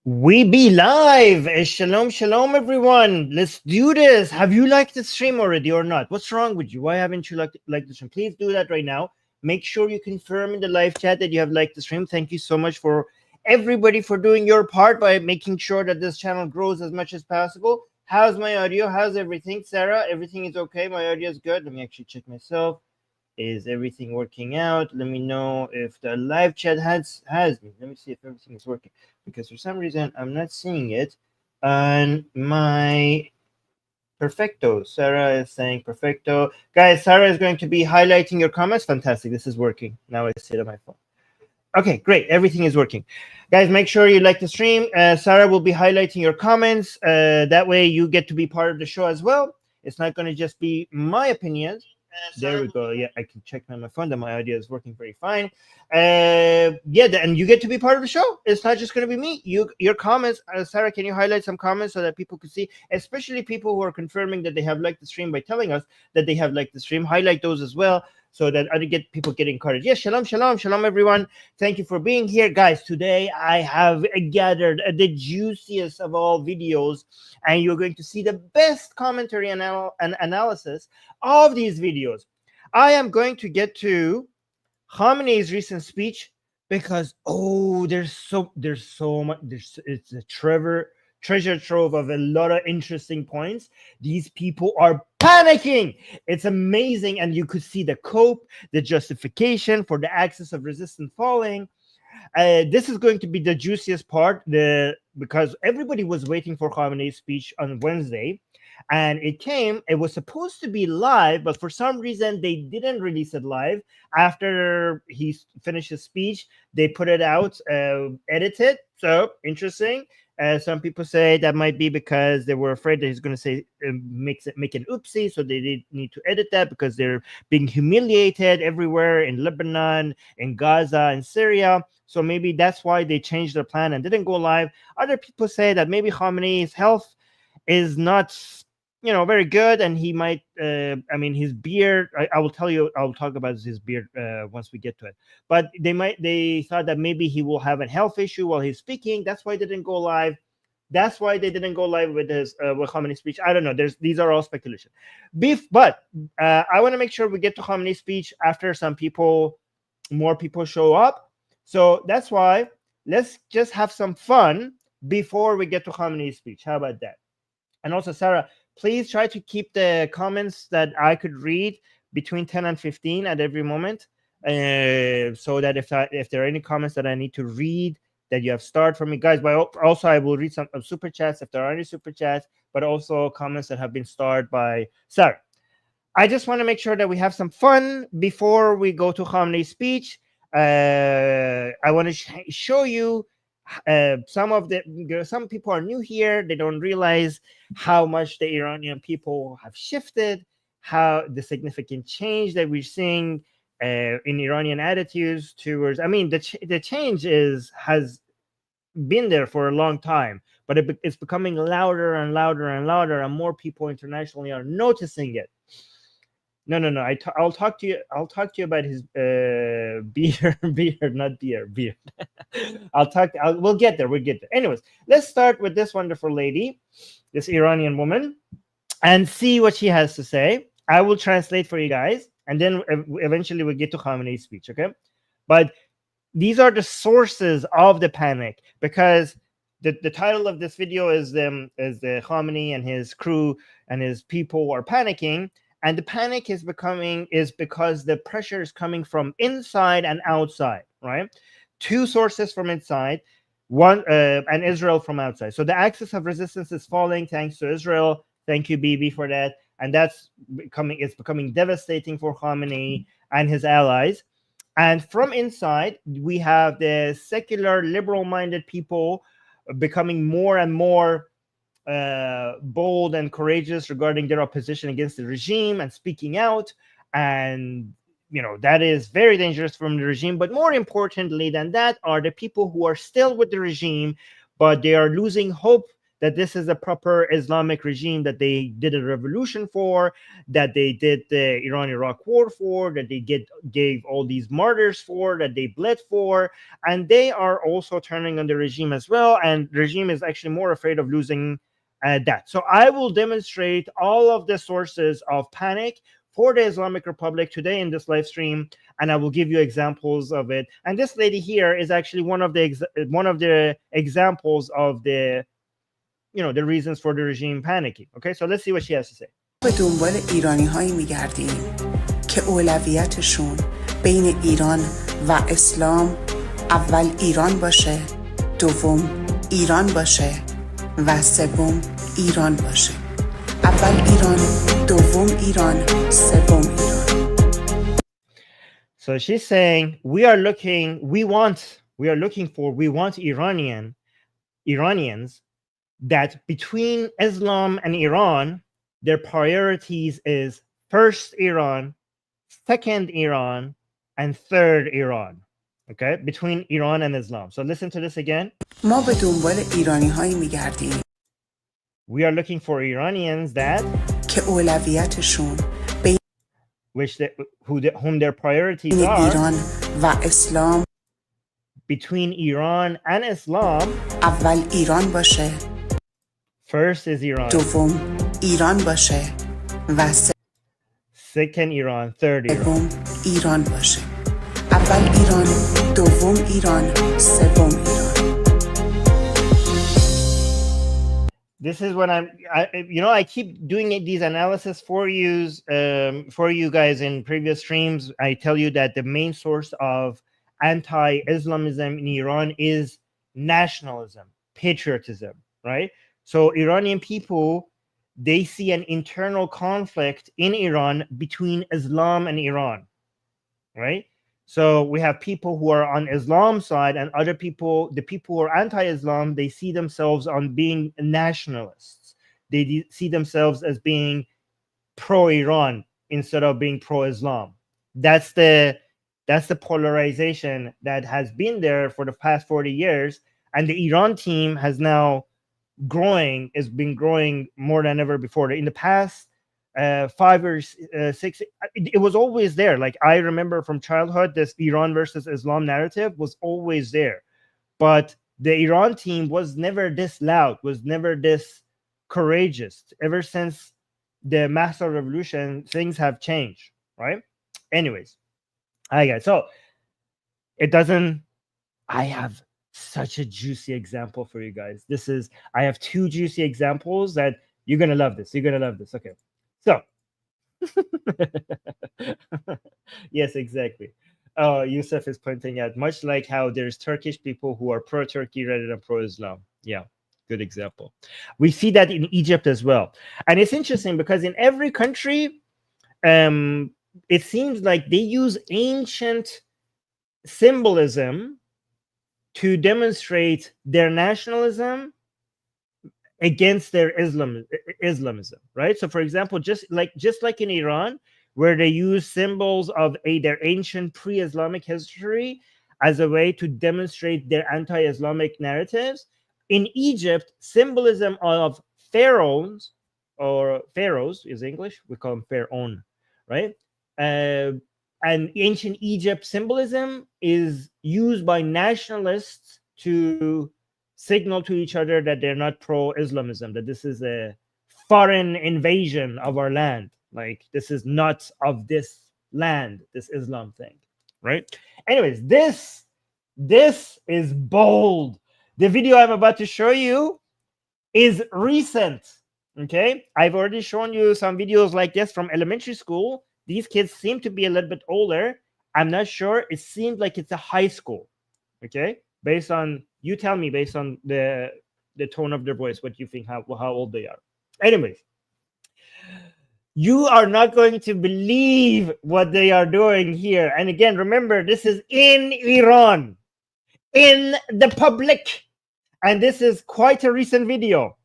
We be live. Shalom, shalom, everyone. Let's do this. Have you liked the stream already or not? What's wrong with you? Why haven't you liked the stream? Please do that right now. Make sure you confirm in the live chat that you have liked the stream. Thank you so much for everybody for doing your part by making sure that this channel grows as much as possible. How's my audio? How's everything? Sarah, everything is okay? My audio is good. Let me actually check myself. Is everything working out? Let me know if the live chat has me. Let me see if everything is working, because for some reason I'm not seeing it on my perfecto. Sarah is saying perfecto. Guys, Sarah is going to be highlighting your comments. Fantastic. This is working. Now I see it on my phone. Okay, great. Everything is working. Guys, make sure you like the stream. Sarah will be highlighting your comments. That way you get to be part of the show as well. It's not going to just be my opinions. There we go. Yeah, I can check on my phone that my audio is working very fine. And you get to be part of the show. It's not just going to be me. Your comments, Sarah, can you highlight some comments so that people can see, especially people who are confirming that they have liked the stream by telling us that they have liked the stream. Highlight those as well, so that other people get encouraged. Yes, shalom, shalom, shalom, everyone. Thank you for being here. Guys, today I have gathered the juiciest of all videos, and you're going to see the best commentary and analysis of these videos. I am going to get to Khamenei's recent speech because, there's so much. It's a treasure trove of a lot of interesting points. These people are panicking. It's amazing. And you could see the cope, the justification for the axis of resistance falling. This is going to be the juiciest part, because everybody was waiting for Khamenei's speech on Wednesday, and it was supposed to be live, but for some reason they didn't release it live. After he finished his speech, they put it out, edited. So interesting. Some people say that might be because they were afraid that he's going to say make an oopsie, so they did need to edit that because they're being humiliated everywhere in Lebanon, in Gaza, in Syria. So maybe that's why they changed their plan and didn't go live. Other people say that maybe Khamenei's health is not, very good, and he might. His beard. I'll talk about his beard once we get to it. But they thought that maybe he will have a health issue while he's speaking. That's why they didn't go live. That's why they didn't go live with his with Khamenei's speech. I don't know. These are all speculation. But I want to make sure we get to Khamenei's speech after more people show up. So that's why let's just have some fun before we get to Khamenei's speech. How about that? And also, Sarah, please try to keep the comments that I could read between 10 and 15 at every moment, so that if there are any comments that I need to read that you have starred for me, guys. But also, I will read some super chats if there are any super chats, but also comments that have been starred by Sarah. I just want to make sure that we have some fun before we go to Khamenei's speech. I want to show you some people are new here. They don't realize how much the Iranian people have shifted, how the significant change that we're seeing in Iranian attitudes towards. The change has been there for a long time, but it's becoming louder and louder and louder, and more people internationally are noticing it. No. I'll talk to you. I'll talk to you about his beard, not beard. We'll get there. Anyways, let's start with this wonderful lady, this Iranian woman, and see what she has to say. I will translate for you guys, and then eventually we'll get to Khamenei's speech. Okay, but these are the sources of the panic, because the title of this video is the Khamenei and his crew and his people are panicking. And the panic is because the pressure is coming from inside and outside, right? Two sources from inside, one and Israel from outside. So the axis of resistance is falling thanks to Israel. Thank you, Bibi, for that. And it's becoming devastating for Khamenei and his allies. And from inside, we have the secular, liberal-minded people becoming more and more bold and courageous regarding their opposition against the regime and speaking out, and that is very dangerous from the regime. But more importantly than that are the people who are still with the regime, but they are losing hope that this is a proper Islamic regime that they did a revolution for, that they did the Iran-Iraq war for, that they gave all these martyrs for, that they bled for, and they are also turning on the regime as well, and the regime is actually more afraid of losing that. So I will demonstrate all of the sources of panic for the Islamic Republic today in this live stream, and I will give you examples of it. And this lady here is actually one of the examples of the the reasons for the regime panicking. Okay, so let's see what she has to say. به دنبال ایرانی‌هایی می‌گردیم که اولویتشون بین ایران و اسلام اول ایران باشه، دوم ایران باشه و سوم ایران باشه. اول ایران، دوم ایران، سوم ایران. So she's saying we want Iranians that between Islam and Iran, their priorities is first Iran, second Iran, and third Iran. Okay, between Iran and Islam. So listen to this again. ما به دنبال ایرانی‌هایی می‌گردیم. We are looking for Iranians that که اولویتشون بین whom their priorities are ایران و اسلام between Iran and Islam. اول ایران باشه. First is Iran. دوم ایران باشه و second Iran, third Iran. سوم ایران باشه. اول ایران، دوم ایران، سوم ایران. This is when I keep doing these analysis for you guys in previous streams. I tell you that the main source of anti-Islamism in Iran is nationalism, patriotism, right? So Iranian people, they see an internal conflict in Iran between Islam and Iran, right? So we have people who are on Islam's side, and other people, the people who are anti-Islam, they see themselves on being nationalists. They see themselves as being pro-Iran instead of being pro-Islam. That's the polarization that has been there for the past 40 years, and the Iran team has now been growing more than ever before. In the past 5 or 6, it was always there. Like, I remember from childhood, this Iran versus Islam narrative was always there, but the Iran team was never this loud, was never this courageous. Ever since the master revolution, things have changed, right? Anyways, all right, guys, so I have such a juicy example for you guys. I have 2 juicy examples that you're gonna love this. Okay, so yes, exactly. Oh, Yusuf is pointing out, much like how there's Turkish people who are pro-Turkey rather than pro-Islam. Yeah, good example. We see that in Egypt as well. And it's interesting because in every country, it seems like they use ancient symbolism to demonstrate their nationalism against their Islamism, right? So for example, just like in Iran, where they use symbols of their ancient pre-Islamic history as a way to demonstrate their anti-Islamic narratives, in Egypt, symbolism of pharaohs, or pharaohs is English, we call them pharaoh, right? And ancient Egypt symbolism is used by nationalists to signal to each other that they're not pro-Islamism, that this is a foreign invasion of our land. Like, this is not of this land, this Islam thing, right? Anyways, this is bold. The video I'm about to show you is recent, okay? I've already shown you some videos like this from elementary school. These kids seem to be a little bit older. I'm not sure. It seems like it's a high school, okay? You tell me based on the tone of their voice, what you think, how old they are. Anyways, you are not going to believe what they are doing here. And again, remember, this is in Iran, in the public. And this is quite a recent video.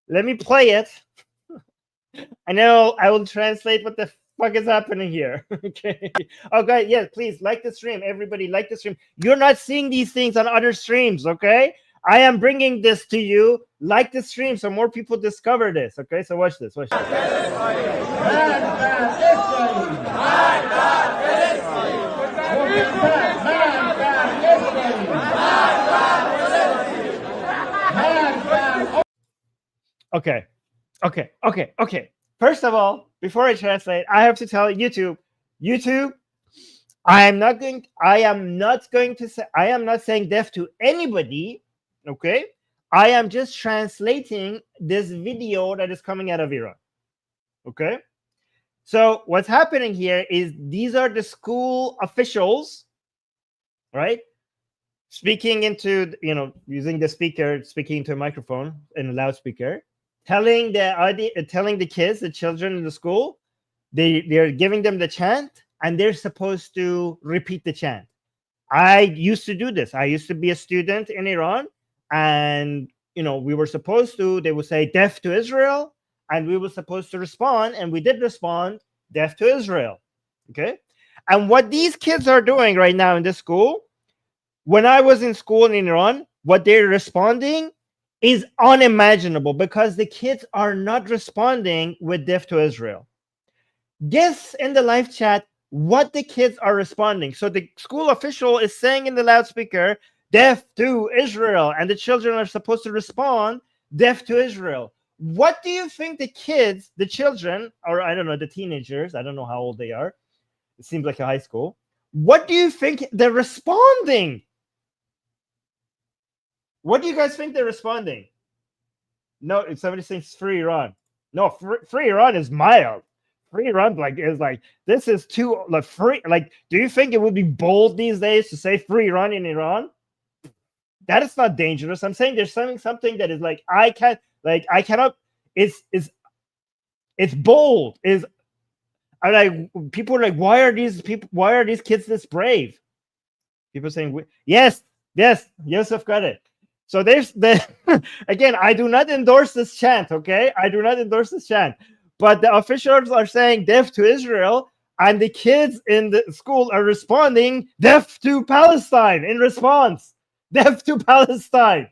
Let me play it. I know I will translate what the fuck is happening here. Okay. Oh, guys, yes, please like the stream. Everybody like the stream. You're not seeing these things on other streams, okay? I am bringing this to you. Like the stream so more people discover this. Okay, so watch this. Watch this. Okay. First of all, before I translate, I have to tell YouTube, I am not saying death to anybody. Okay, I am just translating this video that is coming out of Iran. Okay, so what's happening here is these are the school officials, right? Speaking into, using the speaker, speaking into a microphone and a loudspeaker, telling the kids, the children in the school, they're giving them the chant, and they're supposed to repeat the chant. I used to do this. I used to be a student in Iran, and we were supposed to. They would say "Death to Israel," and we were supposed to respond, and we did respond, "Death to Israel." Okay, and what these kids are doing right now in this school, when I was in school in Iran, what they're responding is unimaginable, because the kids are not responding with "Death to Israel." Guess in the live chat what the kids are responding. So the school official is saying in the loudspeaker, "Death to Israel," and the children are supposed to respond, "Death to Israel." What do you think the children, or I don't know, the teenagers, I don't know how old they are, it seems like a high school, what do you think they're responding? What do you guys think they're responding? No, if somebody thinks "Free Iran." No, free Iran is mild. Free Iran is like, this is too free. Like, do you think it would be bold these days to say "Free Iran" in Iran? That is not dangerous. I'm saying there's something that is like, I cannot. It's bold. People are like, why are these kids this brave? People saying, yes, I've got it. So there's again, I do not endorse this chant, okay? I do not endorse this chant. But the officials are saying "Death to Israel," and the kids in the school are responding "Death to Palestine" in response. "Death to Palestine."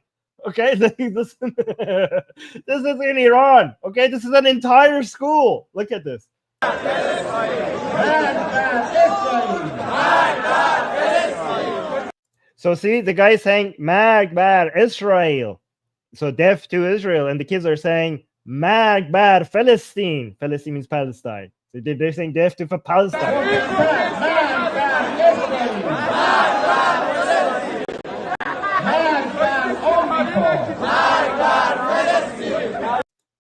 Okay, this is in Iran. Okay, this is an entire school. Look at this. So see, the guy is saying "Magbar Israel," so "Death to Israel," and the kids are saying "Magbar Palestine." Palestine means Palestine. So they're saying "Death to Palestine."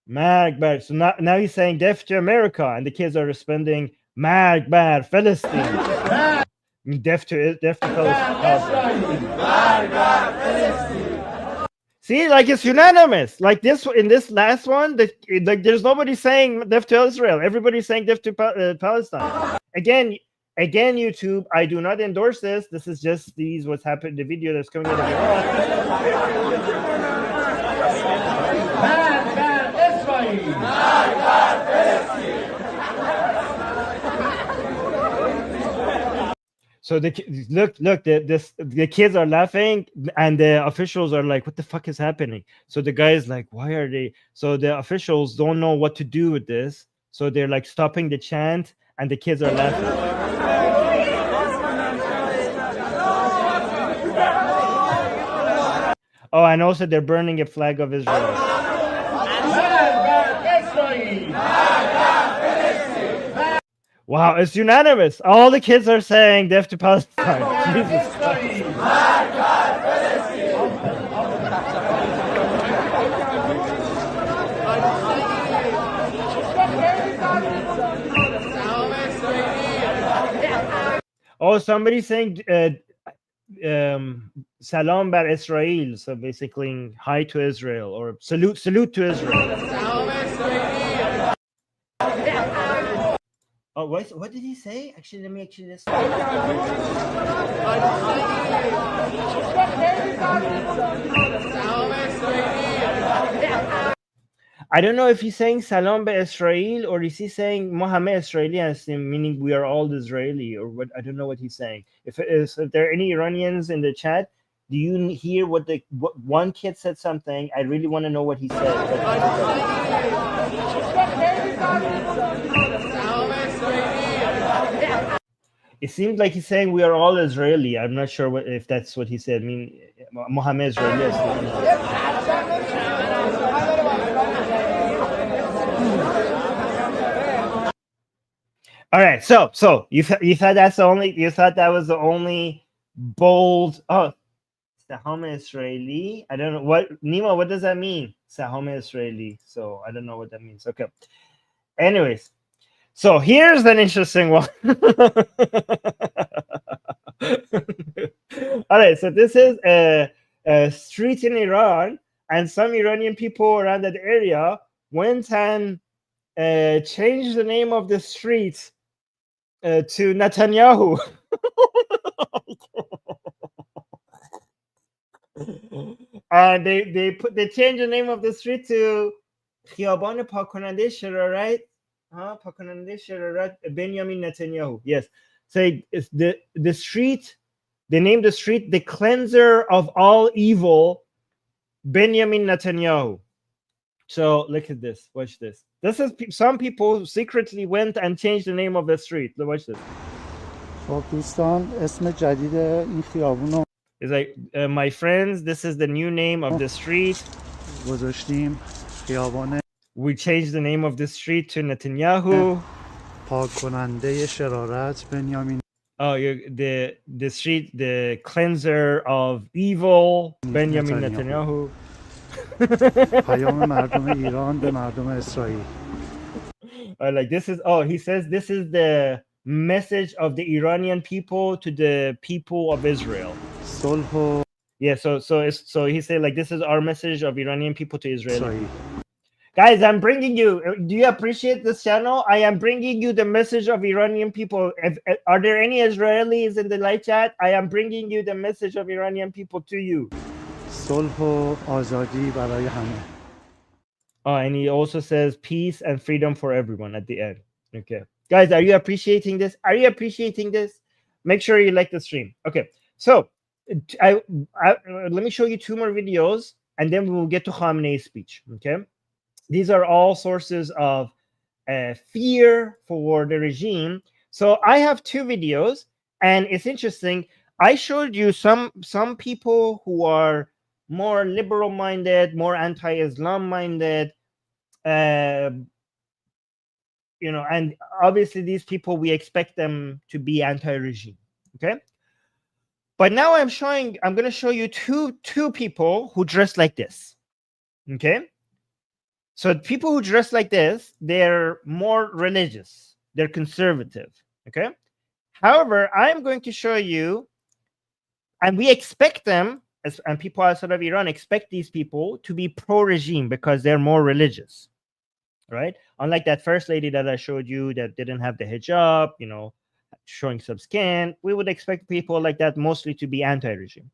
Magbar. So now he's saying "Death to America," and the kids are responding "Magbar Palestine." Death to Palestine. See, like, it's unanimous. Like this in this last one, there's nobody saying "Death to Israel." Everybody's saying "Death to Palestine." Again, YouTube, I do not endorse this. This is just what's happened. The video that's coming out of Iran. So the kids are laughing, and the officials are like, "What the fuck is happening?" So the guy is like, "Why are they?" So the officials don't know what to do with this. So they're like stopping the chant, and the kids are laughing. Oh, and also they're burning a flag of Israel. Wow, it's unanimous. All the kids are saying "Death to Palestine." Jesus Christ. Oh, somebody's saying "Salam bar Israel," so basically "Hi to Israel," or salute to Israel. Oh, what did he say? Actually, let me listen. I don't know if he's saying "Salam be Israel" or is he saying "Ma hame Israeli hastim," meaning we are all Israeli, or what? I don't know what he's saying. If there are any Iranians in the chat, Do you hear what one kid said something? I really want to know what he said. It seems like he's saying we are all Israeli. I'm not sure if that's what he said. I mean, Mohammed Israeli. All right, so you thought that's the only, you thought that was the only bold, Saham Israeli. I don't know what, Nima, what does that mean? Saham Israeli. So I don't know what that means. Okay. Anyways, so here's an interesting one. All right, so this is a street in Iran, and some Iranian people around that area went and changed the name of the street to Netanyahu. And they changed the name of the street to Khiyaban Pakonande Shararat, Pakonande Shararat Benjamin Netanyahu. Yes, so it's the street. They named the street the cleanser of all evil, Benjamin Netanyahu. So look at this. Watch this. This is some people secretly went and changed the name of the street. Watch this. خب دوستان اسم جدید این خیابونو It's like my friends, this is the new name of the street. گذاشتیم خیابان We changed the name of the street to Netanyahu. پاک کننده شرارت بنیامین Oh, the street, the cleanser of evil, Benjamin Netanyahu. پیام مردم ایران به مردم اسرائیل. Like this is, oh, he says this is the message of the Iranian people to the people of Israel. صلح Yeah, so he said like this is our message of Iranian people to Israel. اسرائیل. Guys, I'm bringing you. Do you appreciate this channel? I am bringing you the message of Iranian people. Are there any Israelis in the live chat? I am bringing you the message of Iranian people to you. صلح و آزادی برای همه. Oh, and he also says peace and freedom for everyone at the end. Okay, guys, are you appreciating this? Are you appreciating this? Make sure you like the stream. Okay, so let me show you two more videos, and then we will get to Khamenei's speech. Okay. These are all sources of fear for the regime. So I have two videos, and it's interesting. I showed you some people who are more liberal-minded, more anti-Islam-minded, and obviously these people, we expect them to be anti-regime, okay? But now I'm going to show you two people who dress like this, okay? So people who dress like this, they're more religious. They're conservative, okay? However, I'm going to show you, and we expect them, and people outside of Iran expect these people to be pro-regime because they're more religious, right? Unlike that first lady that I showed you that didn't have the hijab, showing some skin, we would expect people like that mostly to be anti-regime.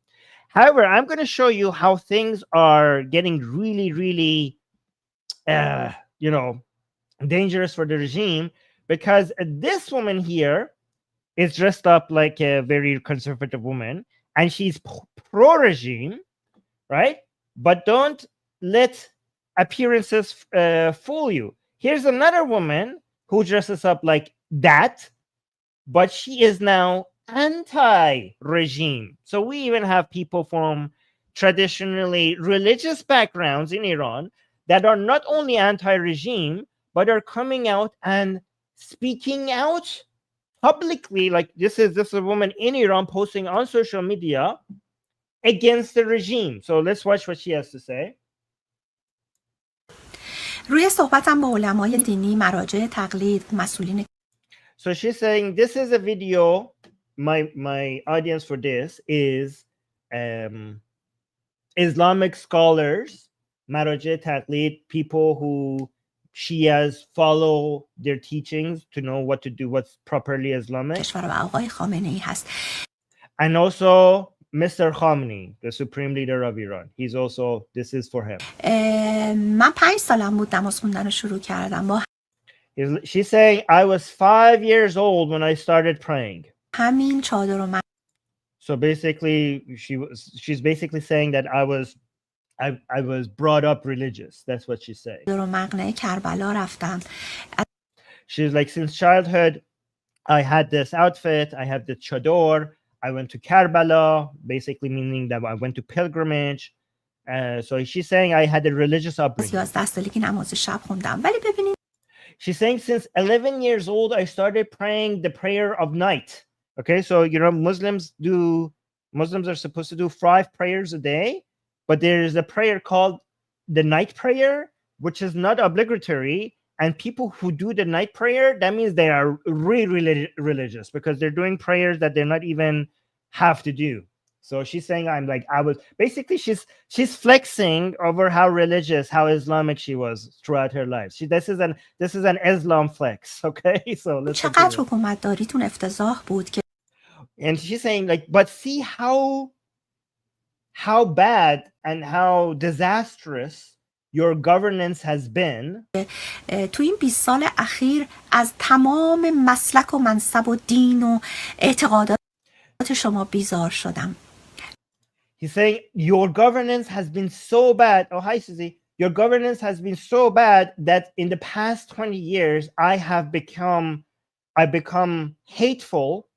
However, I'm going to show you how things are getting really, really dangerous for the regime, because this woman here is dressed up like a very conservative woman, and she's pro-regime, right? But don't let appearances fool you. Here's another woman who dresses up like that, but she is now anti-regime. So we even have people from traditionally religious backgrounds in Iran that are not only anti-regime, but are coming out and speaking out publicly. Like this is a woman in Iran posting on social media against the regime. So let's watch what she has to say. روی صحبتم با علمای دینی، مراجع تقلید، مسئولین. So she's saying this is a video. My audience for this is Islamic scholars, maraja taqlid, people who Shias follow their teachings to know what to do, what's properly Islamic. کشور و آقای خامنه‌ای هست. And also Mr. Khamenei, the supreme leader of Iran. He's also, this is for him. من 5 سالم بود نماز خوندن رو شروع کردم. با She's saying I was 5 years old when I started praying. همین چادر رو من. So basically, she's basically saying that I was brought up religious. That's what she's saying. رو مقنعه کربلا رفتم. She's like, since childhood, I had this outfit. I have the chador. I went to Karbala, basically meaning that I went to pilgrimage. So she's saying I had a religious upbringing. 11 سالگی نماز شب خوندم. ولی ببینید She's saying since 11 years old, I started praying the prayer of night. Okay, so you know, Muslims are supposed to do 5 prayers a day, but there is a prayer called the night prayer, which is not obligatory. And people who do the night prayer, that means they are really religious, because they're doing prayers that they're not even have to do. So she's saying basically she's flexing over how religious, how Islamic she was throughout her life. This is an Islam flex, okay? So let's چقدر حکومتداریتون افتضاح بود که and she's saying like, but see how bad and how disastrous your governance has been. تو این 20 سال اخیر از تمام مسلک و منصب و دین و اعتقادات شما بیزار شدم. He's saying your governance has been so bad. Oh, hi, Susie. Your governance has been so bad that in the past 20 years, I become hateful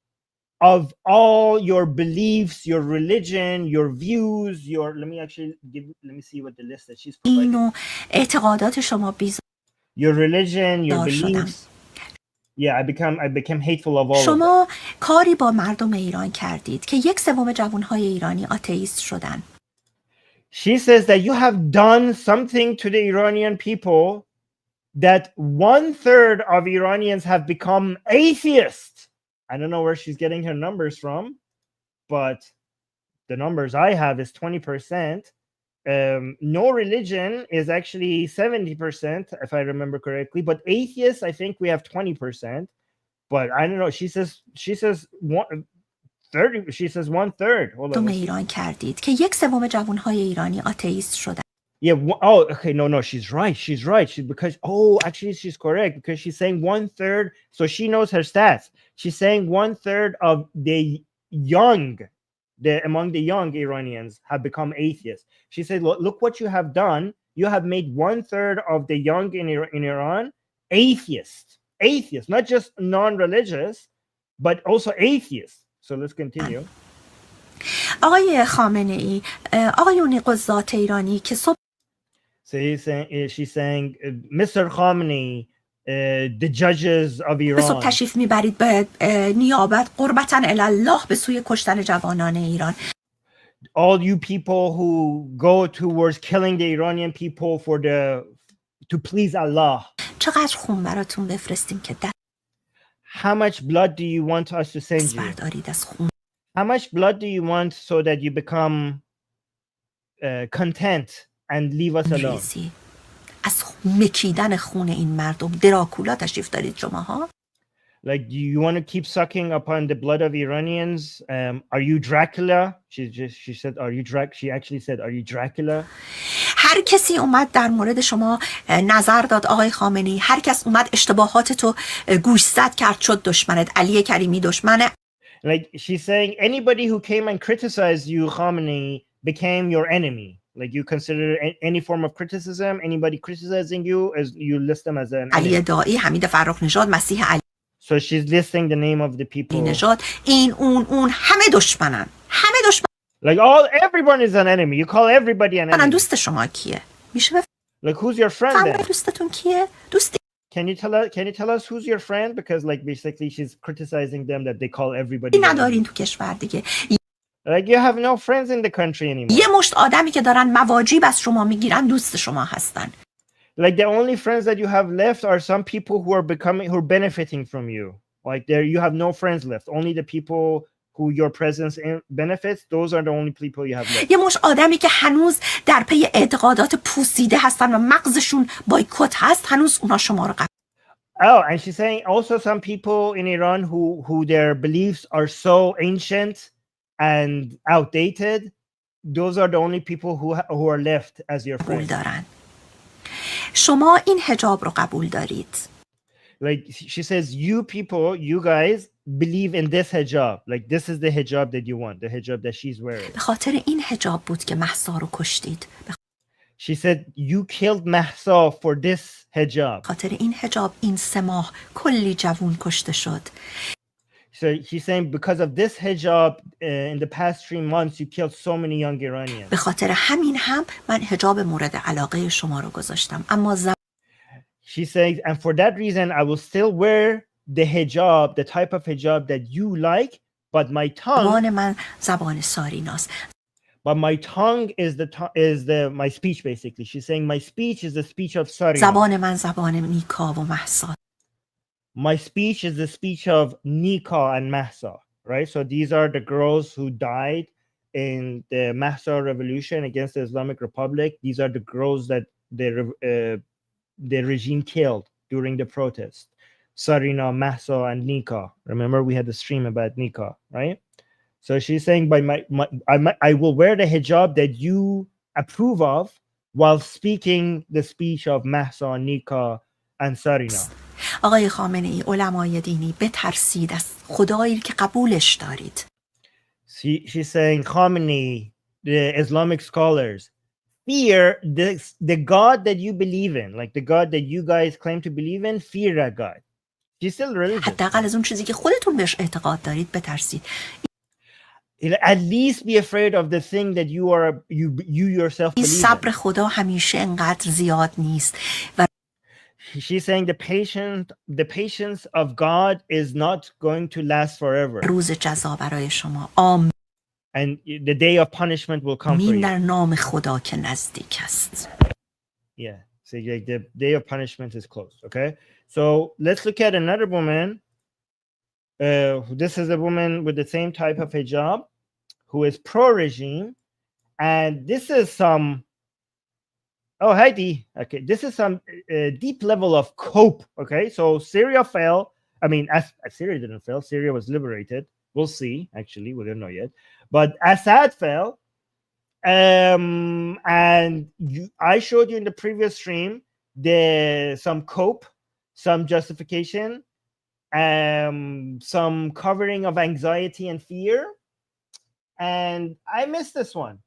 of all your beliefs, your religion, your views, let me see what the list that she's providing. دین و اعتقادات شما بیزار. Your religion, your beliefs. Yeah, I became hateful of all of them. شما کاری با مردم ایران کردید که 1/3 جوانهای ایرانی آتئیست شدن. She says that you have done something to the Iranian people that 1/3 of Iranians have become atheists. I don't know where she's getting her numbers from, but the numbers I have is 20%. No religion is actually 70%, if I remember correctly. But atheists, I think we have 20%. But I don't know. She says 1/3. She says 1/3. Hold on. ایران کردید که 1/3 جوانهای ایرانی آتئیست شدن. Yeah. Okay. No. She's right. Actually, she's correct, because she's saying 1/3. So she knows her stats. She's saying 1/3 of the among the young Iranians have become atheists. She said, look what you have done. You have made 1/3 of the young in Iran atheists, not just non-religious, but also atheists. So let's continue. آقای خامنه ای، آقایون قضات ایرانی که صبح So she's saying, Mr. Khamenei, the judges of Iran. صبح تشریف میبرید به نیابت قربتاً الله به سوی کشتن جوانان ایران. All you people who go towards killing the Iranian people to please Allah. چقدر خون براتون بفرستیم که How much blood do you want us to send you? بردارید از خون. How much blood do you want so that you become content and leave us alone? از مکیدن خون این مردم دراکولا تشریف دارید شماها؟ Like, do you want to keep sucking upon the blood of Iranians? Are you Dracula? She said, are you She actually said, are you Dracula? هر کسی اومد در مورد شما نظر داد آقای خامنه‌ای، هر کس اومد اشتباهات تو گوشزد کرد شد دشمنت. علی کریمی دشمنه. Like, she's saying anybody who came and criticized you, Khamenei, became your enemy. Like, you consider any form of criticism, anybody criticizing you, as you list them as an علی داعی، حمید فرخ نژاد، مسیح علی. So she's listing the name of the people. نژاد، این اون همه دشمنن. همه دشمن. Like, everyone is an enemy. You call everybody an enemy. دوست شما کیه؟ میشه Like, who's your friend then? دوستتون کیه؟ دوست Can you tell us who's your friend? Because like basically she's criticizing them that they call everybody. ندارین تو کشور دیگه. Like, you have no friends in the country anymore. یه مشت آدمی که دارن مواجیب از شما میگیرن دوست شما هستن. Like, the only friends that you have left are some people who are benefiting from you. Like, you have no friends left. Only the people who your presence benefits, those are the only people you have left. یه مشت آدمی که هنوز در پی اعتقادات پوسیده هستن و مغزشون بایکوت هست، هنوز اونا شما رو Oh, and she's saying also some people in Iran who their beliefs are so ancient and outdated, those are the only people who are left as your friends. دارن. شما این حجاب رو قبول دارید. Like she says, you people, you guys believe in this hijab. Like this is the hijab that you want, the hijab that she's wearing. به خاطر این حجاب بود که مهسا رو کشتید. She said, you killed Mahsa for this hijab. به خاطر این حجاب این 3 ماه کلی جوون کشته شد. So she's saying because of this hijab, in the past 3 months, you killed so many young Iranians. به خاطر همین هم من حجاب مورد علاقه شما رو گذاشتم. اما She says, and for that reason, I will still wear the hijab, the type of hijab that you like, but my tongue. زبان من زبان ساریناست. But my tongue is my speech basically. She's saying my speech is the speech of Sarina. زبان من زبان میکا و مهسا. My speech is the speech of Nika and Mahsa, right? So these are the girls who died in the Mahsa revolution against the Islamic Republic. These are the girls that the regime killed during the protest. Sarina, Mahsa, and Nika. Remember, we had the stream about Nika, right? So she's saying, I will wear the hijab that you approve of while speaking the speech of Mahsa, Nika, and Sarina. آقای خامنه ای، علمای دینی بترسید از خدایی که قبولش دارید. She's saying, Khamenei, the Islamic scholars, fear the God that you believe in, like the God that you guys claim to believe in, fear that God. She's still religious. حداقل از اون چیزی که خودتون بهش اعتقاد دارید بترسید. At least be afraid of the thing that you yourself believe in. صبر خدا همیشه انقدر زیاد نیست. و She's saying the patience of God is not going to last forever. روز جزا برای شما آمین. And the day of punishment will come for you. در نام خدا که نزدیک است. Yeah. So like the day of punishment is close. Okay. So let's look at another woman. This is a woman with the same type of hijab who is pro-regime. And this is some... Oh, Heidi. Okay, this is some deep level of cope. Okay, so Syria fell. I mean, Syria didn't fail. Syria was liberated. We'll see. Actually, we don't know yet. But Assad fell. And I showed you in the previous stream some cope, some justification, some covering of anxiety and fear. And I missed this one.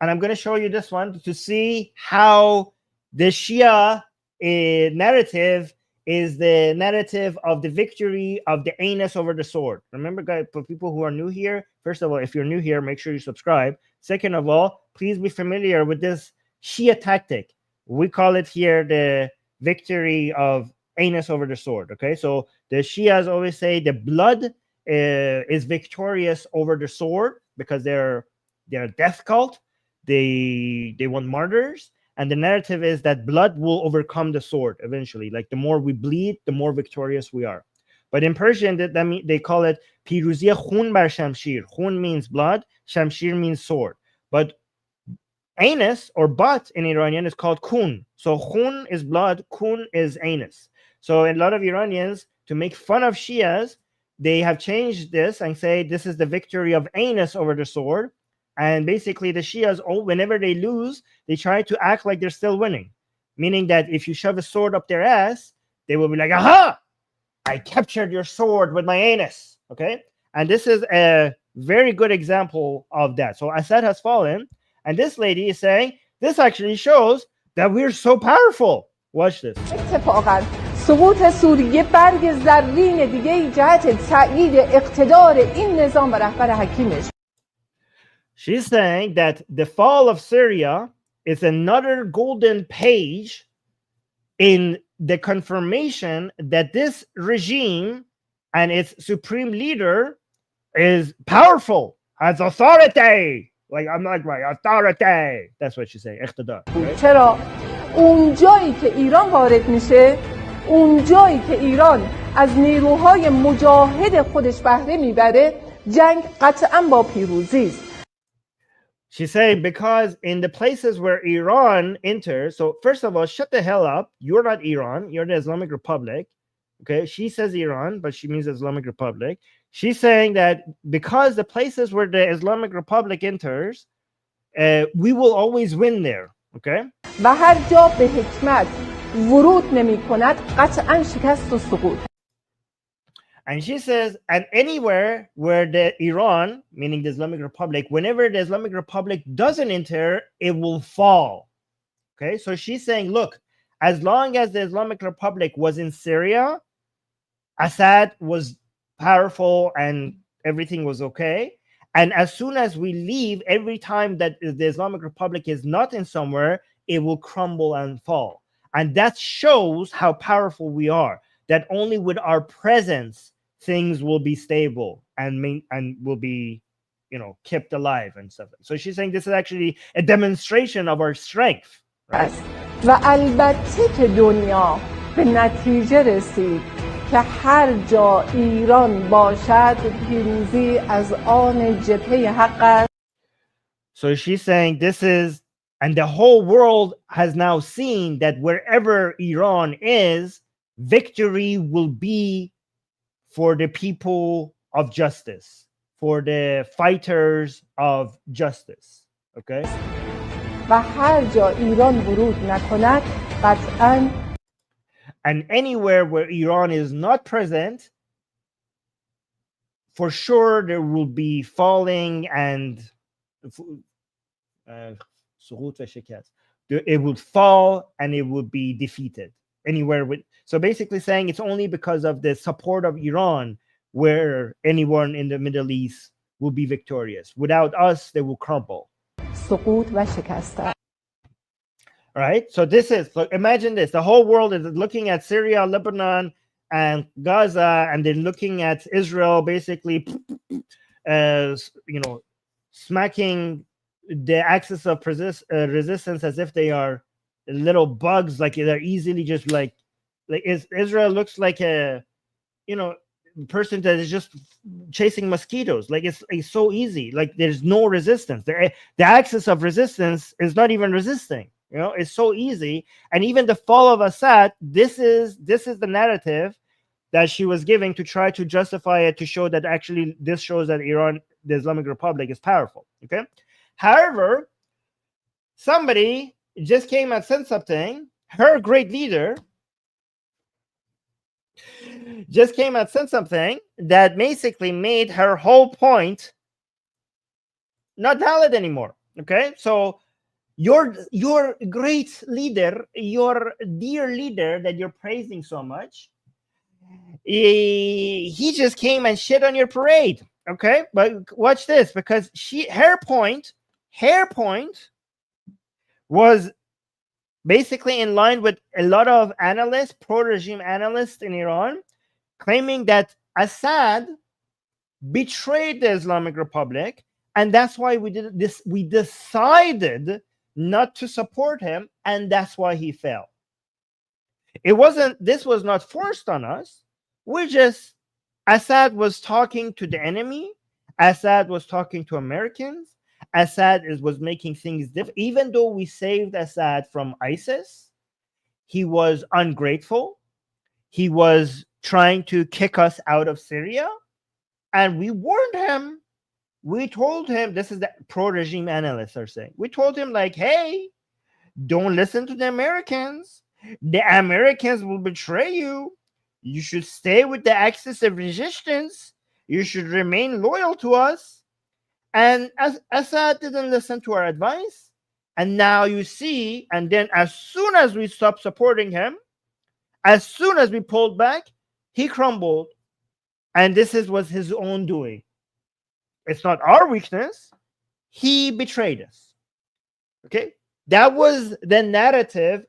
And I'm going to show you this one to see how the Shia narrative is the narrative of the victory of the anus over the sword. Remember, guys, for people who are new here, first of all, if you're new here, make sure you subscribe. Second of all, please be familiar with this Shia tactic. We call it here the victory of anus over the sword. Okay, so the Shias always say the blood is victorious over the sword because they're a death cult. They want martyrs, and the narrative is that blood will overcome the sword eventually. Like the more we bleed, the more victorious we are. But in Persian, they call it piruzi khun bar shamshir. Khun means blood, shamshir means sword. But anus or butt in Iranian is called kun. So khun is blood, kun is anus. So a lot of Iranians, to make fun of Shias, they have changed this and say this is the victory of anus over the sword. And basically the Shias, whenever they lose, they try to act like they're still winning. Meaning that if you shove a sword up their ass, they will be like, aha, I captured your sword with my anus. Okay. And this is a very good example of that. So Assad has fallen. And this lady is saying, this actually shows that we're so powerful. Watch this. سقوط سوریه برگ زرین دیگه جهت تأیید اقتدار این نظام و رهبر حکیمش. She's saying that the fall of Syria is another golden page in the confirmation that this regime and its supreme leader is powerful, has authority. Like, I'm not right, authority. That's what she's saying. اقتدار. چرا اون جایی که ایران وارد میشه، اون جایی که ایران از نیروهای مجاهد خودش بهره میبره، جنگ قطعاً با پیروزی است. She's saying because in the places where Iran enters, so first of all, shut the hell up. You're not Iran. You're the Islamic Republic. Okay. She says Iran, but she means Islamic Republic. She's saying that because the places where the Islamic Republic enters, we will always win there. Okay. و هر جا به حکمت ورود نمی کند قطعا شکست و سقوط. And she says, and anywhere where the Iran, meaning the Islamic Republic, whenever the Islamic Republic doesn't enter, it will fall. Okay, so she's saying, look, as long as the Islamic Republic was in Syria, Assad was powerful and everything was okay. And as soon as we leave, every time that the Islamic Republic is not in somewhere, it will crumble and fall. And that shows how powerful we are, that only with our presence, things will be stable and will be, kept alive and stuff. So she's saying this is actually a demonstration of our strength. Right? و البته که دنیا به نتیجه رسید که هر جا ایران باشد پیروزی از آن جبهه حق است. So she's saying this is, and the whole world has now seen that wherever Iran is, victory will be for the people of justice, for the fighters of justice. Okay? و هر جا ایران ورود نکند قطعاً and anywhere where Iran is not present, for sure there will be falling and it would fall and it would be defeated anywhere with. So basically saying it's only because of the support of Iran where anyone in the Middle East will be victorious. Without us, they will crumble. سقوط و شکست. Right? So this is, so imagine this. The whole world is looking at Syria, Lebanon, and Gaza, and then looking at Israel basically as, smacking the axis of resistance as if they are little bugs, like they're easily just like Israel looks like a, person that is just chasing mosquitoes. Like it's so easy. Like there's no resistance. The axis of resistance is not even resisting. It's so easy. And even the fall of Assad, this is the narrative that she was giving to try to justify it, to show that actually this shows that Iran, the Islamic Republic, is powerful. Okay. However, somebody just came and said something. Her great leader just came and said something that basically made her whole point not valid anymore. Okay. So your great leader, your dear leader that you're praising so much, he just came and shit on your parade. Okay, but watch this, because her point was basically in line with a lot of analysts, pro-regime analysts in Iran, claiming that Assad betrayed the Islamic Republic, and that's why we did this. We decided not to support him, and that's why he fell. This was not forced on us. Assad was talking to the enemy. Assad was talking to Americans. Assad was making things different. Even though we saved Assad from ISIS, he was ungrateful. He was trying to kick us out of Syria. And we warned him. We told him, this is the pro-regime analysts are saying, we told him like, hey, don't listen to the Americans. The Americans will betray you. You should stay with the axis of resistance. You should remain loyal to us. And Assad didn't listen to our advice. And now you see, and then as soon as we stopped supporting him, as soon as we pulled back, he crumbled. And this was his own doing. It's not our weakness. He betrayed us. Okay? That was the narrative.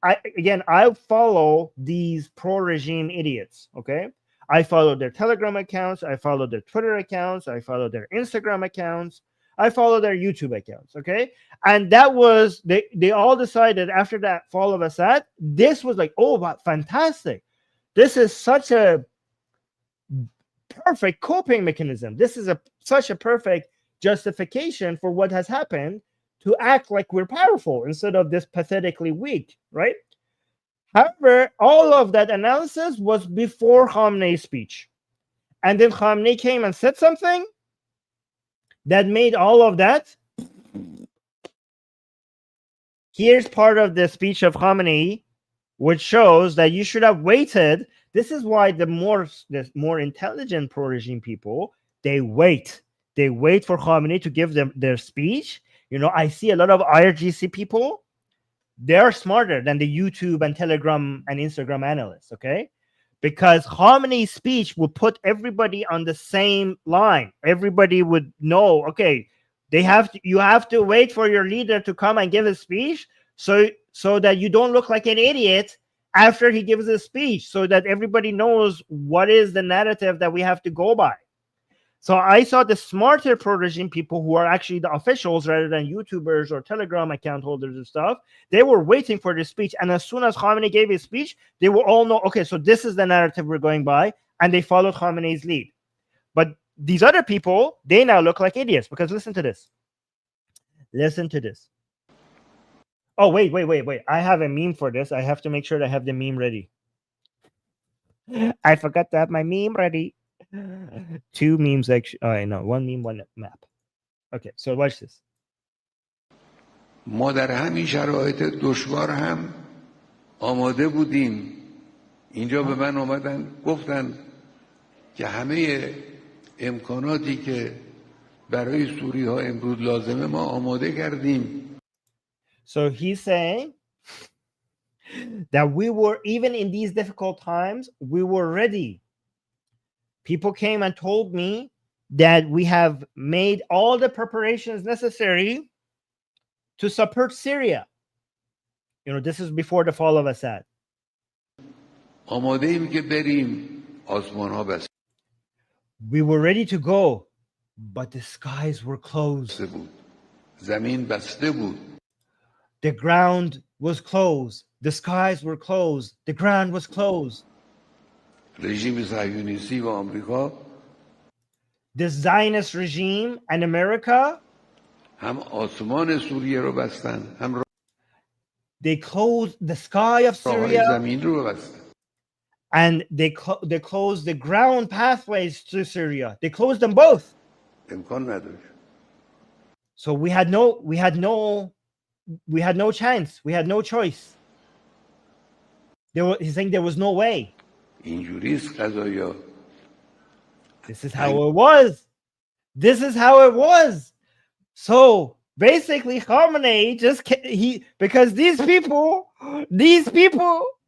I follow these pro-regime idiots. Okay? I follow their Telegram accounts. I follow their Twitter accounts. I follow their Instagram accounts. I follow their YouTube accounts. Okay? And that was, they all decided after that fall of Assad, this was like, oh, wow, fantastic. This is such a perfect coping mechanism. This is such a perfect justification for what has happened, to act like we're powerful instead of this pathetically weak, right? However, all of that analysis was before Khamenei's speech. And then Khamenei came and said something that made all of that. Here's part of the speech of Khamenei which shows that you should have waited. This is why the more intelligent pro-regime people, they wait for Khamenei to give them their speech. You know, I see a lot of IRGC people, they're smarter than the YouTube and Telegram and Instagram analysts, okay? Because Khamenei's speech would put everybody on the same line. Everybody would know, okay, you have to wait for your leader to come and give a speech so that you don't look like an idiot after he gives a speech, so that everybody knows what is the narrative that we have to go by. So I saw the smarter pro-regime people who are actually the officials rather than YouTubers or Telegram account holders and stuff. They were waiting for the speech. And as soon as Khamenei gave his speech, they will all know, okay, so this is the narrative we're going by. And they followed Khamenei's lead. But these other people, they now look like idiots, because listen to this. Listen to this. Oh, wait. I have a meme for this. I have to make sure that I have the meme ready. I forgot to have my meme ready. 2 memes actually. Oh, no, 1 meme, 1 map. Okay, so watch this. ما در همین شرایط دشوار هم آماده بودیم. اینجا به من اومدن گفتن که همه امکاناتی که برای سوری ها امروز لازمه ما آماده کردیم. So he's saying that we were, even in these difficult times, we were ready. People came and told me that we have made all the preparations necessary to support Syria. You know, this is before the fall of Assad. آماده ایم که بریم آسمان ها بسته. We were ready to go, but the skies were closed. بود. زمین بسته بود. The ground was closed. The skies were closed. The ground was closed. رژیم صهیونیستی و آمریکا The Zionist regime and America, هم آسمان سوریه رو بستن، هم they closed the sky of راههای Syria, زمین رو بستن. and they closed the ground pathways to Syria. They closed them both. امکان نداشت. So we had no chance. We had no choice. He's saying there was no way. اینجوریست قضایا. This is how it was. This is how it was. So basically, Khamenei because these people,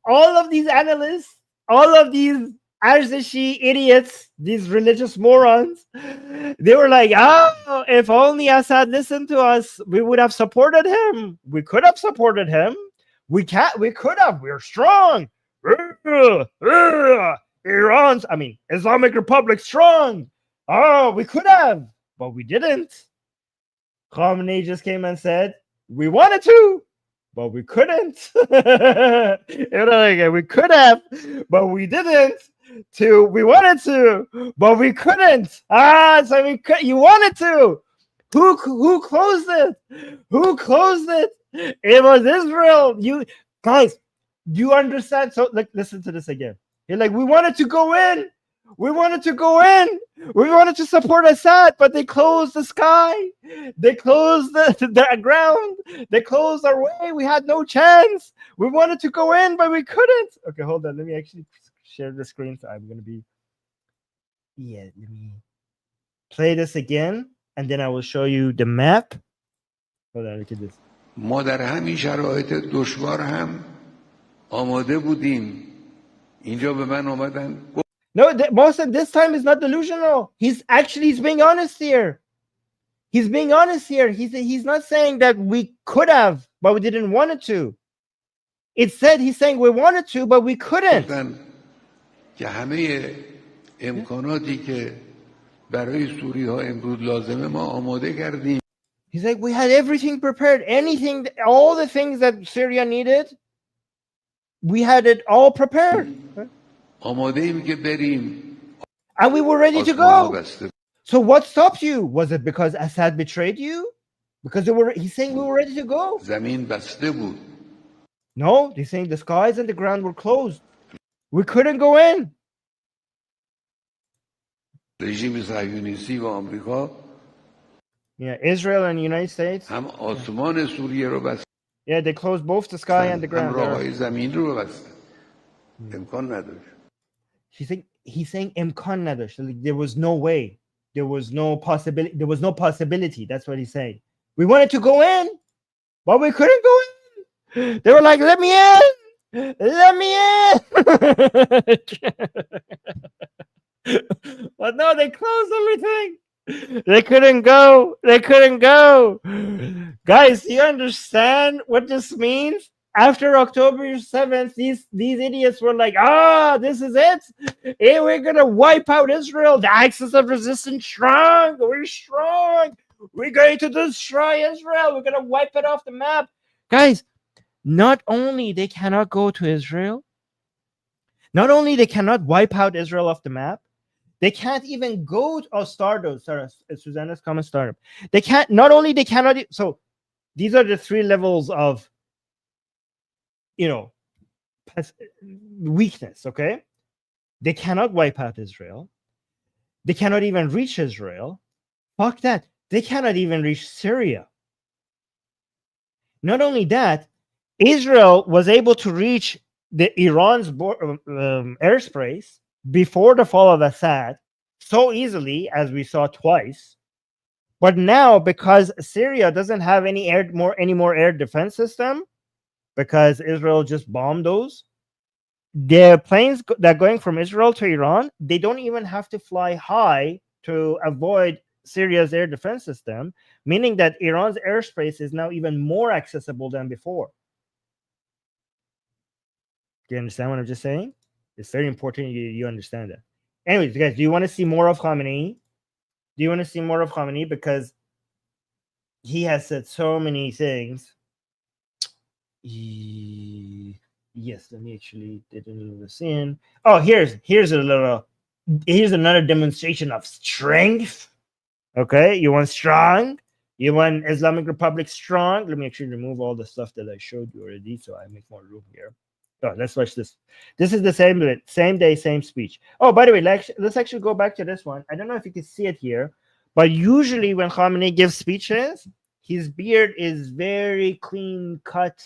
all of these analysts, all of these Arzashi idiots, these religious morons, they were like, oh, if only Assad listened to us, we would have supported him. We could have supported him. We could have. We're strong. Islamic Republic strong. Oh, we could have, but we didn't. Khamenei just came and said, we wanted to, but we couldn't. We could have, but we didn't. We wanted to, but we couldn't. So you wanted to. Who closed it? Who closed it? It was Israel. You guys, do you understand? So listen to this again. You're like, we wanted to go in. We wanted to go in. We wanted to support Assad, but they closed the sky. They closed the ground. They closed our way. We had no chance. We wanted to go in, but we couldn't. Okay, hold on. Let me actually share the screen. So I'm going to be... Yeah, let me play this again, and then I will show you the map. Hold on, look at this. ما در همین شرایط دشوار هم آماده بودیم. اینجا به من اومدن. No, Mohsen, this time is not delusional. He's being honest here. He's being honest here. He's not saying that we could have, but we didn't want it to. He's saying we wanted to, but we couldn't. که همه امکاناتی که برای سوری ها امروز لازمه ما آماده کردیم. He's like, we had everything prepared. All the things that Syria needed, we had it all prepared. آماده ایم که بریم. And we were ready to go. So what stopped you? Was it because Assad betrayed you? Because he's saying we were ready to go. زمین بسته بود. No, he's saying the skies and the ground were closed. We couldn't go in. رژیم صهیونیستی و آمریکا Israel and the United States. هم آسمان سوریه رو بست. Yeah, they closed both the sky and the هم ground. راههای زمین رو بستن. امکان نداشت. He's saying imkan نداشت. Like, there was no way. There was no possibility. There was no possibility. That's what he's saying. We wanted to go in, but we couldn't go in. They were like, "Let me in, let me in." But no, they closed everything. They couldn't go. They couldn't go. Guys, do you understand what this means? After October 7th, these idiots were like, this is it. Hey, we're going to wipe out Israel. The axis of resistance strong. We're strong. We're going to destroy Israel. We're going to wipe it off the map. Guys, not only they cannot go to Israel, not only they cannot wipe out Israel off the map, they can't even go to Susanna's comment startup. They can't, not only they cannot, so these are the three levels of, weakness, okay? They cannot wipe out Israel. They cannot even reach Israel. Fuck that. They cannot even reach Syria. Not only that, Israel was able to reach the Iran's airspace before the fall of Assad so easily, as we saw twice. But now, because Syria doesn't have any more air defense system, because Israel just bombed those, the planes that are going from Israel to Iran, they don't even have to fly high to avoid Syria's air defense system, meaning that Iran's airspace is now even more accessible than before. Do you understand what I'm just saying? It's very important you understand that. Anyways, guys, do you want to see more of Khamenei? Do you want to see more of Khamenei? Because he has said so many things. Yes, let me actually didn't this in. Oh, here's another demonstration of strength. Okay, you want strong? You want Islamic Republic strong? Let me actually remove all the stuff that I showed you already, so I make more room here. Oh, let's watch this. This is the same day, same speech. Oh, by the way, let's actually go back to this one. I don't know if you can see it here, but usually when Khamenei gives speeches, his beard is very clean cut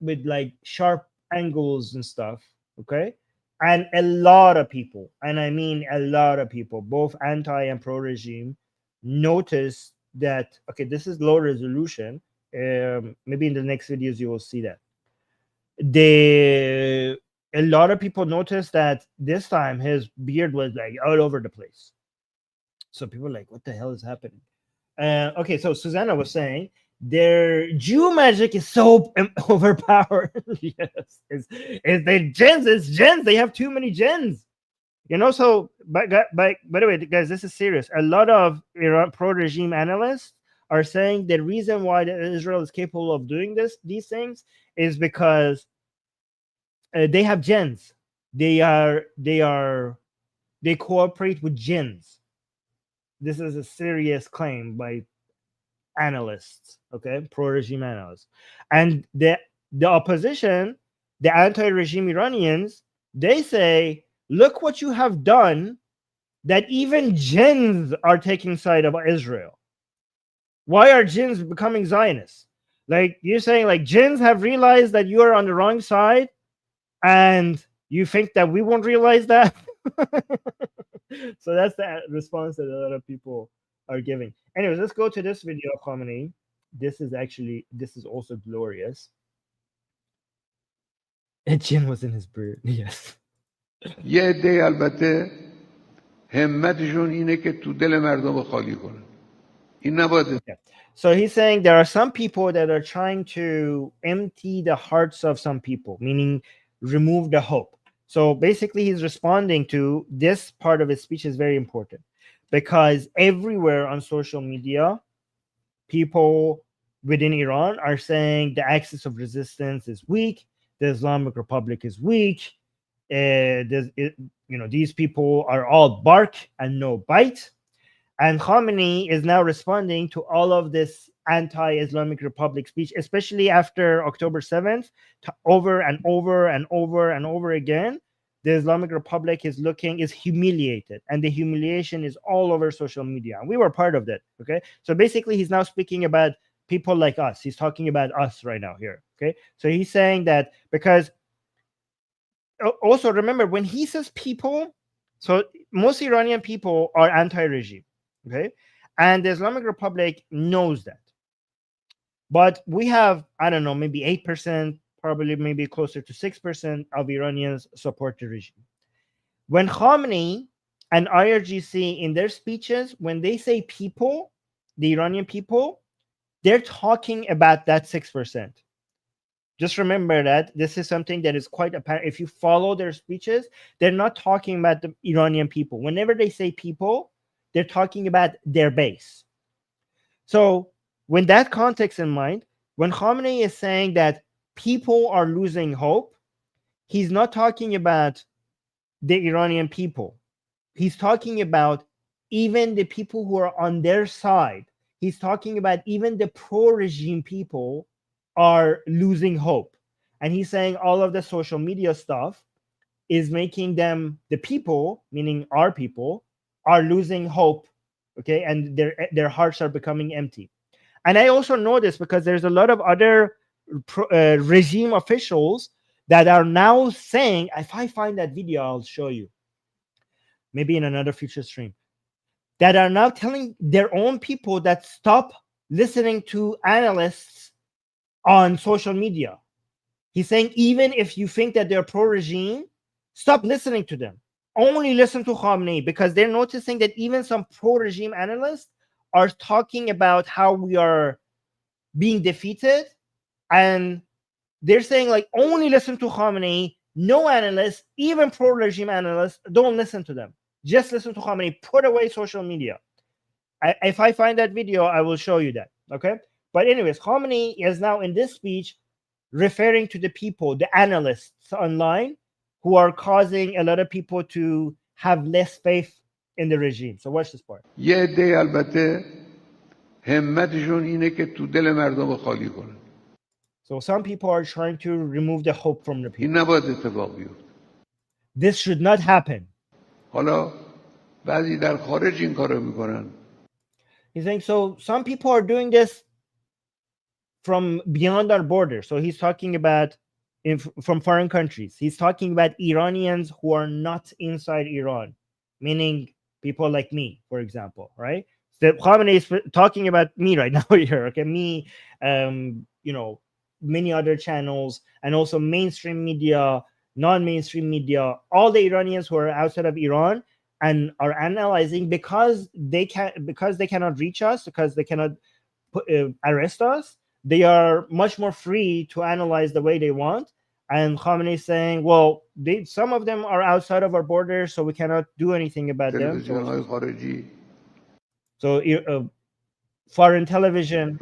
with like sharp angles and stuff. Okay. And a lot of people, and I mean a lot of people, both anti and pro regime, notice that, okay, this is low resolution. Maybe in the next videos you will see that. A lot of people noticed that this time his beard was like all over the place. So people were like, what the hell is happening? Okay, so Susanna was saying their Jew magic is so overpowered. Yes, it's the gens. It's gens. They have too many gens. So by the way, guys, this is serious. A lot of Iran pro-regime analysts are saying the reason why Israel is capable of doing these things is because they have gens. They cooperate with gens. This is a serious claim by analysts, okay, pro-regime analysts. And the opposition, the anti-regime Iranians, they say, look what you have done, that even jinns are taking side of Israel. Why are jinns becoming Zionists? Like, you're saying, like, jinns have realized that you are on the wrong side, and you think that we won't realize that? So that's the response that a lot of people are giving. Anyways, let's go to this video of Khamenei. This is also glorious. A jinn was in his beard. Yes. یه عده البته همتشون اینه که تو دل مردم خالی کنن. این نباید. So he's saying there are some people that are trying to empty the hearts of some people, meaning remove the hope. So basically he's responding to this part of his speech is very important, because everywhere on social media, people within Iran are saying the axis of resistance is weak, the Islamic Republic is weak, these people are all bark and no bite. And Khamenei is now responding to all of this anti-Islamic Republic speech, especially after October 7th, over and over and over and over again. The Islamic Republic is humiliated, and the humiliation is all over social media. And we were part of that. Okay. So basically, he's now speaking about people like us. He's talking about us right now here. Okay, so he's saying that because also remember when he says people, so most Iranian people are anti-regime. Okay, and the Islamic Republic knows that. But we have, I don't know, maybe 8%, probably maybe closer to 6% of Iranians support the regime. When Khamenei and IRGC in their speeches, when they say people, the Iranian people, they're talking about that 6%. Just remember that this is something that is quite apparent. If you follow their speeches, they're not talking about the Iranian people. Whenever they say people, they're talking about their base. So with that context in mind, when Khamenei is saying that people are losing hope, he's not talking about the Iranian people. He's talking about even the people who are on their side. He's talking about even the pro-regime people are losing hope. And he's saying all of the social media stuff is making them, the people, meaning our people, are losing hope, okay? And their hearts are becoming empty. And I also know this because there's a lot of other regime officials that are now saying, if I find that video, I'll show you. Maybe in another future stream. That are now telling their own people that stop listening to analysts on social media. He's saying, even if you think that they're pro-regime, stop listening to them. Only listen to Khamenei, because they're noticing that even some pro-regime analysts are talking about how we are being defeated, and they're saying like only listen to Khamenei. No analysts, even pro-regime analysts, don't listen to them. Just listen to Khamenei. Put away social media. If I find that video, I will show you that. Okay. But anyways, Khamenei is now in this speech referring to the people, the analysts online, who are causing a lot of people to have less faith in the regime. So watch this part. یه عده البته همتشون اینه که تو دل مردم خالی کنن. So some people are trying to remove the hope from the people. این نباید اتفاق بیفته. This should not happen. حالا بعضی در خارج این کارو میکنن. He's saying, so some people are doing this from beyond our border. So he's talking about from foreign countries. He's talking about Iranians who are not inside Iran, meaning people like me, for example, right? So Khamenei is talking about me right now here, okay? Me, many other channels, and also mainstream media, non-mainstream media, all the Iranians who are outside of Iran and are analyzing because they cannot reach us, because they cannot arrest us. They are much more free to analyze the way they want. And Khamenei is saying, well, some of them are outside of our borders, so we cannot do anything about them. So foreign television,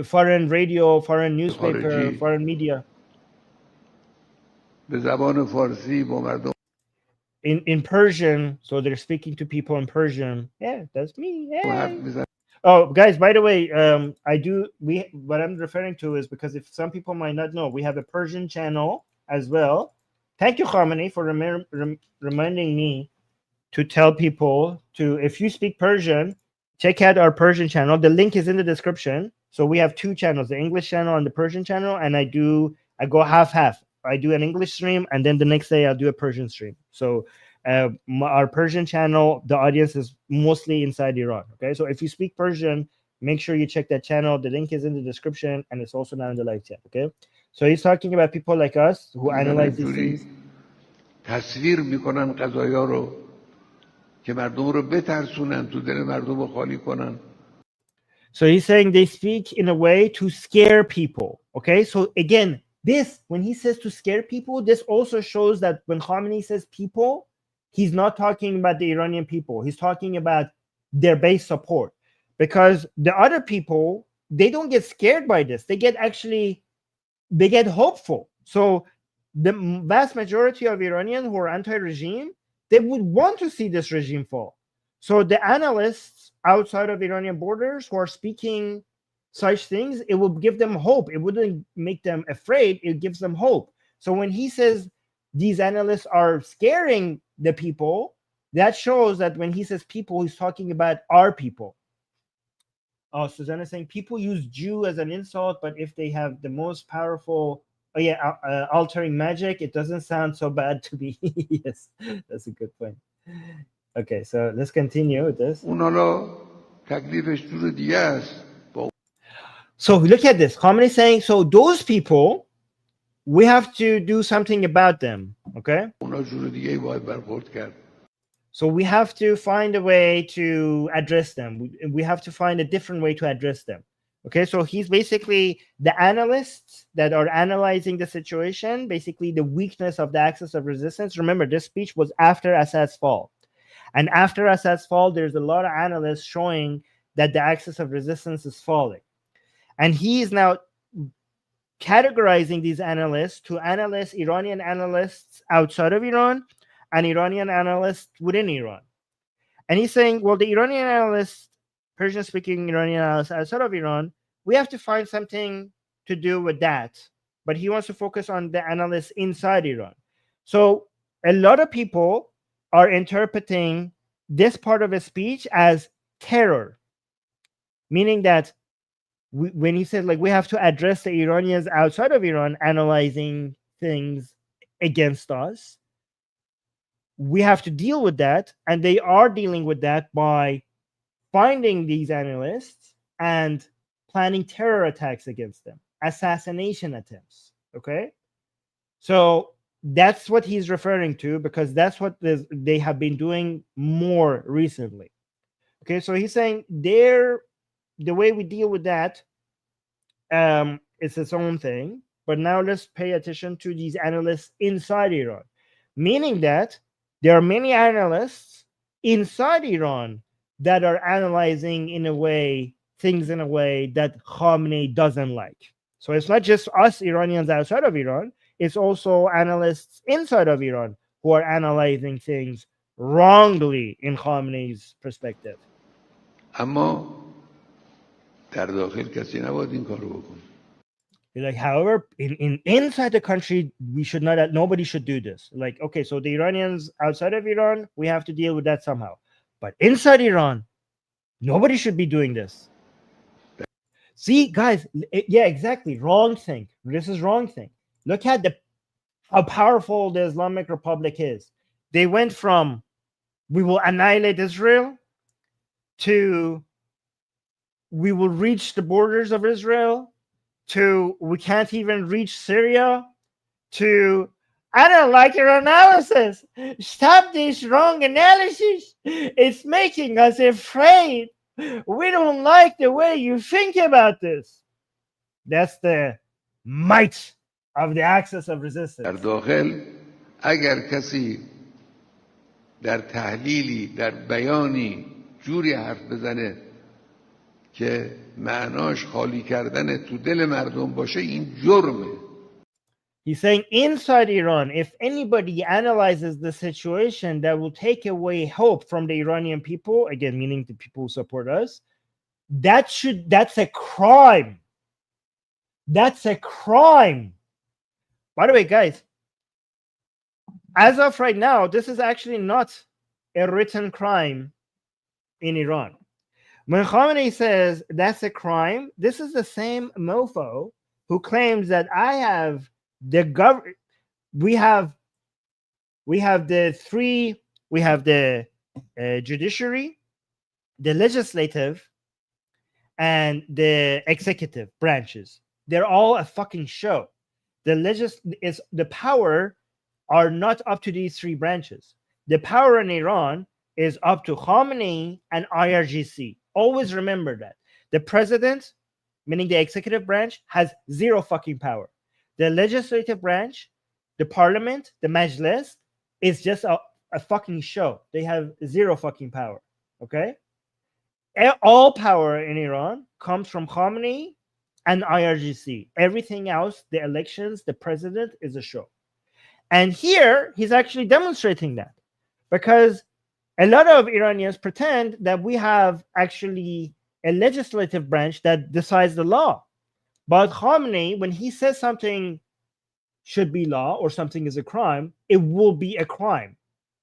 foreign radio, foreign newspaper, foreign media. In Persian, so they're speaking to people in Persian. Yeah, that's me. Yeah. Oh, guys, by the way, what I'm referring to is because if some people might not know, we have a Persian channel as well. Thank you, Khamenei, for reminding me to tell people if you speak Persian, check out our Persian channel. The link is in the description. So we have two channels, the English channel and the Persian channel. And I go half. I do an English stream, and then the next day I'll do a Persian stream. So our Persian channel, the audience is mostly inside Iran. Okay, so if you speak Persian, make sure you check that channel. The link is in the description, and it's also now in the live chat. Okay, so he's talking about people like us who analyze these things. تصویر میکنن قضایا رو که مردم رو بترسونن، تو دل مردم رو خالی کنن. So he's saying they speak in a way to scare people. Okay, so again, when he says to scare people, this also shows that when Khamenei says people, he's not talking about the Iranian people. He's talking about their base support, because the other people, they don't get scared by this. They get hopeful. So the vast majority of Iranians who are anti-regime, they would want to see this regime fall. So the analysts outside of Iranian borders who are speaking such things, it will give them hope. It wouldn't make them afraid. It gives them hope. So when he says these analysts are scaring the people, that shows that when he says people, he's talking about our people. Oh, Susanna saying people use Jew as an insult, but if they have the most powerful, altering magic, it doesn't sound so bad to me. Yes, that's a good point. Okay, so let's continue with this. اون حالا تکلیفش جور دیگه است. So look at this. Khamenei saying, so those people, we have to do something about them. Okay. اونا جور دیگه باید برخورد کرد. So we have to find a way to address them. We have to find a different way to address them. Okay, so he's basically the analysts that are analyzing the situation, basically the weakness of the axis of resistance. Remember, this speech was after Assad's fall. And after Assad's fall, there's a lot of analysts showing that the axis of resistance is falling. And he is now categorizing these analysts to analysts, Iranian analysts outside of Iran, and Iranian analysts within Iran. And he's saying, well, the Iranian analysts, Persian-speaking Iranian analysts outside of Iran, we have to find something to do with that. But he wants to focus on the analysts inside Iran. So a lot of people are interpreting this part of his speech as terror, meaning that when he said, like, we have to address the Iranians outside of Iran analyzing things against us, we have to deal with that. And they are dealing with that by finding these analysts and planning terror attacks against them, assassination attempts. Okay. So that's what he's referring to, because that's what they have been doing more recently. Okay. So he's saying the way we deal with that, it's its own thing. But now let's pay attention to these analysts inside Iran, meaning that there are many analysts inside Iran that are analyzing things in a way that Khamenei doesn't like. So it's not just us Iranians outside of Iran, it's also analysts inside of Iran who are analyzing things wrongly in Khamenei's perspective. اما در داخل کسی نباید این کارو بکنه. Like, however, in inside the country, nobody should do this. Like, okay, so the Iranians outside of Iran, we have to deal with that somehow. But inside Iran, nobody should be doing this. See, guys, yeah, exactly. Wrong thing. This is wrong thing. Look at how powerful the Islamic Republic is. They went from, we will annihilate Israel, to we will reach the borders of Israel, to we can't even reach Syria, to I don't like your analysis. Stop this wrong analysis. It's making us afraid. We don't like the way you think about this. That's the might of the axis of resistance. در داخل اگر کسی در تحلیلی در بیانی جوری حرف بزنه که معناش خالی کردن تو دل مردم باشه این جرمه. He's saying inside Iran, if anybody analyzes the situation that will take away hope from the Iranian people, again, meaning the people who support us, that's a crime. That's a crime. By the way, guys, as of right now, this is actually not a written crime in Iran. When Khamenei says that's a crime, this is the same mofo who claims that we have the judiciary, the legislative, and the executive branches. They're all a fucking show. The power are not up to these three branches. The power in Iran is up to Khamenei and IRGC. Always remember that. The president, meaning the executive branch, has zero fucking power. The legislative branch, the parliament, the majlis, is just a fucking show. They have zero fucking power. Okay? All power in Iran comes from Khamenei and IRGC. Everything else, the elections, the president, is a show. And here, he's actually demonstrating that. Because a lot of Iranians pretend that we have actually a legislative branch that decides the law. But Khamenei, when he says something should be law or something is a crime, it will be a crime,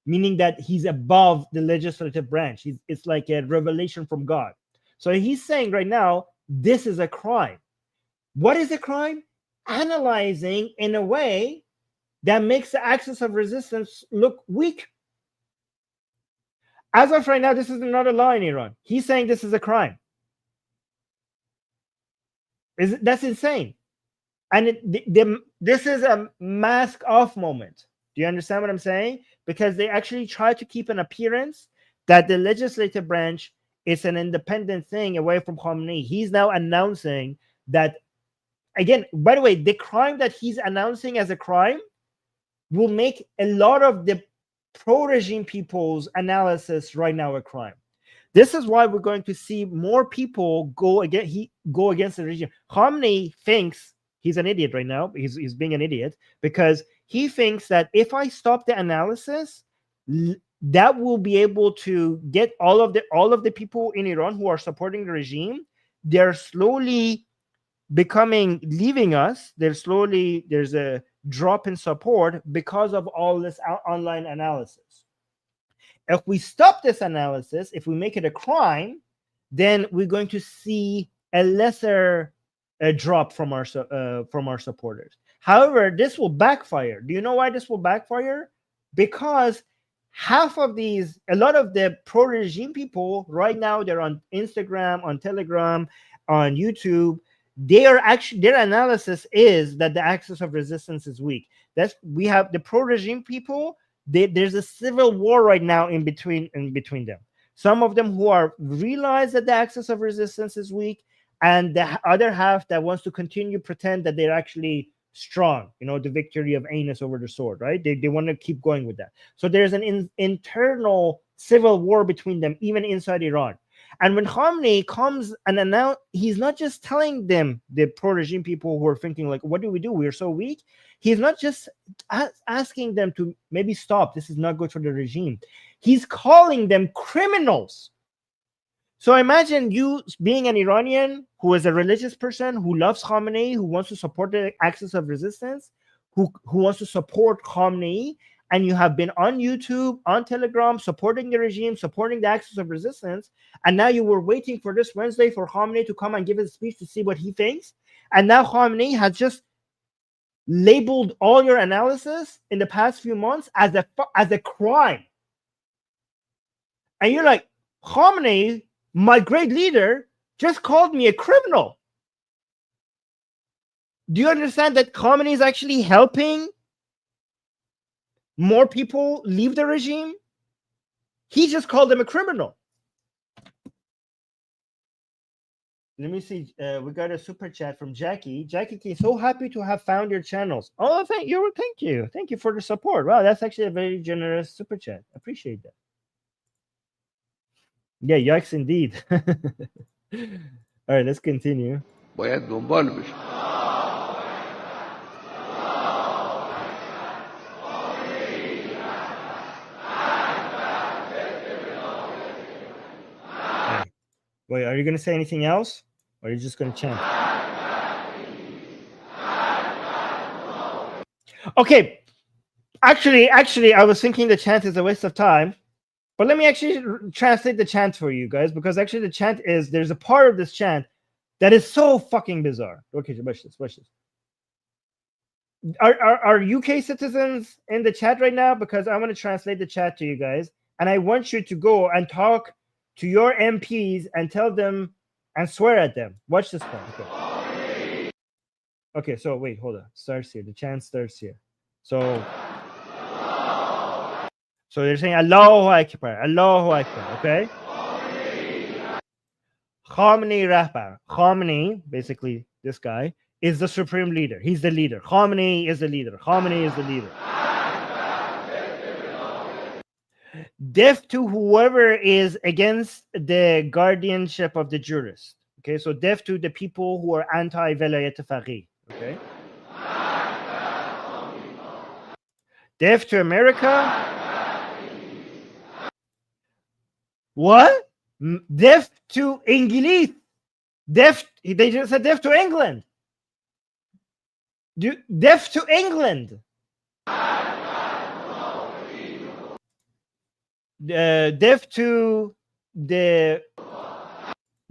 meaning that he's above the legislative branch. It's like a revelation from God. So he's saying right now, this is a crime. What is a crime? Analyzing in a way that makes the axis of resistance look weak. As of right now, this is not a law in Iran. He's saying this is a crime. That's insane. And this is a mask off moment. Do you understand what I'm saying? Because they actually try to keep an appearance that the legislative branch is an independent thing away from Khamenei. He's now announcing that, again, by the way, the crime that he's announcing as a crime will make a lot of the pro-regime people's analysis right now a crime. This is why we're going to see more people go against the regime. Khamenei thinks he's an idiot right now. He's being an idiot because he thinks that if I stop the analysis, that will be able to get all of the people in Iran who are supporting the regime. They're slowly leaving us. There's a drop in support because of all this online analysis. If we stop this analysis, if we make it a crime, then we're going to see a lesser drop from our supporters. However, this will backfire. Do you know why this will backfire? Because a lot of the pro-regime people right now, they're on Instagram, on Telegram, on YouTube. Their analysis is that the axis of resistance is weak. We have the pro-regime people. There's a civil war right now in between them. Some of them who realize that the axis of resistance is weak, and the other half that wants to continue pretend that they're actually strong. The victory of Anus over the sword, right? They want to keep going with that. So there's an internal civil war between them, even inside Iran. And when Khamenei comes and announce, he's not just telling them, the pro-regime people who are thinking like, what do? We're so weak. He's not just asking them to maybe stop. This is not good for the regime. He's calling them criminals. So imagine you being an Iranian who is a religious person, who loves Khamenei, who wants to support the axis of resistance, who wants to support Khamenei, and you have been on YouTube, on Telegram, supporting the regime, supporting the axis of resistance, and now you were waiting for this Wednesday for Khamenei to come and give his speech to see what he thinks, and now Khamenei has just labeled all your analysis in the past few months as a crime. And you're like, Khamenei, my great leader, just called me a criminal. Do you understand that Khamenei is actually helping more people leave the regime? He just called them a criminal. Let me see. We got a super chat from Jackie. Jackie, so happy to have found your channels. Oh, thank you. Thank you for the support. Wow, that's actually a very generous super chat. Appreciate that. Yeah, yikes indeed. All right, let's continue. باید دنبال بشه. Wait, are you going to say anything else? Or are you just going to chant? Okay. Actually, I was thinking the chant is a waste of time. But let me actually translate the chant for you guys, because actually the chant there's a part of this chant that is so fucking bizarre. Okay, watch this. Are UK citizens in the chat right now? Because I want to translate the chat to you guys. And I want you to go and talk to your MPs and tell them and swear at them. Watch this part. Okay, so wait, hold on. Starts here. The chant starts here. So they're saying Allahu Akbar, okay? Khamenei Rahbar. Khamenei, basically this guy, is the supreme leader. He's the leader. Khamenei is the leader. Deaf to whoever is against the guardianship of the jurist. Okay, so deaf to the people who are anti-velayat faqih. Okay? Deaf to America. What? Deaf to English. They just said deaf to England. Deaf to England. Deaf to the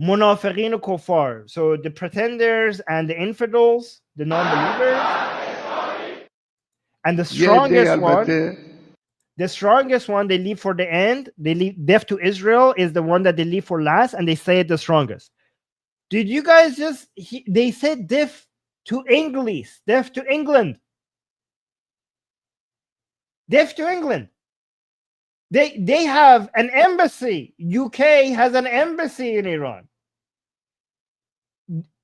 Munafiqeen and kuffar. So the pretenders and the infidels, the non-believers. And the strongest one they leave for the end. They leave deaf to Israel is the one that they leave for last, and they say it the strongest. Did you guys just? They said deaf to English, deaf to England, deaf to England. They have an embassy. UK has an embassy in Iran.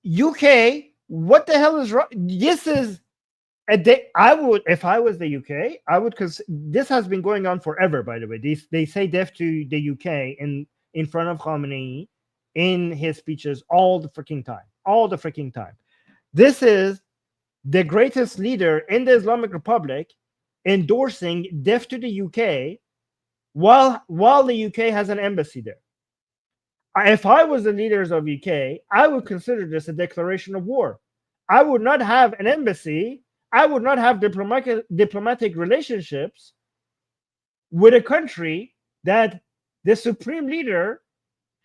UK, what the hell is wrong? This is. I would, if I was the UK, I would, because this has been going on forever, by the way. They say deaf to the UK in front of Khamenei in his speeches all the freaking time. This is the greatest leader in the Islamic Republic endorsing deaf to the UK while the UK has an embassy there. If I was the leaders of UK, I would consider this a declaration of war. I would not have an embassy. I would not have diplomatic relationships with a country that the supreme leader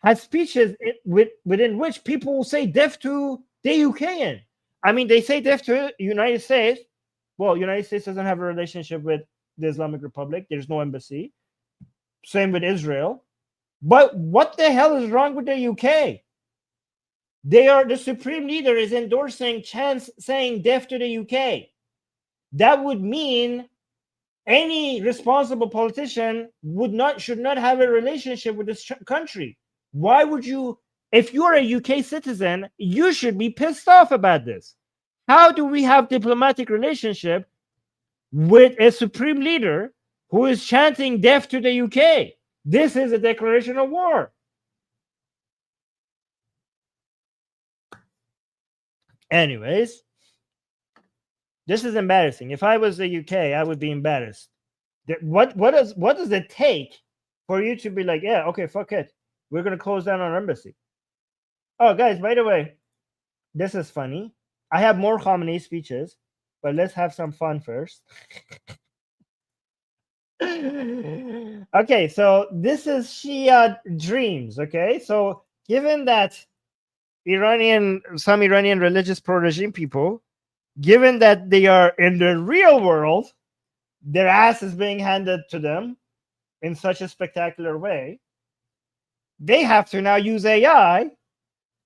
has speeches within which people will say deaf to the UK in. I mean, they say deaf to United States. Well, United States doesn't have a relationship with the Islamic Republic. There's no embassy. Same with Israel. But what the hell is wrong with the UK? The supreme leader is endorsing chants saying deaf to the UK. That would mean any responsible politician should not have a relationship with this country. Why would you? If you're a UK citizen, you should be pissed off about this. How do we have diplomatic relationship with a supreme leader who is chanting deaf to the UK? This is a declaration of war. Anyways, this is embarrassing. If I was the UK, I would be embarrassed. What does it take for you to be like, yeah, okay, fuck it, we're gonna close down our embassy? Oh, guys, by the way, this is funny. I have more Khamenei speeches, but let's have some fun first. Okay, so this is Shia dreams. Okay, so given that some Iranian religious pro-regime people, given that they are in the real world, their ass is being handed to them in such a spectacular way, they have to now use AI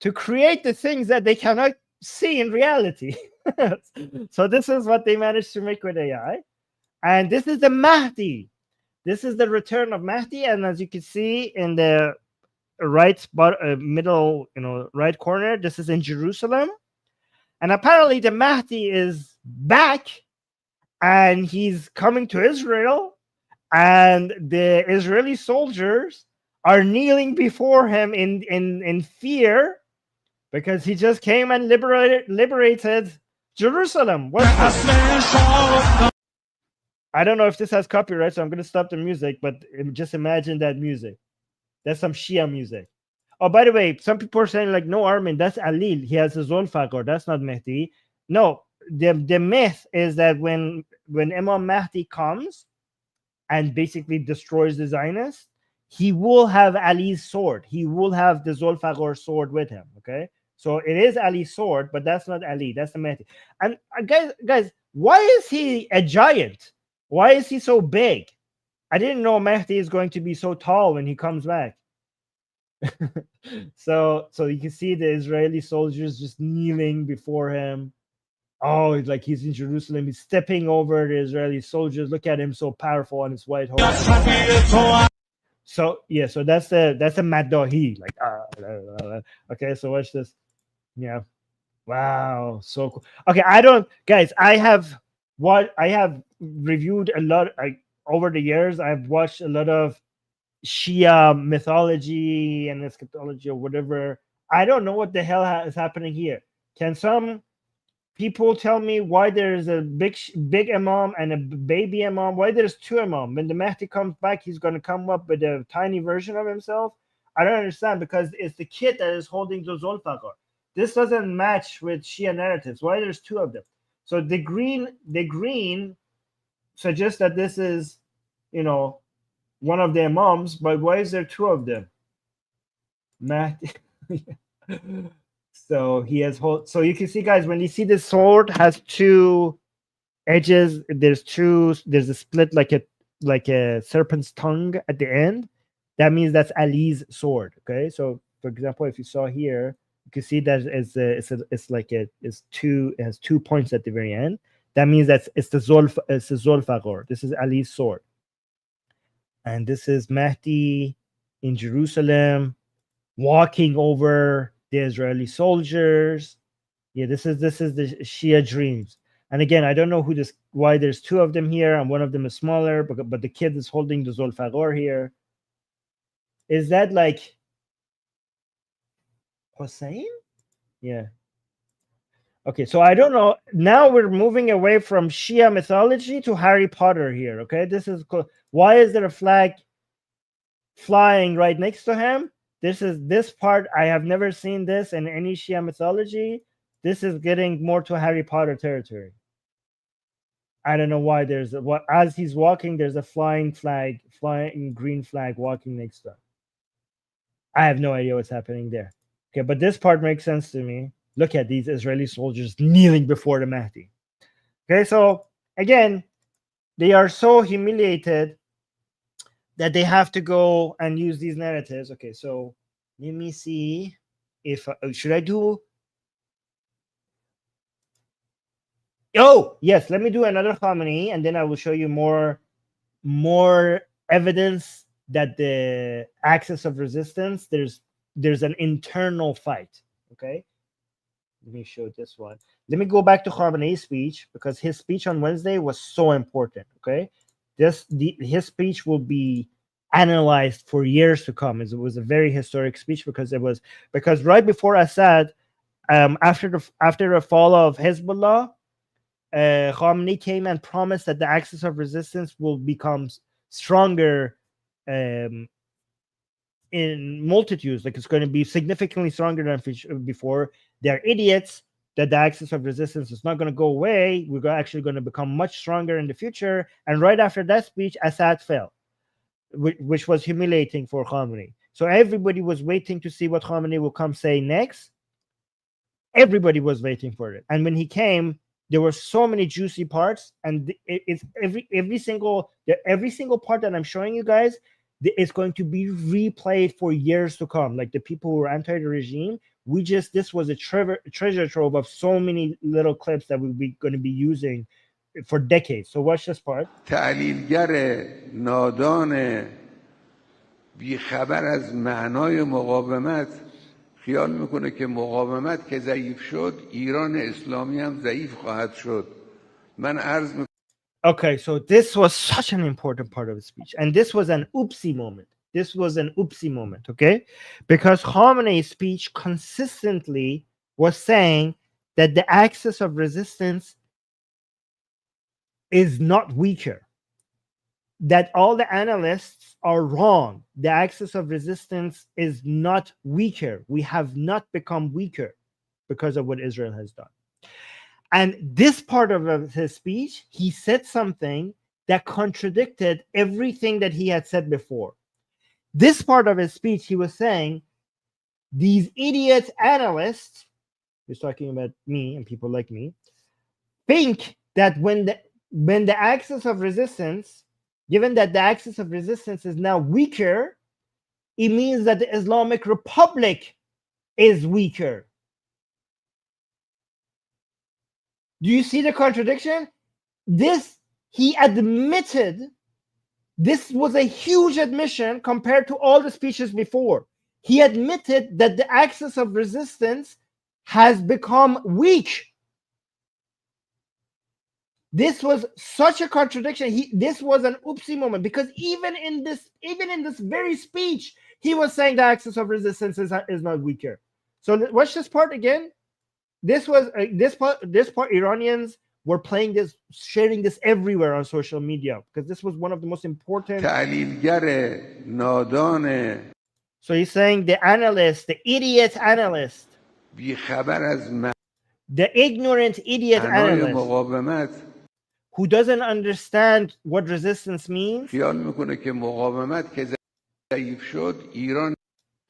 to create the things that they cannot see in reality. So this is what they managed to make with AI. And this is the Mahdi. This is the return of Mahdi. And as you can see in the middle, right corner, this is in Jerusalem. And apparently the Mahdi is back and he's coming to Israel, and the Israeli soldiers are kneeling before him in fear because he just came and liberated Jerusalem. I don't know if this has copyright, so I'm going to stop the music, but just imagine that music. That's some Shia music. Oh, by the way, some people are saying like, no, Armin, that's Alil. He has a Zulfaqar. That's not Mahdi. No, the myth is that when Imam Mahdi comes and basically destroys the Zionists, he will have Ali's sword. He will have the Zulfaqar sword with him. Okay, so it is Ali's sword, but that's not Ali. That's the Mahdi. And guys, why is he a giant? Why is he so big? I didn't know Mahdi is going to be so tall when he comes back. So you can see the Israeli soldiers just kneeling before him. Oh, it's like he's in Jerusalem. He's stepping over the Israeli soldiers. Look at him, so powerful on his white horse. So yeah, so that's a Madahi. Like okay, so watch this. Yeah, wow, so cool. Okay, I have reviewed a lot. Over the years, I've watched a lot of Shia mythology and eschatology or whatever. I don't know what the hell is happening here. Can some people tell me why there's a big imam and a baby imam? Why there's two imam? When the Mahdi comes back, he's going to come up with a tiny version of himself? I don't understand, because it's the kid that is holding the Zulfaqar. This doesn't match with Shia narratives. Why there's two of them? So the green suggests that this is, one of the imams, but why is there two of them? Mahdi. So he has so you can see, guys, when you see the sword has two edges, there's a split like a serpent's tongue at the end. That means that's Ali's sword. Okay, so for example, if you saw here, you can see that it has 2 points at the very end. That means it's the Zulfaqar. This is Ali's sword, and this is Mahdi in Jerusalem walking over the Israeli soldiers. Yeah, this is the Shia dreams. And again, I don't know why there's two of them here, and one of them is smaller, but the kid is holding the Zulfaqar here. Is that like Hussein? Yeah. Okay, so I don't know. Now we're moving away from Shia mythology to Harry Potter here. Okay, this is cool. Why is there a flag flying right next to him? This part, I have never seen this in any Shia mythology. This is getting more to Harry Potter territory. I don't know why as he's walking, there's a flying green flag walking next to him. I have no idea what's happening there. Okay, but this part makes sense to me. Look at these Israeli soldiers kneeling before the Mahdi. Okay, so again, they are so humiliated that they have to go and use these narratives. Okay, so let me see if should I do. Oh yes, let me do another Khamenei, and then I will show you more evidence that the axis of resistance, there's an internal fight. Okay, let me show this one. Let me go back to Khamenei's speech, because his speech on Wednesday was so important. Okay, his speech will be analyzed for years to come. It was a very historic speech because right before Assad, after the fall of Hezbollah, Khamenei came and promised that the axis of resistance will become stronger in multitudes. Like, it's going to be significantly stronger than before. They're idiots that the axis of resistance is not going to go away. We're actually going to become much stronger in the future. And right after that speech, Assad fell, which was humiliating for Khamenei. So everybody was waiting to see what Khamenei will come say next. Everybody was waiting for it. And when he came, there were so many juicy parts, and it's every single part that I'm showing you guys is going to be replayed for years to come. Like, the people who were anti the regime, this was a treasure trove of so many little clips that we're going to be using for decades. So watch this part. تعلیلگر نادان بیخبر از معنای مقاومت خیال میکنه که مقاومت که ضعیف شد ایران اسلامی هم ضعیف خواهد شد. من عرض میکنم. Okay, so this was such an important part of the speech, and this was an oopsie moment. Okay, because Khamenei's speech consistently was saying that the axis of resistance is not weaker, that all the analysts are wrong. The axis of resistance is not weaker. We have not become weaker because of what Israel has done. And this part of his speech, he said something that contradicted everything that he had said before. This part of his speech, he was saying, these idiot analysts, he's talking about me and people like me, think that when the axis of resistance, given that the axis of resistance is now weaker, it means that the Islamic Republic is weaker. Do you see the contradiction? He admitted, this was a huge admission compared to all the speeches before. He admitted that the axis of resistance has become weak. This was such a contradiction. This was an oopsie moment, because even in this very speech, he was saying the axis of resistance is not weaker. So watch this part again. This part. Iranians were playing this, sharing this everywhere on social media, because this was one of the most important. So he's saying the analyst, the idiot analyst, the ignorant idiot analyst, who doesn't understand what resistance means.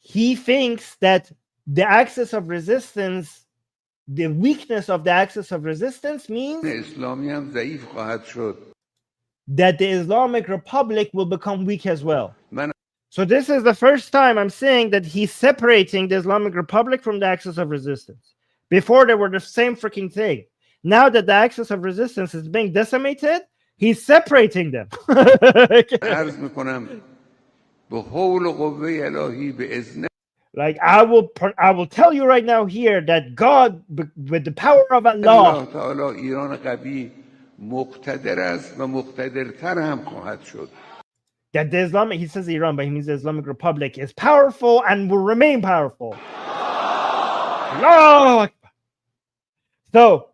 He thinks that the axis of resistance, the weakness of the axis of resistance means اسلامی هم ضعیف خواهد شد. that the Islamic Republic will become weak as well. من So this is the first time I'm saying that he's separating the Islamic Republic from the axis of resistance. Before they were the same freaking thing. Now that the axis of resistance is being decimated, he's separating them. عرض میکنم به حول و قوه الهی به اذن Like I will tell you right now here that God, with the power of Allah, الله تعالی ایران قوی مقتدر است و مقتدرتر هم خواهد شد. that the Islamic, he says Iran, but he means the Islamic Republic is powerful and will remain powerful. Allahu Akbar. So,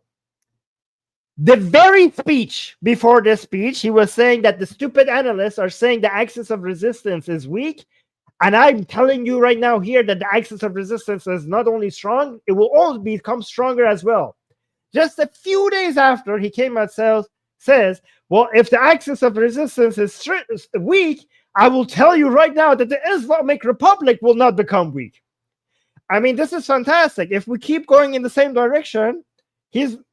the very speech before this speech, he was saying that the stupid analysts are saying the axis of resistance is weak. And I'm telling you right now here that the axis of resistance is not only strong, it will all become stronger as well. Just a few days after he came out, says, well, if the axis of resistance is weak, I will tell you right now that the Islamic Republic will not become weak. I mean, this is fantastic. If we keep going in the same direction,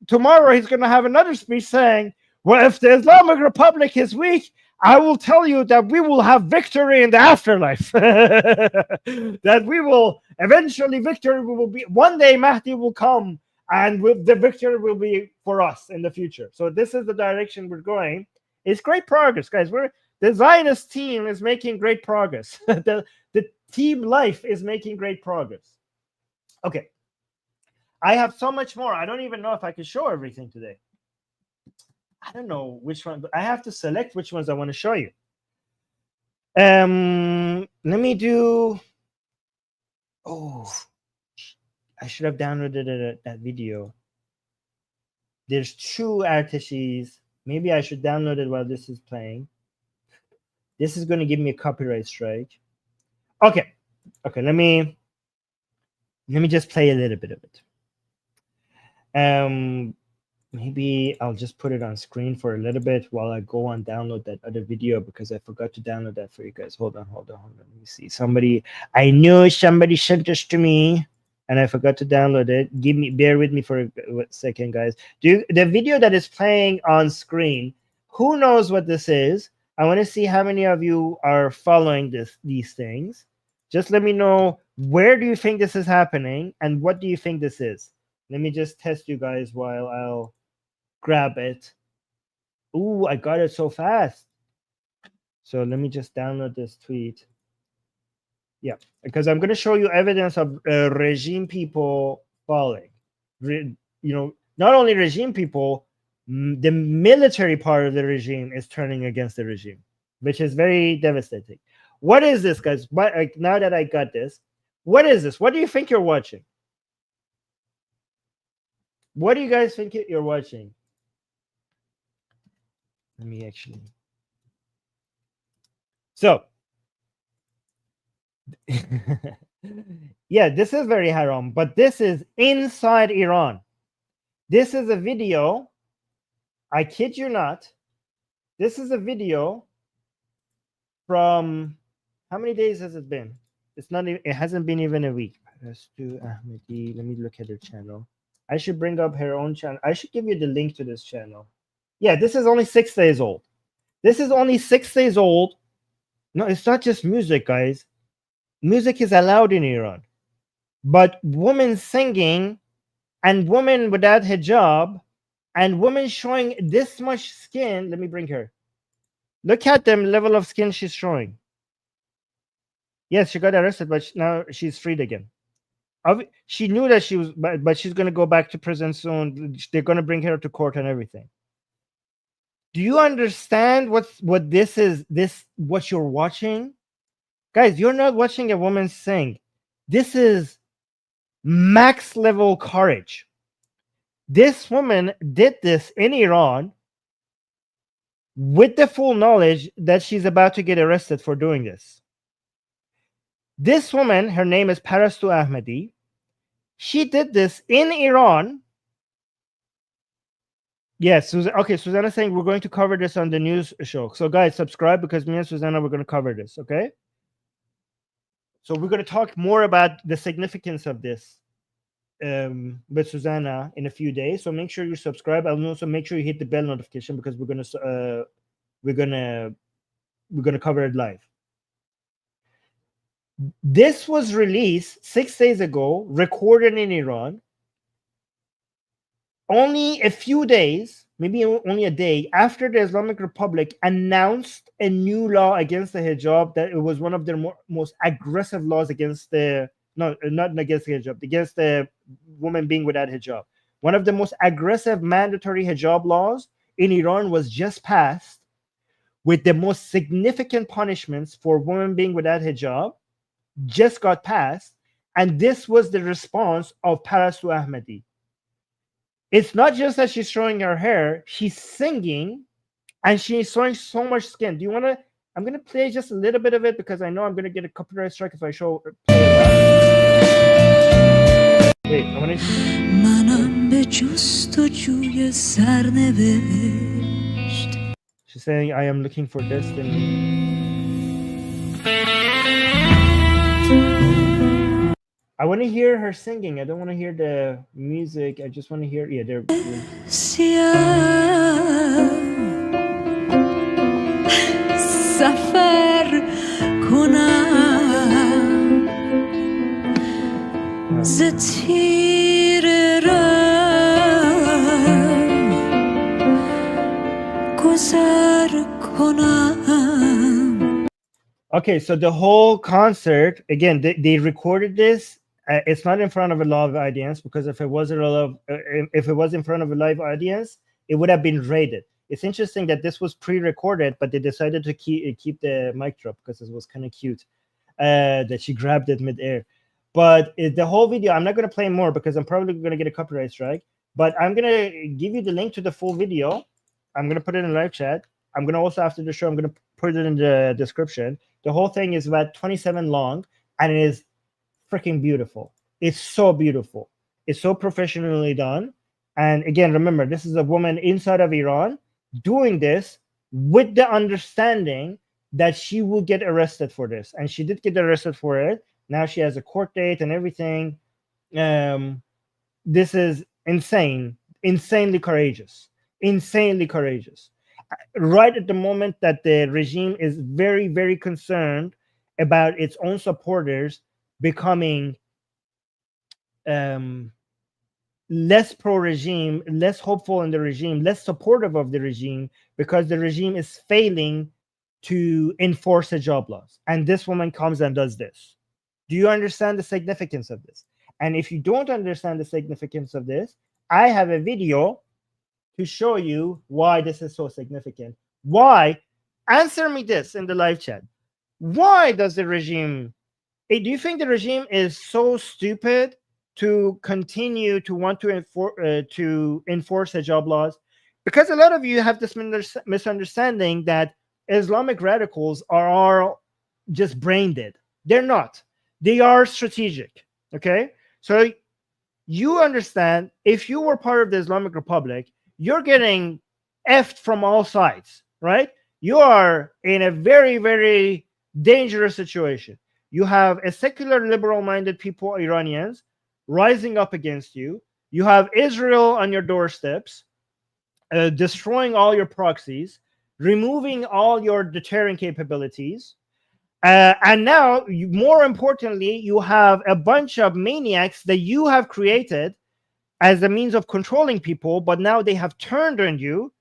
tomorrow he's going to have another speech saying, well, if the Islamic Republic is weak, I will tell you that we will have victory in the afterlife. That we will eventually victory will be one day Mahdi will come and the victory will be for us in the future. So this is the direction we're going. It's great progress, guys. The Zionist team is making great progress. the team life is making great progress. Okay. I have so much more. I don't even know if I can show everything today. I don't know which one, but I have to select which ones I want to show you. Let me do. Oh, I should have downloaded that video. There's 2 artistes. Maybe I should download it while this is playing. This is going to give me a copyright strike. Okay. Let me just play a little bit of it. Maybe I'll just put it on screen for a little bit while I go and download that other video because I forgot to download that for you guys. Hold on. Let me see. I knew somebody sent this to me and I forgot to download it. Bear with me for a second, guys. The video that is playing on screen, who knows what this is? I want to see how many of you are following these things. Just let me know, where do you think this is happening and what do you think this is? Let me just test you guys while I'll grab it. Ooh, I got it so fast. So let me just download this tweet. Yeah, because I'm going to show you evidence of regime people falling. Not only regime people, the military part of the regime is turning against the regime, which is very devastating. What is this, guys? Now that I got this, what is this? What do you think you're watching? What do you guys think you're watching? Let me actually. So, yeah, this is very haram, but this is inside Iran. This is a video. I kid you not. This is a video from, how many days has it been? It hasn't been even a week. Parastoo Ahmadi. Let me look at her channel. I should bring up her own channel. I should give you the link to this channel. Yeah, this is only 6 days old. This is only 6 days old. No, it's not just music, guys. Music is allowed in Iran. But women singing and women without hijab and women showing this much skin. Let me bring her. Look at the level of skin she's showing. Yes, she got arrested, but now she's freed again. She knew that she was, but she's going to go back to prison soon. They're going to bring her to court and everything. Do you understand what this is? What you're watching, guys? You're not watching a woman sing. This is max level courage. This woman did this in Iran with the full knowledge that she's about to get arrested for doing this. This woman, her name is Parastoo Ahmadi. She did this in Iran. Yes, okay, Susanna's saying we're going to cover this on the news show. So guys, subscribe because me and Susanna, we're going to cover this, okay? So we're going to talk more about the significance of this with Susanna in a few days. So make sure you subscribe, and also make sure you hit the bell notification, because we're gonna cover it live. This was released 6 days ago, recorded in Iran. Only a few days, maybe only a day after the Islamic Republic announced a new law against the hijab, that it was one of their most aggressive laws against the, no, not against the hijab, against the woman being without hijab. One of the most aggressive mandatory hijab laws in Iran was just passed, with the most significant punishments for women being without hijab just got passed. And this was the response of Parastoo Ahmadi. It's not just that she's showing her hair, she's singing, and she's showing so much skin. Do you want to? I'm going to play just a little bit of it, because I know I'm going to get a copyright strike if I show. Wait, I want to. She's saying, I am looking for destiny. I want to hear her singing. I don't want to hear the music. I just want to hear, yeah, there. سفر کنم ز تیر راه گذر کنم. Okay, so the whole concert, again, they recorded this. It's not in front of a live audience, because if it was in front of a live audience, it would have been rated. It's interesting that this was pre-recorded, but they decided to keep the mic drop, because it was kind of cute that she grabbed it mid-air. But the whole video, I'm not going to play more, because I'm probably going to get a copyright strike. But I'm going to give you the link to the full video. I'm going to put it in live chat. I'm going to also, after the show, I'm going to put it in the description. The whole thing is about 27 long, and it is freaking beautiful. It's so beautiful. It's so professionally done. And again, remember, this is a woman inside of Iran doing this with the understanding that she will get arrested for this. And she did get arrested for it. Now she has a court date and everything. This is insane, insanely courageous, insanely courageous. Right at the moment that the regime is very, very concerned about its own supporters becoming less pro-regime, less hopeful in the regime, less supportive of the regime, because the regime is failing to enforce hijab laws. And this woman comes and does this. Do you understand the significance of this? And if you don't understand the significance of this, I have a video to show you why this is so significant. Why? Answer me this in the live chat. Why does the regime, do you think the regime is so stupid to continue to want to enforce hijab laws? Because a lot of you have this misunderstanding that Islamic radicals are just brain dead. They're not. They are strategic. Okay? So you understand, if you were part of the Islamic Republic, you're getting effed from all sides, right? You are in a very, very dangerous situation. You have a secular, liberal-minded people, Iranians, rising up against you. You have Israel on your doorsteps, destroying all your proxies, removing all your deterrent capabilities. And now, more importantly, you have a bunch of maniacs that you have created as a means of controlling people, but now they have turned on you,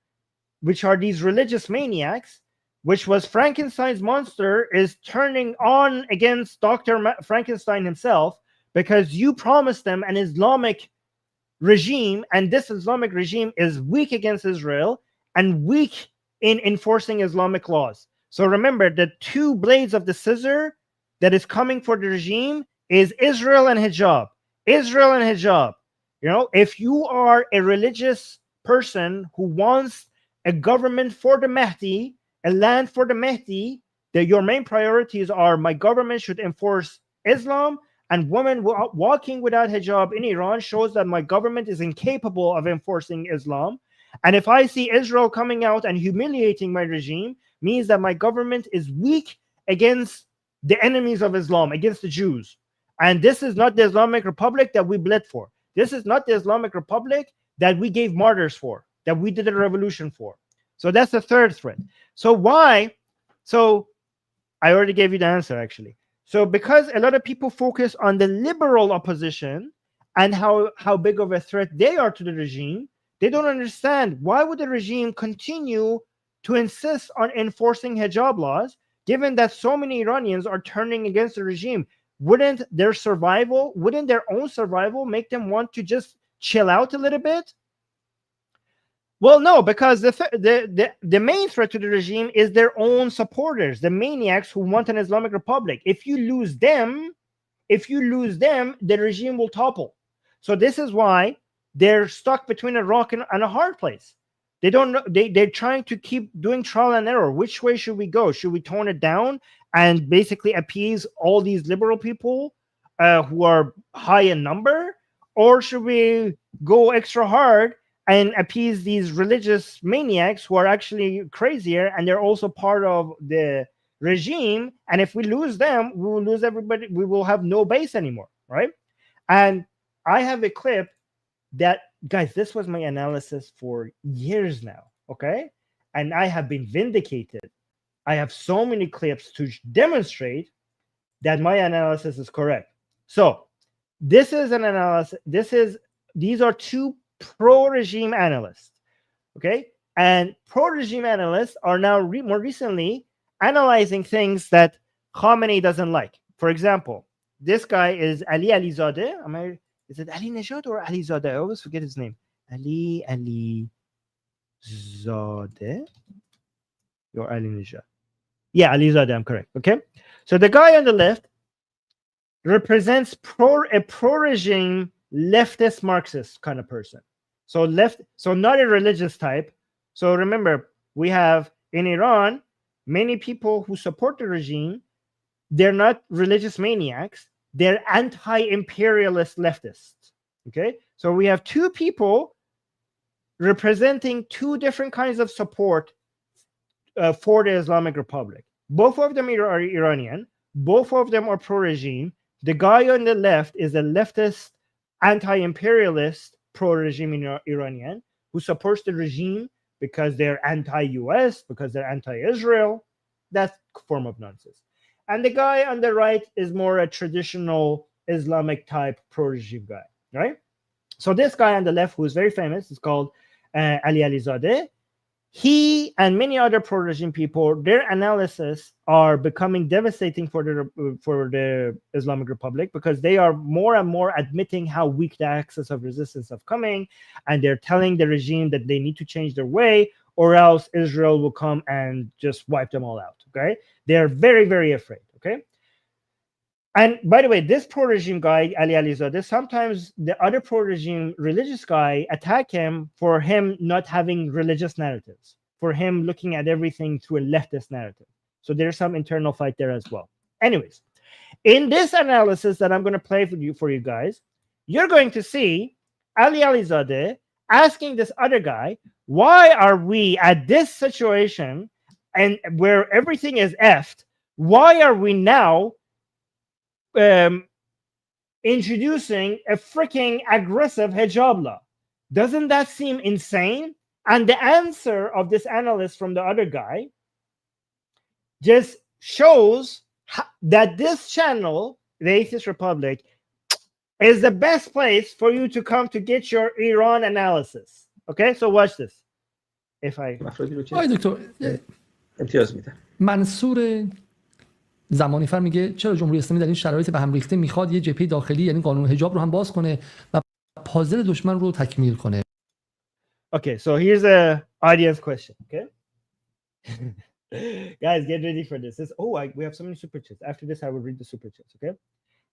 which are these religious maniacs, which was Frankenstein's monster is turning on against Dr. Frankenstein himself, because you promised them an Islamic regime, and this Islamic regime is weak against Israel and weak in enforcing Islamic laws. So remember, the two blades of the scissor that is coming for the regime is Israel and hijab. Israel and hijab. You know, if you are a religious person who wants a government for the Mahdi, a land for the Mahdi, that your main priorities are, my government should enforce Islam, and women walking without hijab in Iran shows that my government is incapable of enforcing Islam. And if I see Israel coming out and humiliating my regime, means that my government is weak against the enemies of Islam, against the Jews. And this is not the Islamic Republic that we bled for. This is not the Islamic Republic that we gave martyrs for, that we did a revolution for. So that's the third threat. So why? So I already gave you the answer, actually. So because a lot of people focus on the liberal opposition and how big of a threat they are to the regime, they don't understand why would the regime continue to insist on enforcing hijab laws, given that so many Iranians are turning against the regime. Wouldn't their own survival make them want to just chill out a little bit? Well, no, because the main threat to the regime is their own supporters, the maniacs who want an Islamic Republic. If you lose them, the regime will topple. So this is why they're stuck between a rock and a hard place. They don't know. They're trying to keep doing trial and error. Which way should we go? Should we tone it down and basically appease all these liberal people who are high in number, or should we go extra hard and appease these religious maniacs who are actually crazier and they're also part of the regime? And if we lose them, we will lose everybody. We will have no base anymore, right? And I have a clip that, guys, this was my analysis for years now, okay? And I have been vindicated. I have so many clips to demonstrate that my analysis is correct. So this is an analysis. These are two pro-regime analysts, okay? And pro-regime analysts are now more recently analyzing things that Khamenei doesn't like. For example, this guy is Ali Alizadeh. Is it Ali Nejad or Ali Zadeh? I always forget his name. Ali Zadeh or Ali Nejad? Yeah, Ali Zadeh, I'm correct. Okay. So the guy on the left represents a pro-regime leftist Marxist kind of person. So not a religious type. So remember, we have in Iran many people who support the regime. They're not religious maniacs. They're anti-imperialist leftists. Okay, so we have two people representing two different kinds of support for the Islamic Republic. Both of them are Iranian. Both of them are pro-regime. The guy on the left is a leftist, anti-imperialist, pro-regime Iranian who supports the regime because they're anti-US, because they're anti-Israel. That form of nonsense. And the guy on the right is more a traditional Islamic type pro-regime guy, right? So this guy on the left, who is very famous, is called Ali Alizadeh. He and many other pro-regime people, their analysis are becoming devastating for the Islamic Republic because they are more and more admitting how weak the axis of resistance is coming, and they're telling the regime that they need to change their way, or else Israel will come and just wipe them all out. Okay, they're very, very afraid. Okay. And by the way, this pro-regime guy, Ali Alizadeh, sometimes the other pro-regime religious guy attack him for him not having religious narratives, for him looking at everything through a leftist narrative. So there's some internal fight there as well. Anyways, in this analysis that I'm going to play for you guys, you're going to see Ali Alizadeh asking this other guy, why are we at this situation and where everything is effed? Why are we now introducing a freaking aggressive hijab law? Doesn't that seem insane? And the answer of this analyst from the other guy just shows that this channel, the Atheist Republic, is the best place for you to come to get your Iran analysis. Okay, so watch this. If I دکتر امتیاز میدم. منصور زمانی فر میگه چرا جمهوری اسلامی در این شرایط به هم ریخته میخواد یه جبهه داخلی یعنی قانون حجاب رو هم باز کنه و پازل دشمن رو تکمیل کنه. Okay, so here's a audience question. Okay, guys, get ready for this. We have so many super chats. After this, I will read the super chats. Okay,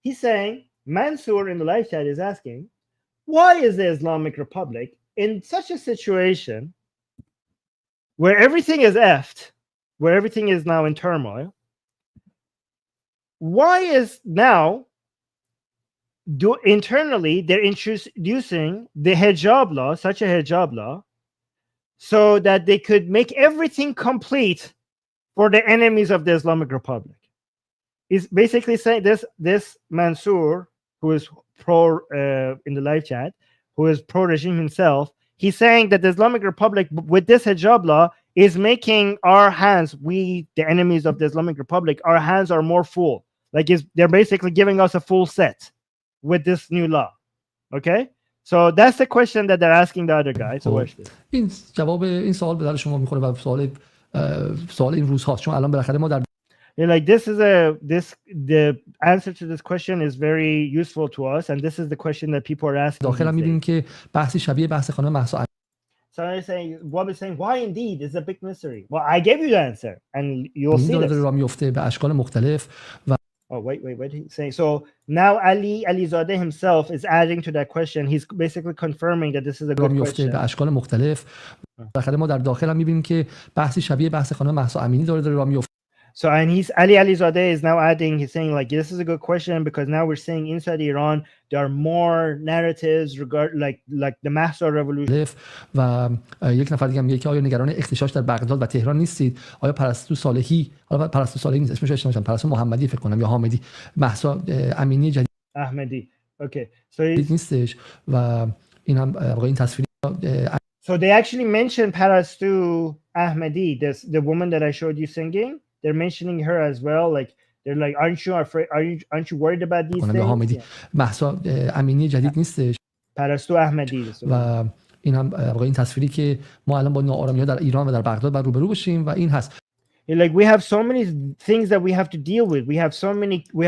he's saying Mansour in the live chat is asking, why is the Islamic Republic in such a situation where everything is effed, where everything is now in turmoil? Why is now internally they're introducing the hijab law, such a hijab law, so that they could make everything complete for the enemies of the Islamic Republic? He's basically saying this Mansour, who is pro in the live chat, who is pro-regime himself, he's saying that the Islamic Republic, with this hijab law, is making our hands, we, the enemies of the Islamic Republic, our hands are more full. Like they're basically giving us a full set with this new law. Okay? So that's the question that they're asking the other guy. So watch this. این جواب این سوال به در شما میخوره و سوال این روز هاست، چون الان بالاخره ما در Like the answer to this question is very useful to us, and this is the question that people are asking. داخل می‌بینیم که بحثی شبیه بحث خانم مهسا So I'm saying, what is saying? Why indeed? It's a big mystery. Well, I gave you the answer, and you'll see this. را میفته به اشکال مختلف و Oh, wait, what he's saying. So now Alizadeh himself is adding to that question. He's basically confirming that this is a good question. به اشکال مختلف. بالاخره ما در داخل هم می‌بینیم که بحثی شبیه بحث خانم مهسا امینی داره را میفته. So, and Alizadeh is now adding, he's saying like, this is a good question because now we're seeing inside Iran, there are more narratives like the Mahsa revolution. و یک نفر دیگه میگه که آیا نگران اغتشاش در بغداد و تهران نیستید؟ آیا پرستو صالحی، حالا پرستو صالحی نیست اسمش اشتباه، پرستو محمدی فکر کنم یا حامدی، مهسا امینی جدید احمدی. Okay. So نیستش و این هم واقعا این تصویر. So they actually mentioned Parastoo Ahmadi, the woman that I showed you singing. They're mentioning her as well. Like they're like, aren't you afraid? Aren't you worried about these things? مهسا امینی جدید نیستش. پرستو احمدی. و این هم واقعا این تصویری که ما الان با ناآرامی‌ها در ایران و در بغداد بر روبرو بشیم و این هست. Like we have so many things that we have to deal with. We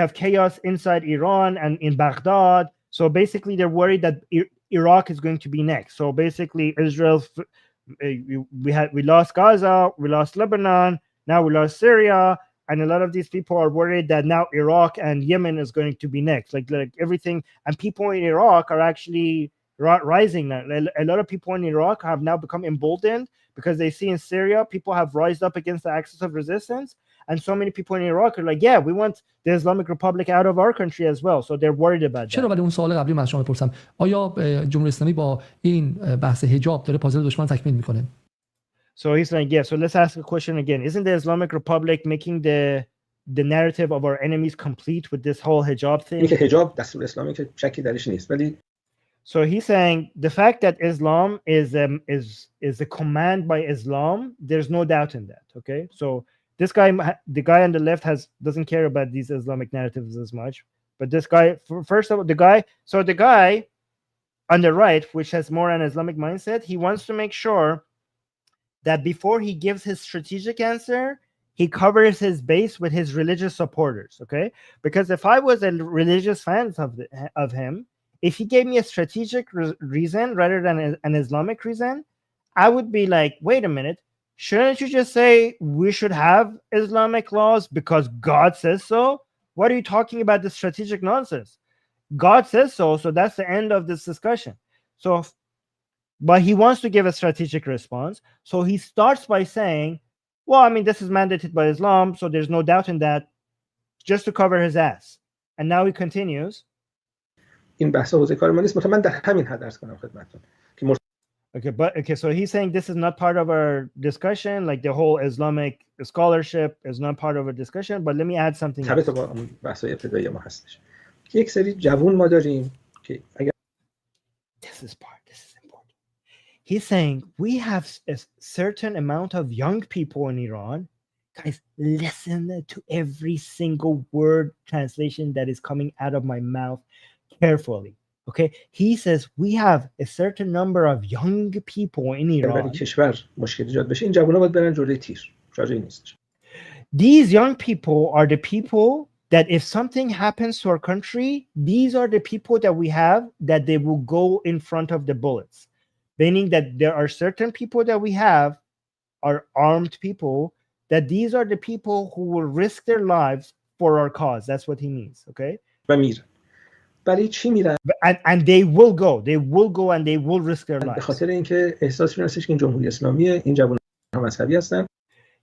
have chaos inside Iran and in Baghdad. So basically, they're worried that Iraq is going to be next. So basically, Israel, we lost Gaza, we lost Lebanon. Now we lost Syria, and a lot of these people are worried that now Iraq and Yemen is going to be next. Like everything, and people in Iraq are actually rising now. A lot of people in Iraq have now become emboldened because they see in Syria people have risen up against the axis of resistance, and so many people in Iraq are like, yeah, we want the Islamic Republic out of our country as well. So they're worried about that. چرا ولی اون سوال قبلی من شما بپرسم، آیا جمهوری اسلامی با این بحث حجاب داره پازل دشمن تکمیل میکنه؟ So he's saying, yeah, so let's ask a question again. Isn't the Islamic Republic making the narrative of our enemies complete with this whole hijab thing? حجاب دستور اسلامی که شکی درش نیست ولی So he's saying the fact that Islam is a command by Islam, there's no doubt in that, okay? So this guy, the guy on the left doesn't care about these Islamic narratives as much, but this guy, first of all, the guy on the right, which has more an Islamic mindset, he wants to make sure that before he gives his strategic answer, he covers his base with his religious supporters, okay? Because if I was a religious fan of him, if he gave me a strategic reason rather than an Islamic reason, I would be like, wait a minute, shouldn't you just say we should have Islamic laws because God says so? What are you talking about this strategic nonsense? God says so, so that's the end of this discussion. But he wants to give a strategic response. So he starts by saying, well, I mean, this is mandated by Islam, so there's no doubt in that, just to cover his ass. And now he continues. این بحث حوزه کار ما نیست، من در همین حد عرض کنم خدمتتون که Okay, so he's saying this is not part of our discussion, like the whole Islamic scholarship is not part of our discussion, but let me add something else. با اون بحث‌های ابتدایی ما هستش. یک سری جوون ما داریم که اگر This is important. He's saying we have a certain amount of young people in Iran. Guys, listen to every single word translation that is coming out of my mouth carefully. Okay, he says we have a certain number of young people in Iran. کشور مشکل ایجاد بشه این جوونا باید برن جلوی تیر. جایی نیست. These young people are the people that if something happens to our country, these are the people that we have that they will go in front of the bullets. Meaning that there are certain people that we have, are armed people, that these are the people who will risk their lives for our cause. That's what he means, okay? و میرن. برای چی میرن؟ And they will go and they will risk their lives. به خاطر اینکه احساس می‌کنن که این جمهوری اسلامیه، این جوانان مذهبی هستن.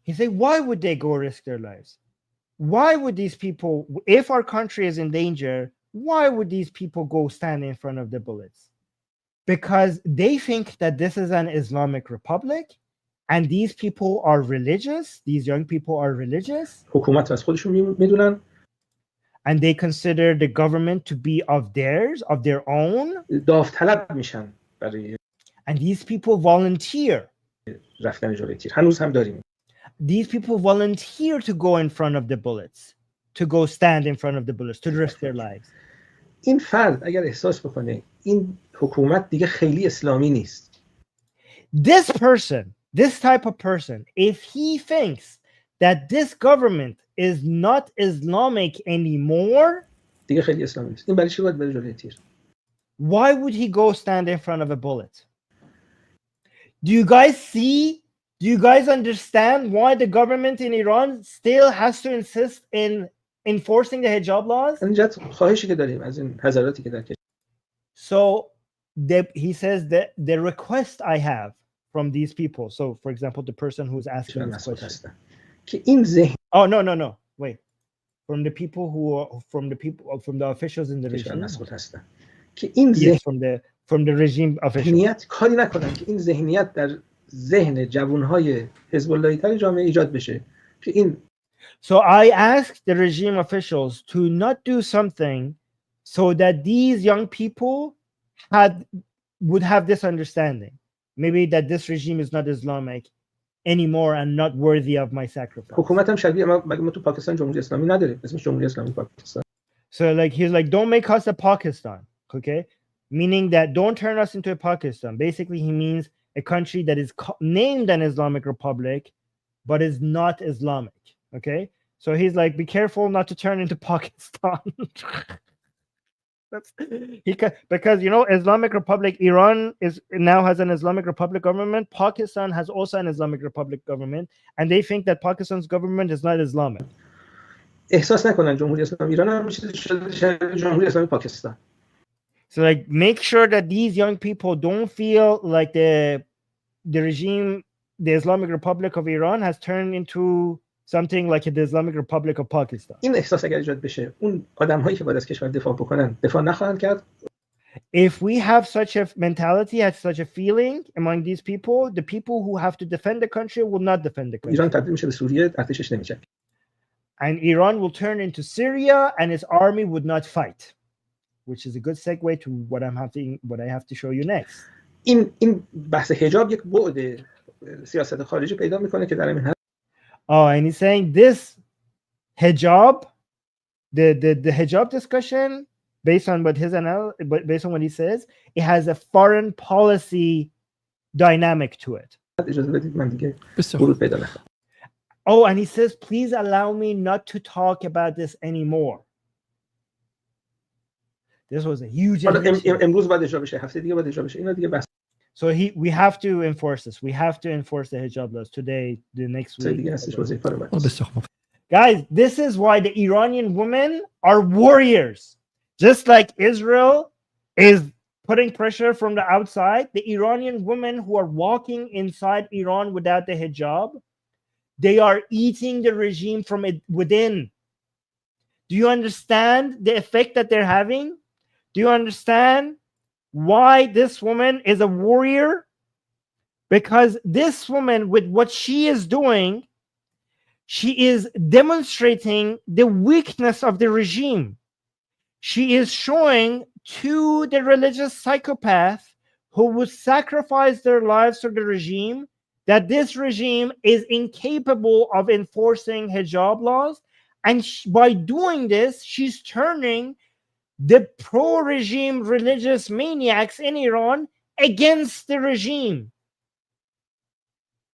He said, why would they go risk their lives? Why would these people, if our country is in danger, why would these people go stand in front of the bullets? Because they think that this is an Islamic Republic and these people are religious, these young people are religious. حکومت از خودشون میدونن and they consider the government to be of theirs, of their own. داوطلب میشن برای And these people volunteer. رفتن جلوی تیر. هنوز هم داریم. These people volunteer to go in front of the bullets, to go stand in front of the bullets, to risk their lives. این فرد اگر احساس بکنه این حکومت دیگه خیلی اسلامی نیست. This person, this type of person, if he thinks that this government is not Islamic anymore, دیگه خیلی اسلامی نیست. این برای چی باید بره جلوی تیر؟ why would he go stand in front of a bullet? Do you guys see? Do you guys understand why the government in Iran still has to insist in enforcing the hijab laws? اینجا خواهشی که داریم از این حضراتی که در کشور. So he says that the request I have from these people. So, for example, the person who's asking this question. که این ذهن. Oh no, wait. From the people who are from the officials in the regime. که این ذهن from the regime officials. کاری نکنن که این ذهنیت در ذهن جوانهای حزب اللهی تر جامعه ایجاد بشه که این. So I asked the regime officials to not do something so that these young people would have this understanding. Maybe that this regime is not Islamic anymore and not worthy of my sacrifice. حکومت هم شبیه ما تو پاکستان جمهوری اسلامی نداریم. اسمش جمهوری اسلامی پاکستان. So like he's like, don't make us a Pakistan, okay? Meaning that don't turn us into a Pakistan. Basically, he means a country that is named an Islamic Republic, but is not Islamic. Okay, so he's like, be careful not to turn into Pakistan. Because you know, Islamic Republic, Iran now has an Islamic Republic government. Pakistan has also an Islamic Republic government, and they think that Pakistan's government is not Islamic. احساس نکنن جمهوری اسلامی ایران هم میشه جمهوری اسلامی پاکستان. So like, make sure that these young people don't feel like the regime, the Islamic Republic of Iran, has turned into something like the Islamic Republic of Pakistan. این احساس اگر ایجاد بشه، اون آدم‌هایی که باید از کشور دفاع بکنن، دفاع نخواهند کرد. If we have such a mentality, have such a feeling among these people, the people who have to defend the country will not defend the country. ایران تبدیل میشه به سوریه، ارتشش نمی‌جنگه. And Iran will turn into Syria, and its army would not fight. Which is a good segue to what I have to show you next. این بحث حجاب یک بعد سیاست خارجی پیدا میکنه که در همین هست. Oh, and he's saying this hijab, the hijab discussion, based on what he says, it has a foreign policy dynamic to it. اجازه بدید من دیگه ورود پیدا نکنم. Oh, and he says, please allow me not to talk about this anymore. This was a huge امروز باید اجرا بشه، هفته دیگه باید اجرا بشه. اینا دیگه بس. So we have to enforce this. We have to enforce the hijab laws today, the next week. Guys, this is why the Iranian women are warriors. Just like Israel is putting pressure from the outside, the Iranian women who are walking inside Iran without the hijab, they are eating the regime from within. Do you understand the effect that they're having? Do you understand why this woman is a warrior? Because this woman, with what she is doing, she is demonstrating the weakness of the regime. She is showing to the religious psychopath who would sacrifice their lives to the regime that this regime is incapable of enforcing hijab laws. And by doing this, she's turning the pro-regime religious maniacs in Iran against the regime.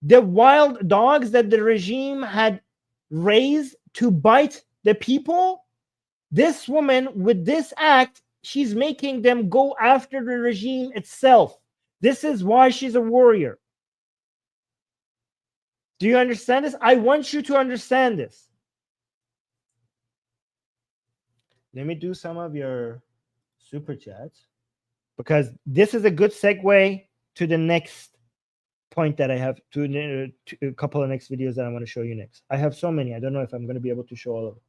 The wild dogs that the regime had raised to bite the people, this woman, with this act, she's making them go after the regime itself. This is why she's a warrior. Do you understand this? I want you to understand this. Let me do some of your super chats, because this is a good segue to the next point that I have, to a couple of next videos that I want to show you next. I have so many. I don't know if I'm going to be able to show all of them.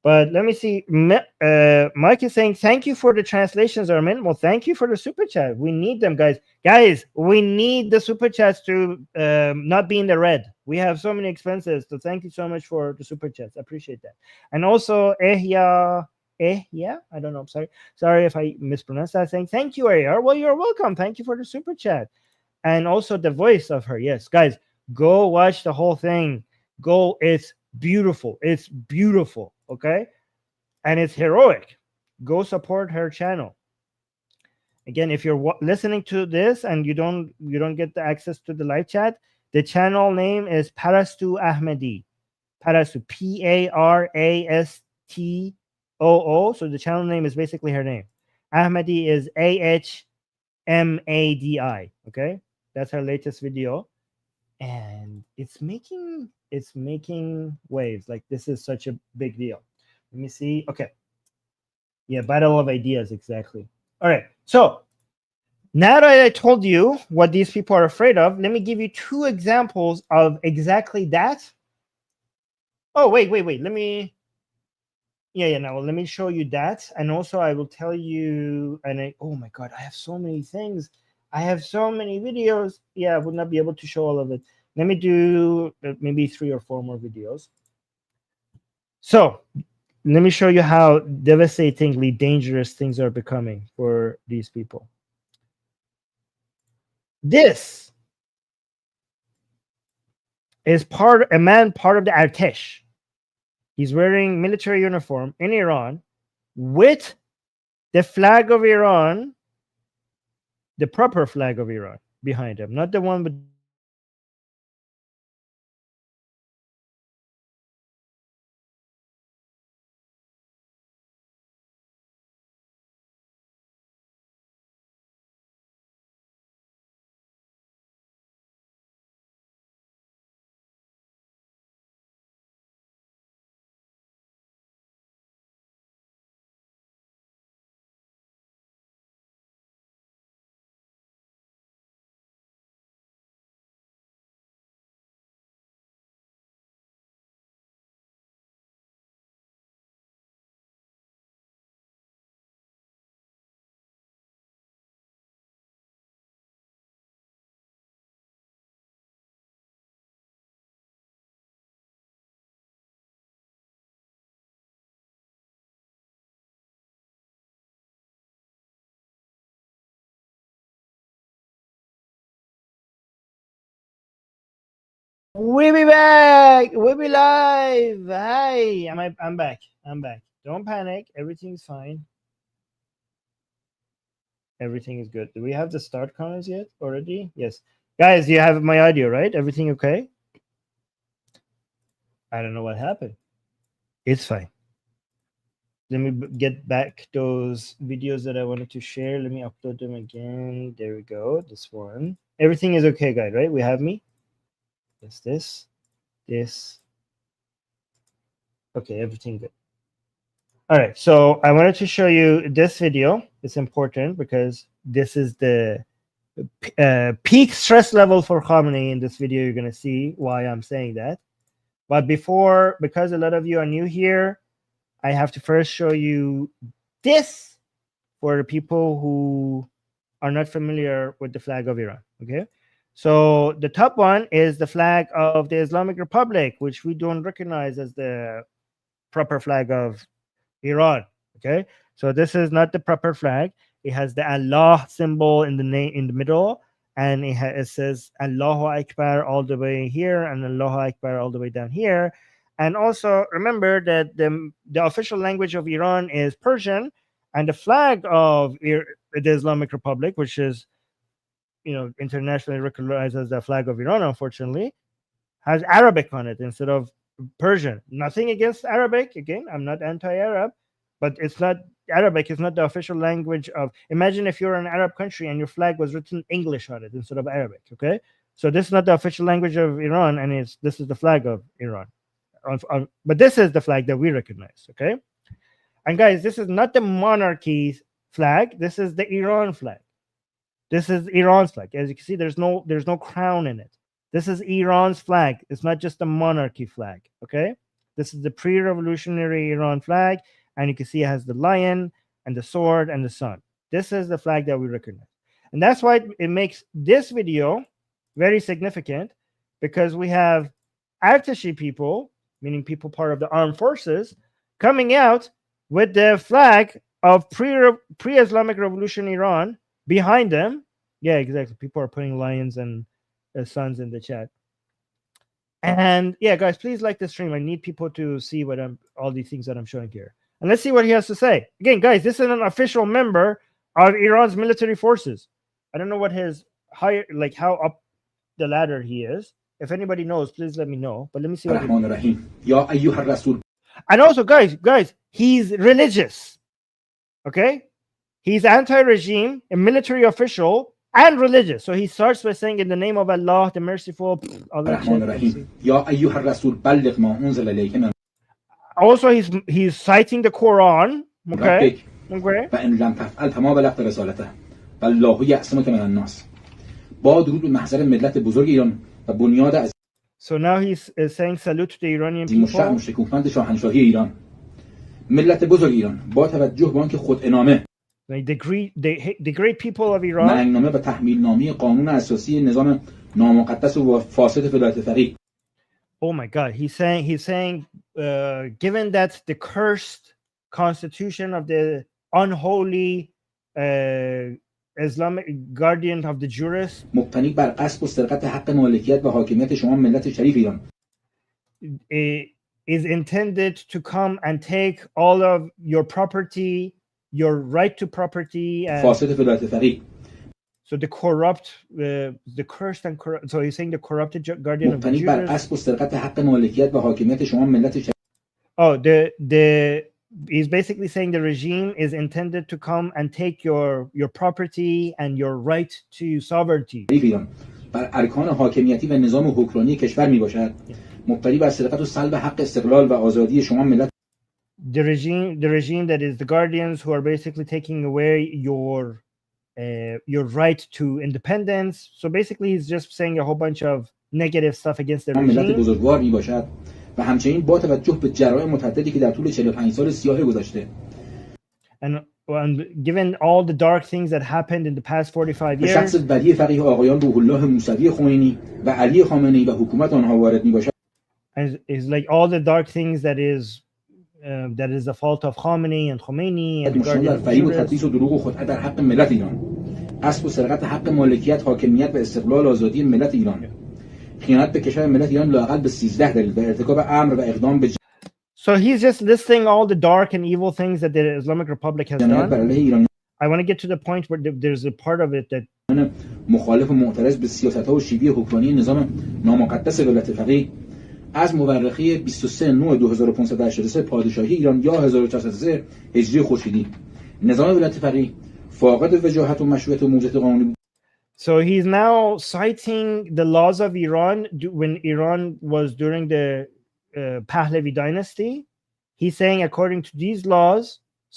But let me see. Mike is saying, thank you for the translations, Armin. Well, thank you for the super chat. We need them, guys. Guys, we need the super chats to not be in the red. We have so many expenses. So thank you so much for the super chats. I appreciate that. And also Ehya, I don't know. I'm sorry if I mispronounced that thing. Thank you, AR. Well, you're welcome. Thank you for the super chat. And also the voice of her. Yes, guys, go watch the whole thing. Go. It's beautiful. It's beautiful. Okay. And it's heroic. Go support her channel. Again, if you're listening to this and you don't get the access to the live chat, the channel name is Parastoo Ahmadi. Parastoo, Parastoo. So the channel name is basically her name. Ahmadi is Ahmadi. Okay, that's her latest video, and it's making waves. Like, this is such a big deal. Let me see. Okay, yeah, battle of ideas, exactly. All right, so now that I told you what these people are afraid of, let me give you 2 examples of exactly that. Oh, wait. Let me, well, let me show you that. And also I will tell you, oh my God, I have so many things. I have so many videos. Yeah, I would not be able to show all of it. Let me do maybe 3 or 4 more videos. So let me show you how devastatingly dangerous things are becoming for these people. This is a man part of the Artesh. He's wearing military uniform in Iran with the flag of Iran, the proper flag of Iran behind him, not the one with We'll be back. We'll be live. Hi. I'm back. Don't panic. Everything's fine. Everything is good. Do we have the start comments yet already? Yes. Guys, you have my audio, right? Everything okay? I don't know what happened. It's fine. Let me get back those videos that I wanted to share. Let me upload them again. There we go. This one. Everything is okay, guys, right? We have me. Yes, this. Okay, everything good. All right, so I wanted to show you this video. It's important because this is the peak stress level for Khamenei. In this video, you're going to see why I'm saying that. But before, because a lot of you are new here, I have to first show you this for the people who are not familiar with the flag of Iran, okay? So the top one is the flag of the Islamic Republic, which we don't recognize as the proper flag of Iran, okay? So this is not the proper flag. It has the Allah symbol in the name in the middle, and it says Allahu Akbar all the way here and Allahu Akbar all the way down here. And also remember that the official language of Iran is Persian, and the flag of the Islamic Republic, which is internationally recognized as the flag of Iran, unfortunately, has Arabic on it instead of Persian. Nothing against Arabic. Again, I'm not anti-Arab, but it's not Arabic is not the official language of. Imagine if you're an Arab country and your flag was written English on it instead of Arabic. Okay, so this is not the official language of Iran, and this is the flag of Iran. But this is the flag that we recognize. Okay, and guys, this is not the monarchy's flag. This is the Iran flag. This is Iran's flag. As you can see, there's no crown in it. This is Iran's flag. It's not just a monarchy flag, okay? This is the pre-revolutionary Iran flag, and you can see it has the lion and the sword and the sun. This is the flag that we recognize. And that's why it makes this video very significant, because we have Artashi people, meaning people part of the armed forces, coming out with the flag of pre-Islamic Revolution Iran behind them. Yeah, exactly. People are putting lions and suns in the chat. And yeah, guys, please like the stream. I need people to see what all these things that I'm showing here. And let's see what he has to say. Again, guys, this is an official member of Iran's military forces. I don't know what his higher, like how up the ladder he is. If anybody knows, please let me know. But let me see what and also, guys, he's religious. Okay? He's anti-regime, a military official, and religious. So he starts by saying, in the name of Allah, the merciful. Also, he's citing the Quran. Okay? Okay. So now he's saying salute to the Iranian people. The great people of Iran. Oh my God, he's saying given that the cursed constitution of the unholy Islamic guardian of the jurists is intended to come and take all of your property, your right to property, and so the corrupt, the cursed and corrupt. So he's saying the corrupted guardian of the jurists. He's basically saying the regime is intended to come and take your property and your right to sovereignty. The regime that is the guardians who are basically taking away your right to independence. So basically he's just saying a whole bunch of negative stuff against the regime. و همچنین با توجه به جرائم متعددی که در طول 45 سال سیاه گذشته and given all the dark things that happened in the past 45 years شخص ولی فقیه آقایان روح الله موسوی خمینی و علی خامنه‌ای و حکومت آنها وارد می‌باشد and it's like all the dark things that is the fault of Khamenei and Khomeini and در فریب و تدلیس و دروغ و خدعه در حق ملت ایران غصب و سرقت حق مالکیت حاکمیت و استقلال آزادی ملت ایران خیانت به کشور ملت ایران لااقل به 13 دلیل و ارتکاب امر و اقدام به So he's just listing all the dark and evil things that the Islamic Republic has done. I want to get to the point where there's a part of it that مخالف و معترض به سیاست‌ها و شیوه حکمرانی نظام نامقدس ولایت فقیه از مورخه 23/9/2583 پادشاهی ایران یا 1403 هجری خورشیدی نظام ولایت فقیه فاقد وجاهت و مشروعیت و موجب قانونی بود. So he's now citing the laws of Iran when Iran was during the Pahlavi dynasty. He's saying according to these laws,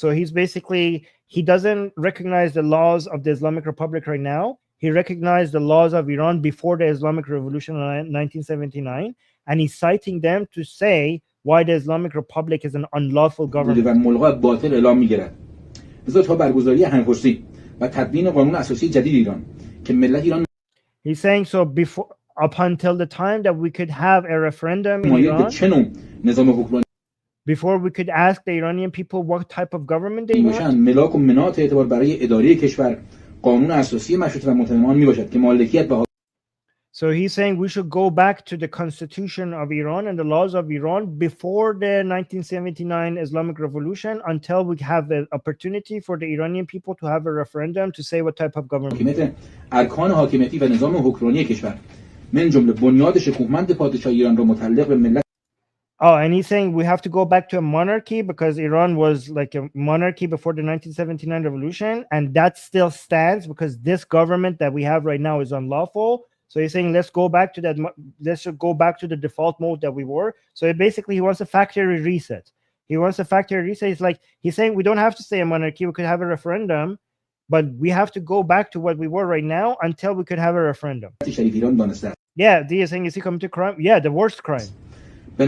so he's basically, he doesn't recognize the laws of the Islamic Republic right now. He recognized the laws of Iran before the Islamic Revolution in 1979, and he's citing them to say why the Islamic Republic is an unlawful government. He's saying so before, up until the time that we could have a referendum in Iran, before we could ask the Iranian people what type of government they want. So he's saying we should go back to the constitution of Iran and the laws of Iran before the 1979 Islamic Revolution until we have the opportunity for the Iranian people to have a referendum to say what type of government. Oh, and he's saying we have to go back to a monarchy because Iran was like a monarchy before the 1979 revolution, and that still stands because this government that we have right now is unlawful. So he's saying let's go back to that. Let's go back to the default mode that we were. So basically, he wants a factory reset. He wants a factory reset. It's like he's saying we don't have to say a monarchy. We could have a referendum, but we have to go back to what we were right now until we could have a referendum. Yeah, he's saying is he committed crime? Yeah, the worst crime. I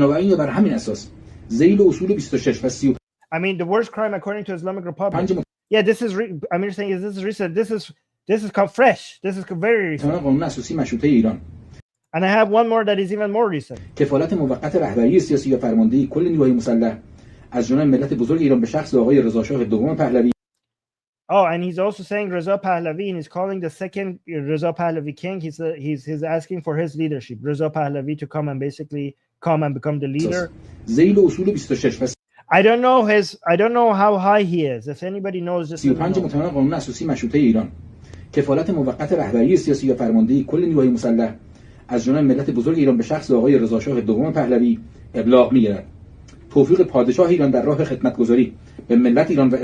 mean, the worst crime according to Islamic Republic. Yeah, this is. I'm just saying, is this recent? This is fresh. This is very recent. And I have one more that is even more recent. کفالت موقت رهبری سیاسی و فرماندهی کل نیروهای مسلح از جانب ملت بزرگ ایران به شخص آقای رضاشاه دوم پهلوی. Oh, and he's also saying Reza Pahlavi, and he's calling the second Reza Pahlavi king. He's asking for his leadership, Reza Pahlavi, to come and basically come and become the leader. ذیل اصول 26 I don't know how high he is. If anybody knows, just 35 مطابق قانون اساسی مشروطه ایران. کفالت موقت رهبری سیاسی و فرماندهی کل نیروهای مسلح از جانب ملت بزرگ ایران به شخص آقای رضاشاه دوم پهلوی ابلاغ می‌گیرد. توفیق پادشاه ایران در راه خدمتگزاری به ملت ایران و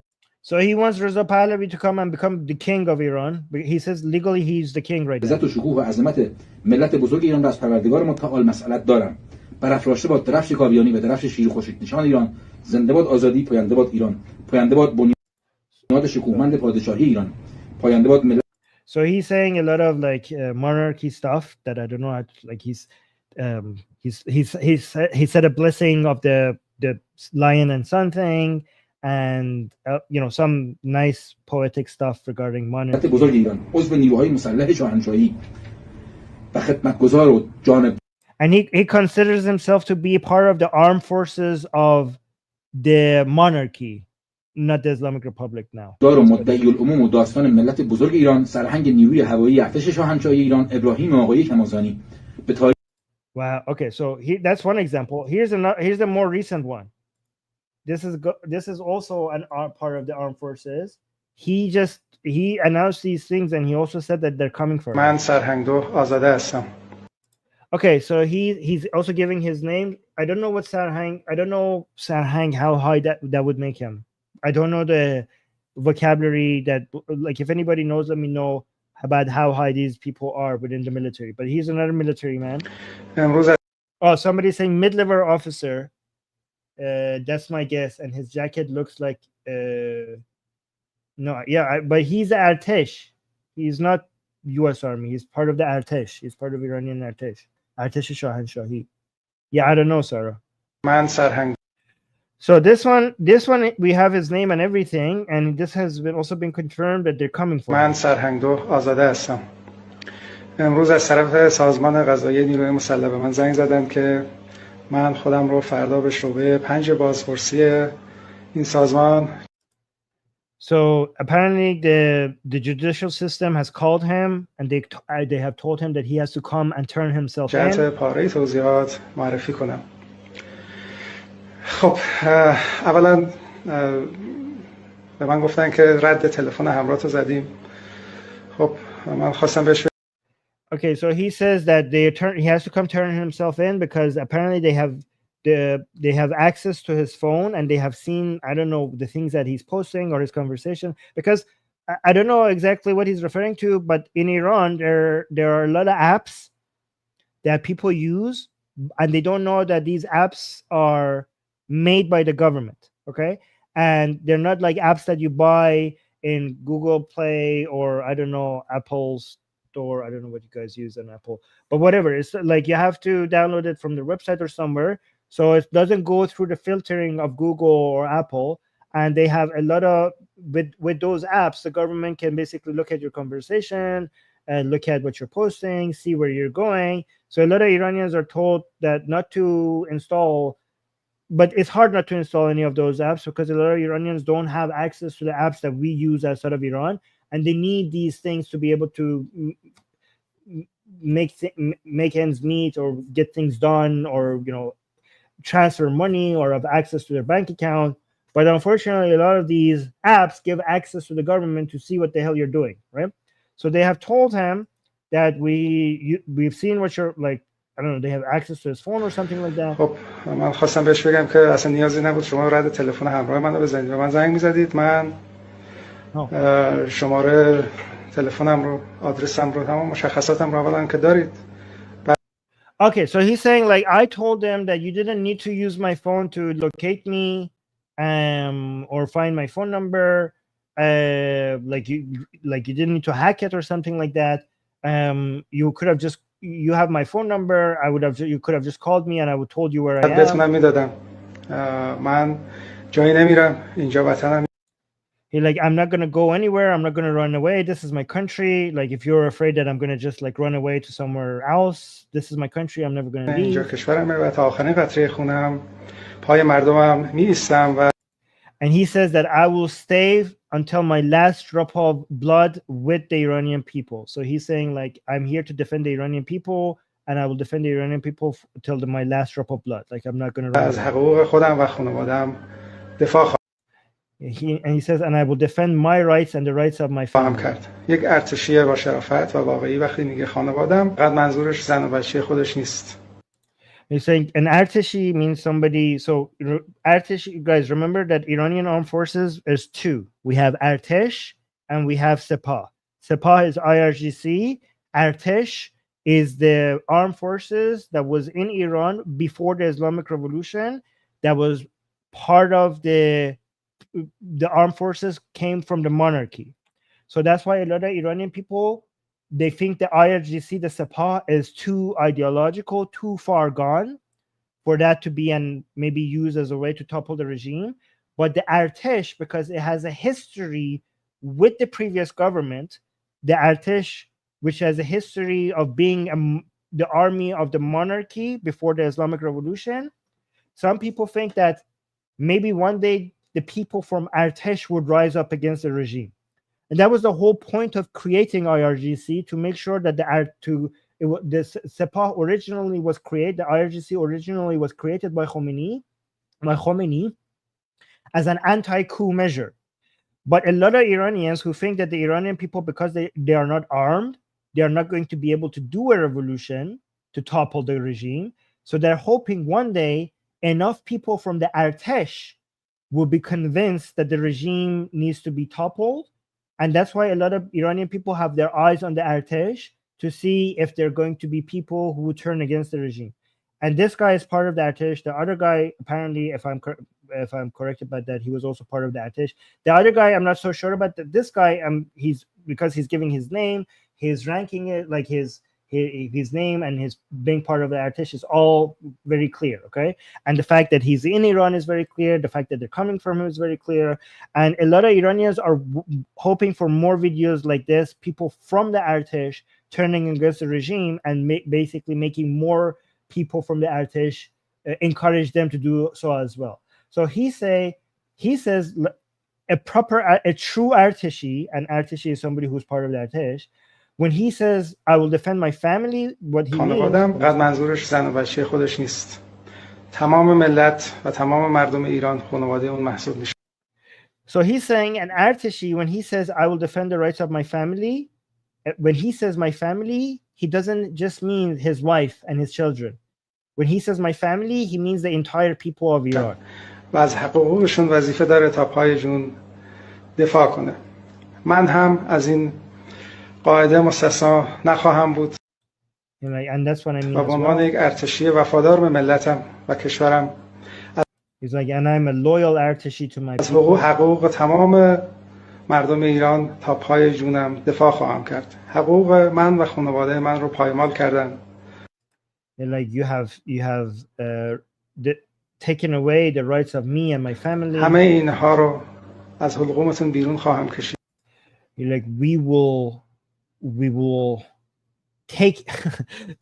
So he wants Reza Pahlavi to come and become the king of Iran. He says legally he's the king right now. عزت و شکوه و عظمت ملت بزرگ ایران را از پروردگار متعال مسئلت دارم. برافراشته باد درفش کاویانی و درفش شیر خورشید نشان ایران. زنده باد آزادی، پاینده باد ایران. پاینده باد بنیاد شکوهمند پادشاهی ایران. پاینده باد ملت. So he's saying a lot of like monarchy stuff that I don't know. Like he said a blessing of the lion and sun thing, and you know, some nice poetic stuff regarding monarchy. بزرگ ایران عضو نیروهای مسلح شاهنشاهی و خدمتگزار و جانب. And he considers himself to be part of the armed forces of the monarchy, not the Islamic Republic now. دار و مدعی العموم و داستان ملت بزرگ ایران سرهنگ نیروی هوایی ارتش شاهنشاهی ایران ابراهیم آقایی کمازانی به تاریخ. Wow. Okay, so that's one example. Here's the more recent one. This is also an part of the armed forces. He announced these things, and he also said that they're coming for. من سرهنگ دو آزاده هستم. Okay, so he's also giving his name. I don't know what Sarhang. I don't know Sarhang, how high that would make him. I don't know the vocabulary that, like, if anybody knows, let me know about how high these people are within the military. But he's another military man. Oh, somebody's saying mid-level officer. That's my guess, and his jacket looks like no, yeah, but he's Artesh. He's not U.S. Army. He's part of the Artesh. He's part of Iranian Artesh. Artesh Shahanshahi. Yeah, I don't know, Sarah. Man Sarhang. So this one, we have his name and everything, and this has also been confirmed that they're coming for. من سرهنگ دو آزاده هستم. امروز از طرف سازمان قضایی نیروی مسلح به من زنگ زدن که من خودم رو فردا به شعبه 5 بازپرسی این سازمان. So apparently the judicial system has called him, and they have told him that he has to come and turn himself in. جهت پاره توضیحات معرفی کنم. خب اولا به من گفتن که رد تلفن همراه تو زدیم. خب من خواستم بهش. Okay, so he says that he has to come turn himself in because apparently they have access to his phone, and they have seen, I don't know, the things that he's posting or his conversation, because I don't know exactly what he's referring to, but in Iran there are a lot of apps that people use, and they don't know that these apps are made by the government. Okay, and they're not like apps that you buy in Google Play or I don't know, Apple Store. I don't know what you guys use on Apple, but whatever, it's like you have to download it from the website or somewhere, so it doesn't go through the filtering of Google or Apple. And they have a lot of with those apps, the government can basically look at your conversation and look at what you're posting, see where you're going. So a lot of Iranians are told that not to install, but it's hard not to install any of those apps because a lot of Iranians don't have access to the apps that we use outside of Iran, and they need these things to be able to make ends meet or get things done, or transfer money or have access to their bank account. But unfortunately, a lot of these apps give access to the government to see what the hell you're doing, right? So they have told him that we've seen what you're like. I don't know. They have access to his phone or something like that. خب من خواستم بهش بگم که اصلا نیازی نبود شما رد تلفن همراه منو بزنید. به من زنگ می‌زدید، من شماره تلفنم رو، آدرسم رو، تمام مشخصاتم رو اولا که دارید. Okay, so he's saying like I told them that you didn't need to use my phone to locate me or find my phone number, like you didn't need to hack it or something like that. You could have just, you have my phone number, you could have just called me and I would told you where I am. من میدادم. من جایی نمیرم، اینجا وطنم. He like, I'm not gonna go anywhere. I'm not gonna run away. This is my country. Like, if you're afraid that I'm gonna just like run away to somewhere else, this is my country. I'm never gonna اینجا leave. کشورمه و تا آخرین قطره خونم پای مردمم می‌ایستم و And he says that I will stay until my last drop of blood with the Iranian people. So he's saying like, I'm here to defend the Iranian people, and I will defend the Iranian people till my last drop of blood. Like, I'm not gonna run از away. حقوق خودم و خانواده‌ام دفاع He says, and I will defend my rights and the rights of my خواهم family. کرد. یک ارتشی با شرافت و واقعی وقتی میگه خانواده‌ام، فقط منظورش زن و بچه خودش نیست. He's saying an arteshi means somebody. So arteshi, guys, remember that Iranian armed forces is two. We have artesh and we have sepah. Sepah is IRGC. Artesh is the armed forces that was in Iran before the Islamic Revolution. That was part of the armed forces came from the monarchy. So that's why a lot of Iranian people, they think the IRGC, the Sepah, is too ideological, too far gone for that to be and maybe used as a way to topple the regime. But the Artesh, because it has a history with the previous government, the Artesh, which has a history of being the army of the monarchy before the Islamic Revolution, some people think that maybe one day the people from Artesh would rise up against the regime. And that was the whole point of creating IRGC, to make sure that the Sepah originally was created, the IRGC originally was created by Khamenei as an anti-coup measure. But a lot of Iranians who think that the Iranian people, because they are not armed, they are not going to be able to do a revolution to topple the regime. So they're hoping one day enough people from the Artesh will be convinced that the regime needs to be toppled. And that's why a lot of Iranian people have their eyes on the Artesh to see if they're going to be people who would turn against the regime. And this guy is part of the Artesh. The other guy, apparently, if I'm correct about that, he was also part of the Artesh. The other guy, I'm not so sure about that. This guy, he's, because he's giving his name, he's ranking it like his name and his being part of the Artesh is all very clear, okay? And the fact that he's in Iran is very clear. The fact that they're coming from him is very clear. And a lot of Iranians are hoping for more videos like this, people from the Artesh turning against the regime and basically making more people from the Artesh encourage them to do so as well. So he says a true Arteshi, and Arteshi is somebody who's part of the Artesh. When he says, I will defend my family, what he خانواده‌ام فقط منظورش زن و بچه خودش نیست. تمام ملت و تمام مردم ایران خانواده اون محسوب میشه. So he's saying an Arteshi, when he says, I will defend the rights of my family, when he says my family, he doesn't just mean his wife and his children. When he says my family, he means the entire people of Iran. و از حقوقشون وظیفه داره تا پای جون دفاع کنه. من هم از این قاعده مستثنا نخواهم بود. And that's what I mean. و به عنوان یک ارتشی وفادار به ملتم و کشورم. He's like, and I'm a loyal Arteshi to my از people. حقوق تمام مردم ایران تا پای جونم دفاع خواهم کرد. حقوق من و خانواده من رو پایمال کردن. Like you have taken away the rights of me and my family. همه اینها رو از حلقومتون بیرون خواهم کشید. Like we will take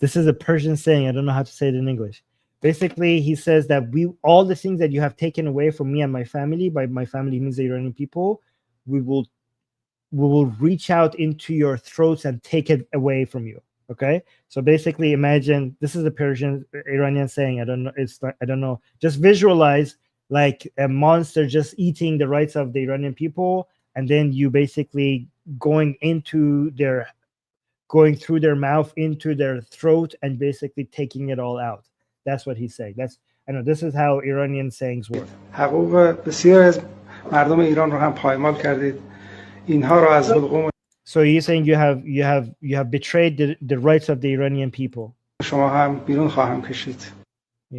this is a Persian saying, I don't know how to say it in English. Basically, he says that all the things that you have taken away from me and my family, by my family means the Iranian people, we will reach out into your throats and take it away from you. Okay, so basically, imagine this is a Persian Iranian saying. I don't know. I don't know. Just visualize like a monster just eating the rights of the Iranian people, and then you basically going through their mouth into their throat and basically taking it all out. That's what he's saying. I know this is how Iranian sayings work. حقوق بسیار از مردم ایران رو هم پایمال کردید. اینها رو از حقوق So you're saying you have betrayed the rights of the Iranian people. شما هم بیرون خواهم کشید.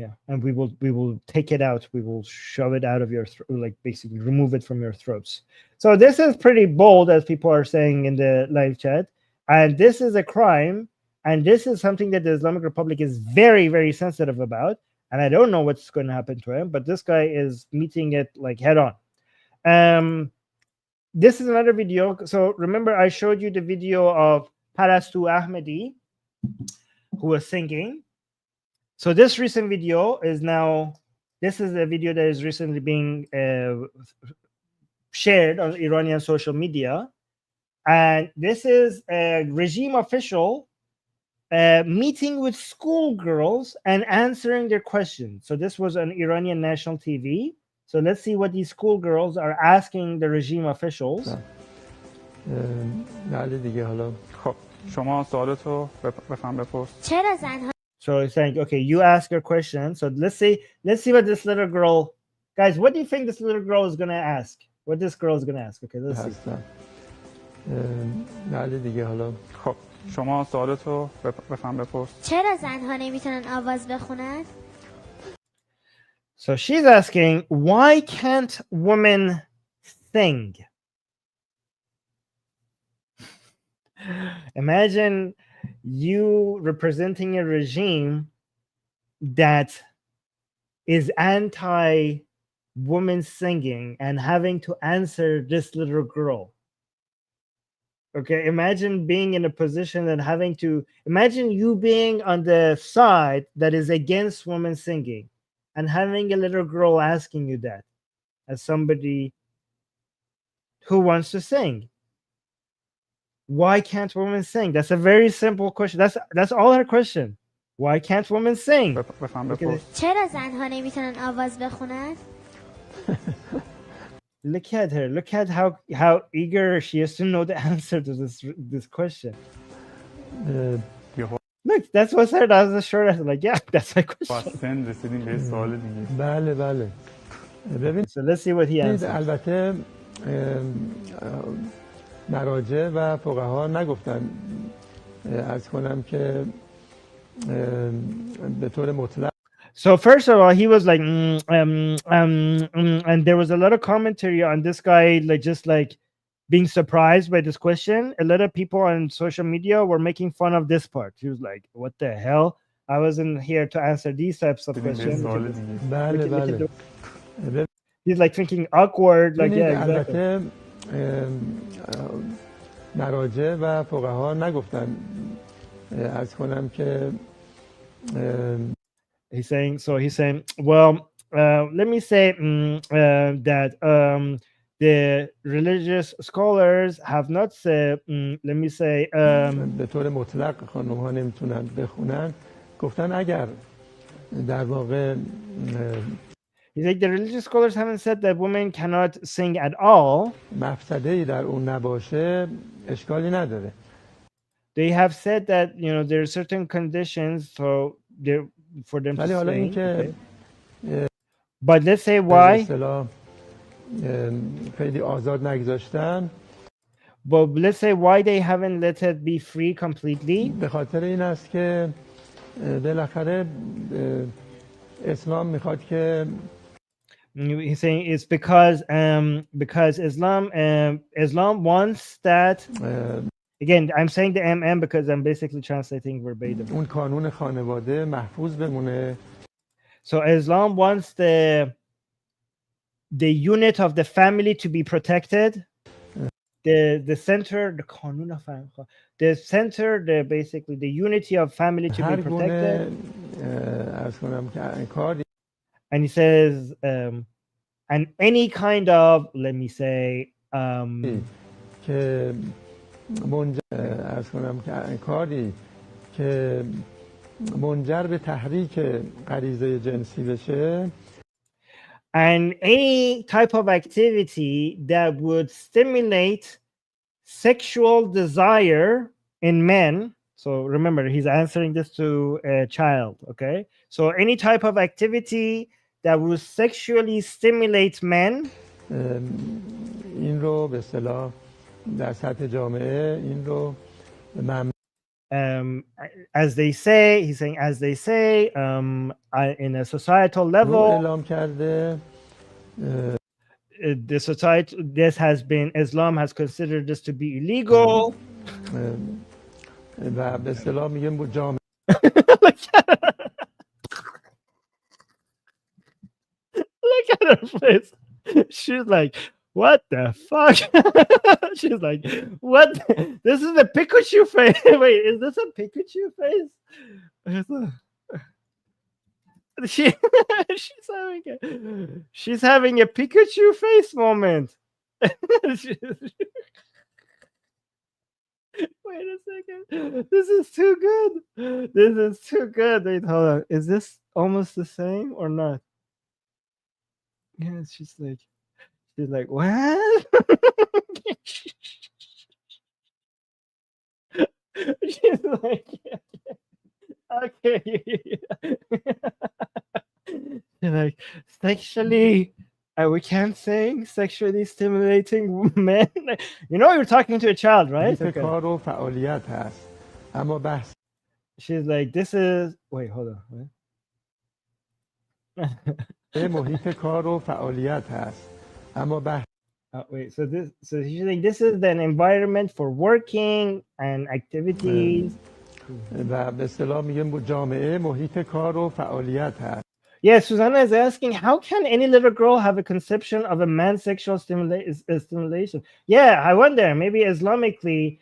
Yeah, and we will take it out. We will shove it out of your throat, like basically remove it from your throats. So this is pretty bold, as people are saying in the live chat, and this is a crime, and this is something that the Islamic Republic is very, very sensitive about. And I don't know what's going to happen to him, but this guy is meeting it like head on. this is another video. So remember, I showed you the video of Parastoo Ahmadi, who was singing. So this recent video is now, this is a video that is recently being shared on Iranian social media. And this is a regime official meeting with schoolgirls and answering their questions. So this was on Iranian national TV. So let's see what these schoolgirls are asking the regime officials. So it's saying, okay, you ask your question. So let's see what this little girl, guys, what do you think this little girl is gonna ask? What this girl is gonna ask? Okay, let's see. شما سوالتو بفهم بپرس. چرا زنها نمیتونن آواز بخونن؟ So she's asking, why can't women sing? Imagine you representing a regime that is anti-women singing and having to answer this little girl. Okay, imagine being in a position and having to, imagine you being on the side that is against women singing and having a little girl asking you that as somebody who wants to sing. Why can't women sing? That's a very simple question. That's all her question. Why can't women sing? چرا زنها نمیتونن آواز بخونن؟ Look at her. Look at how eager she is to know the answer to this question. Look, that's what's her. That's the short answer. Like, yeah, that's my question. So let's see what he answers. البته مراجع و فقها نگفتن عرض کنم که به طور مطلق. So first of all, he was like, and there was a lot of commentary on this guy, like just like being surprised by this question. A lot of people on social media were making fun of this part. He was like, "What the hell? I wasn't here to answer these types of questions." He's like thinking awkward, like yeah, exactly. مراجع و فقها نگفتن عرض کنم که He's saying, well, let me say that the religious scholars have not said, let me say, به طور مطلق خانم ها نمیتونن بخونن گفتن اگر در واقع he's like the religious scholars haven't said that women cannot sing at all. مفسده‌ای در اون نباشه اشکالی نداره. They have said that, you know, there are certain conditions for them to sing. Okay. But let's say why. خیلی آزاد نگذاشتن. But let's say why they haven't let it be free completely. به خاطر این است که بالاخره اسلام میخواد که He's saying it's because Islam wants that. Again, I'm saying the MM because I'm basically translating verbatim. اون قانون خانواده محفوظ بمونه. So Islam wants the unit of the family to be protected. The center, the قانون the center, basically the unity of family to be protected. And he says, and any kind of, let me say, عرض کنم که کاری که منجر به تحریک غریزه جنسی بشه and any type of activity that would stimulate sexual desire in men. So remember, he's answering this to a child, okay? So any type of activity that would sexually stimulate men. این رو به اصطلاح در سطح جامعه این رو as they say, he's saying, as they say, in a societal level, اعلام کرده the society, this has been, Islam has considered this to be illegal. و به اصطلاح میگیم جامعه Look at her face. She's like, What the fuck? She's like, what? This is a Pikachu face. Wait, is this a Pikachu face? She's having a Pikachu face moment. Wait a second. This is too good. This is too good. Wait, hold on. Is this almost the same or not? Yeah, she's like, what? She's like, okay. She's like, sexually, we can't say sexually stimulating men. You know, you're talking to a child, right? Okay. She's like, this is. Wait, hold on. Wait, so she's saying this is an environment for working and activities. Yeah, Susanna is asking, how can any little girl have a conception of a man's sexual stimulation? Yeah, I wonder, maybe Islamically,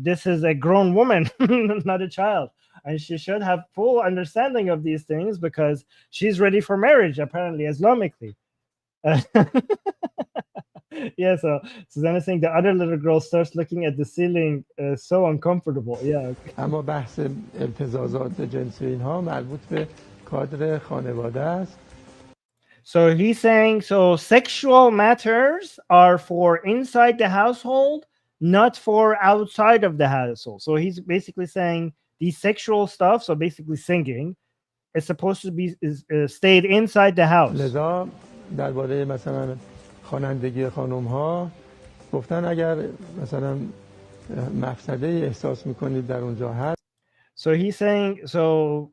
this is a grown woman, not a child. And she should have full understanding of these things because she's ready for marriage, apparently, Islamically. Yeah, so Susanna saying the other little girl starts looking at the ceiling, so uncomfortable. Yeah. اما بحث التزازات جنسی اینها مربوط به کادر خانواده است. So he's saying, so sexual matters are for inside the household, not for outside of the household. So he's basically saying these sexual stuff, so basically singing, is supposed to be stayed inside the house. لذا درباره مثلا خوانندگی خانم ها گفتن اگر مثلا مفسده احساس میکنید در اونجا هست. So he's saying, so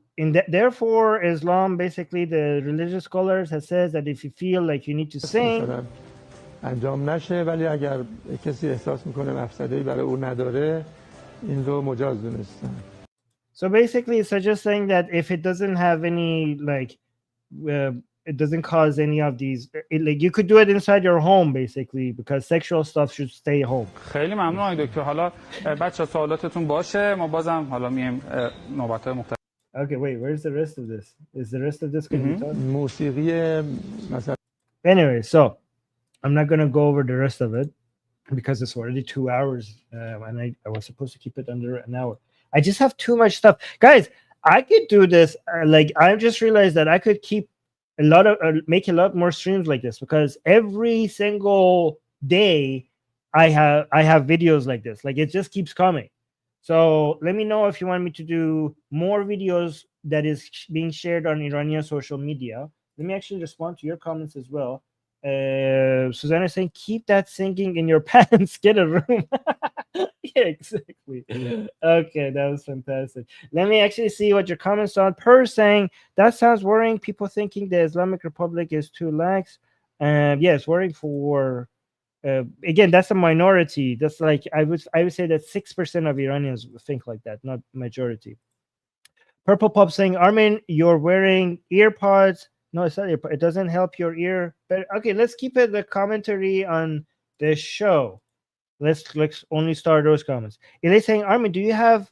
therefore Islam, basically the religious scholars have said that if you feel like you need to sing, انجام نشه، ولی اگر کسی احساس میکنه مفسده‌ای برای او نداره این رو مجاز دونستن. So basically it's just saying that if it doesn't have any like it doesn't cause any of these, like you could do it inside your home basically because sexual stuff should stay home. خیلی ممنون آقای دکتر. حالا بچه‌ها سوالاتتون باشه، ما بازم حالا میایم نوبت‌های مختلف. Okay, wait, where's the rest of this? Is the rest of this going to be talked? موسیقی مثلا. Anyway, so I'm not going to go over the rest of it because it's already 2 hours and I was supposed to keep it under an hour. I just have too much stuff. Guys, I could do this. Like, I just realized that I could keep make a lot more streams like this because every single day I have videos like this. Like, it just keeps coming. So let me know if you want me to do more videos that is being shared on Iranian social media. Let me actually respond to your comments as well. Susanna is saying, keep that singing in your pants, get a room. Yeah, exactly. Okay, that was fantastic. Let me actually see what your comments are. Per saying, that sounds worrying. People thinking the Islamic Republic is too lax. Yes, worrying for, again, that's a minority. That's like, I would say that 6% of Iranians think like that, not majority. Purple Pop saying, Armin, you're wearing earpods. No, it's not earpod. It doesn't help your ear. But okay, let's keep it the commentary on the show. Let's only start those comments. Elise saying, Armin, do you have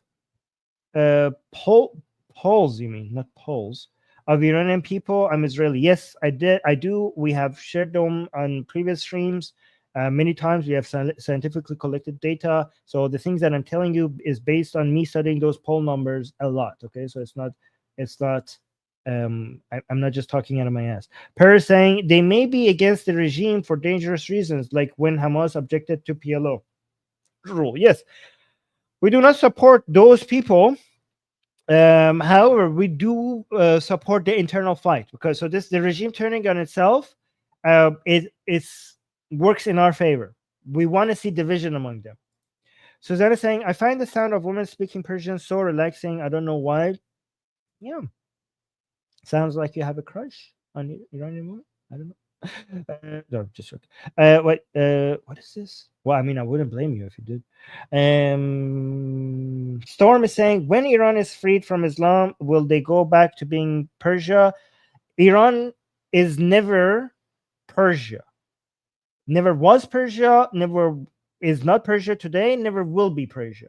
polls? You mean not polls of Iranian people? I'm Israeli. Yes, I do. We have shared them on previous streams many times. We have scientifically collected data. So the things that I'm telling you is based on me studying those poll numbers a lot. Okay, so it's not. I'm not just talking out of my ass. Per saying they may be against the regime for dangerous reasons, like when Hamas objected to PLO rule. Yes, we do not support those people. However, we do support the internal fight because the regime turning on itself, it works in our favor. We want to see division among them. Susanna saying, I find the sound of women speaking Persian so relaxing. I don't know why. Yeah. Sounds like you have a crush on Iranian women. I don't know. No, just joking. What is this? Well, I mean, I wouldn't blame you if you did. Storm is saying, when Iran is freed from Islam, will they go back to being Persia? Iran is never Persia. Never was Persia, never is not Persia today, never will be Persia.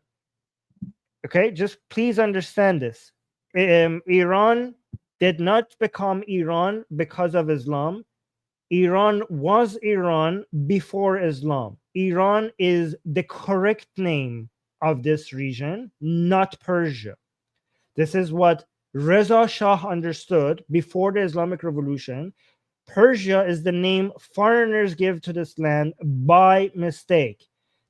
Okay, just please understand this. Iran did not become Iran because of Islam. Iran was Iran before Islam. Iran is the correct name of this region, not Persia. This is what Reza Shah understood before the Islamic Revolution. Persia is the name foreigners give to this land by mistake.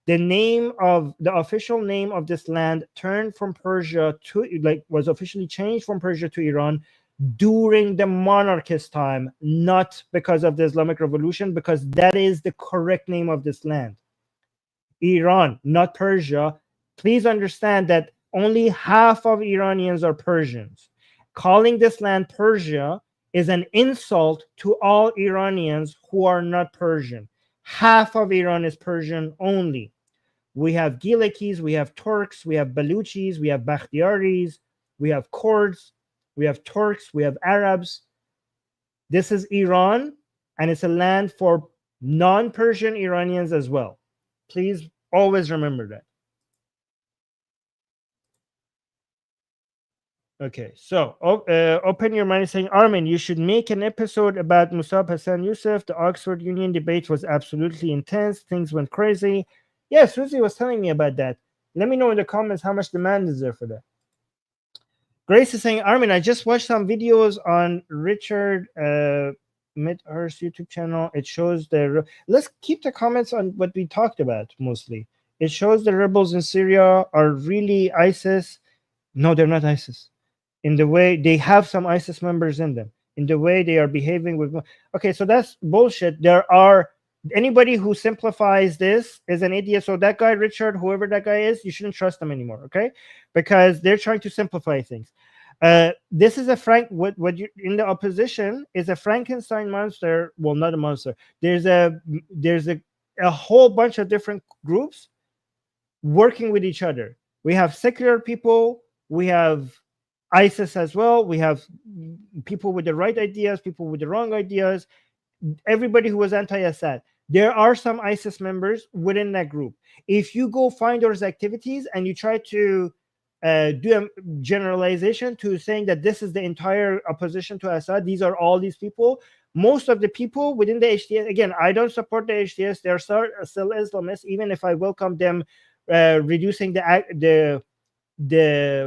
The name of the official name of this land turned from Persia to, was officially changed from Persia to Iran during the monarchist time, not because of the Islamic Revolution, because that is the correct name of this land. Iran, not Persia. Please understand that only half of Iranians are Persians. Calling this land Persia is an insult to all Iranians who are not Persian. Half of Iran is Persian only. We have Gilakis, we have Turks, we have Baluchis, we have Bakhtiaris, we have Kurds, we have Turks, we have Arabs. This is Iran, and it's a land for non-Persian Iranians as well. Please always remember that. Okay, so open your mind saying, Armin, you should make an episode about Musab Hassan Youssef. The Oxford Union debate was absolutely intense. Things went crazy. Yeah, Susie was telling me about that. Let me know in the comments how much demand is there for that. Grace is saying, Armin, I just watched some videos on Richard Midhurst's YouTube channel. It shows the... Let's keep the comments on what we talked about mostly. It shows the rebels in Syria are really ISIS. No, they're not ISIS. In the way they have some ISIS members in them, in the way they are behaving with... Okay, so that's bullshit. There are... Anybody who simplifies this is an idiot. So that guy, Richard, whoever that guy is, you shouldn't trust them anymore, okay? Because they're trying to simplify things. This is a what you in the opposition is a Frankenstein monster. Well, not a monster. There's a whole bunch of different groups working with each other. We have secular people. We have ISIS as well. We have people with the right ideas, people with the wrong ideas. Everybody who was anti-Assad. There are some ISIS members within that group. If you go find those activities and you try to do a generalization to saying that this is the entire opposition to Assad, these are all these people. Most of the people within the HTS, again, I don't support the HTS. They're still Islamists, even if I welcome them reducing the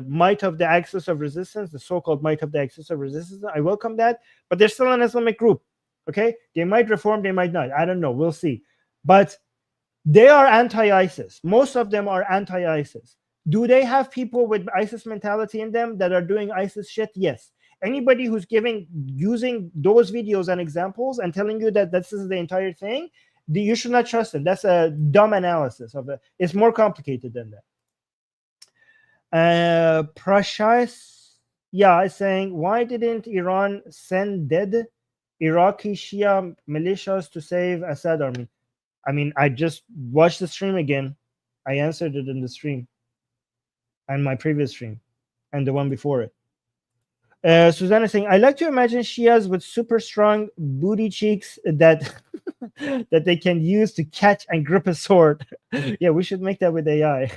might of the axis of resistance, the so-called might of the axis of resistance. I welcome that, but they're still an Islamic group. Okay, they might reform, they might not. I don't know. We'll see. But they are anti-ISIS. Most of them are anti-ISIS. Do they have people with ISIS mentality in them that are doing ISIS shit? Yes. Anybody who's using those videos and examples and telling you that this is the entire thing, you should not trust them. That's a dumb analysis of it. It's more complicated than that. Prashas, yeah, is saying, why didn't Iran send dead Iraqi Shia militias to save Assad army? I mean, I just watched the stream again. I answered it in the stream and my previous stream and the one before it. Susanna is saying, I like to imagine Shias with super strong booty cheeks that that they can use to catch and grip a sword. Yeah, we should make that with AI.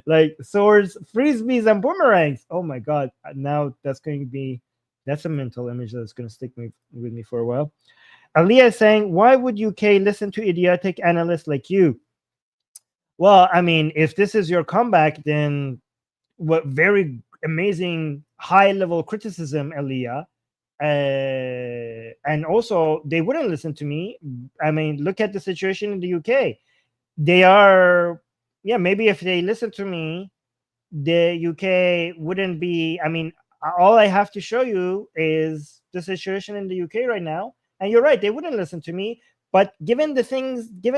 Like swords, frisbees, and boomerangs. Oh my God. Now that's going to be... That's a mental image that's going to stick with me for a while. Aliyah is saying, why would UK listen to idiotic analysts like you? Well, I mean, if this is your comeback, then what very amazing high-level criticism, Aliyah. And also, they wouldn't listen to me. I mean, look at the situation in the UK. They are, yeah, maybe if they listen to me, the UK wouldn't be, I mean, all I have to show you is the situation in the UK right now. And you're right, they wouldn't listen to me. But given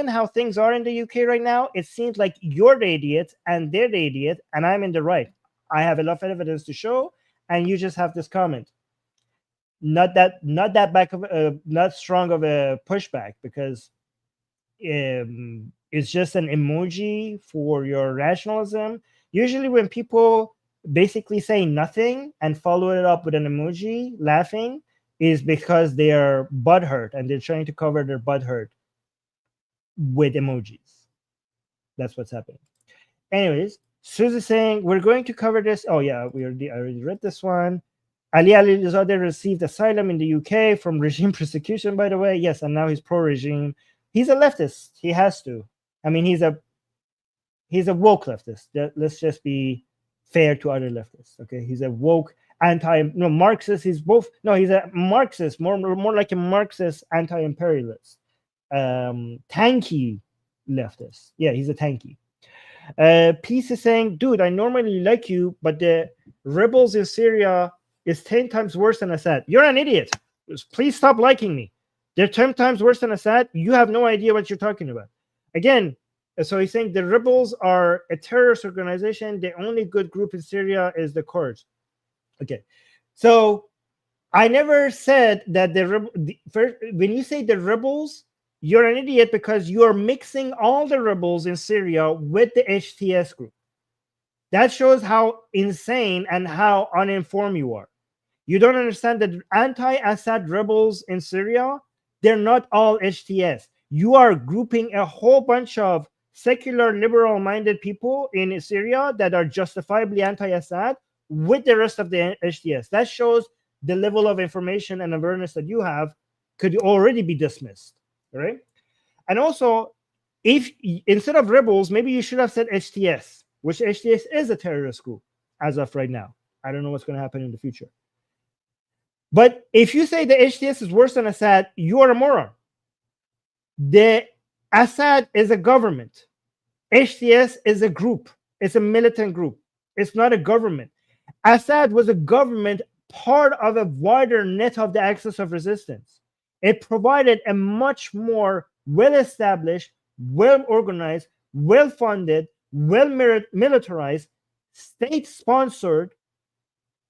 how things are in the UK right now, it seems like you're the idiot and they're the idiot and I'm in the right. I have enough evidence to show, and you just have this comment. Not that not strong of a pushback, because it's just an emoji for your rationalism. Usually when people basically say nothing and follow it up with an emoji laughing, is because they are butthurt and they're trying to cover their butthurt with emojis. That's what's happening. Anyways, Susie's saying we're going to cover this. Oh yeah, I already read this one. Ali Alizadeh received asylum in the UK from regime persecution, by the way. Yes, and now he's pro-regime. He's a leftist. He has to. I mean, he's a woke leftist. Let's just be fair to other leftists. Okay, he's a woke Marxist. He's both. No, he's a Marxist, more like a Marxist anti-imperialist, tanky leftist. Yeah, he's a tanky. Peace is saying, dude, I normally like you, but the rebels in Syria is 10 times worse than Assad. You're an idiot. Please stop liking me. They're 10 times worse than Assad. You have no idea what you're talking about. Again, so he's saying the rebels are a terrorist organization. The only good group in Syria is the Kurds. Okay. So I never said that when you say the rebels, you're an idiot because you're mixing all the rebels in Syria with the HTS group. That shows how insane and how uninformed you are. You don't understand that anti-Assad rebels in Syria, they're not all HTS. You are grouping a whole bunch of secular, liberal-minded people in Syria that are justifiably anti-Assad with the rest of the HTS. That shows the level of information and awareness that you have could already be dismissed, right? And also, if instead of rebels, maybe you should have said HTS, which HTS is a terrorist group as of right now. I don't know what's going to happen in the future. But if you say the HTS is worse than Assad, you are a moron. The Assad is a government. HTS is a group. It's a militant group. It's not a government. Assad was a government part of a wider net of the axis of resistance. It provided a much more well-established, well-organized, well-funded, well-militarized, state-sponsored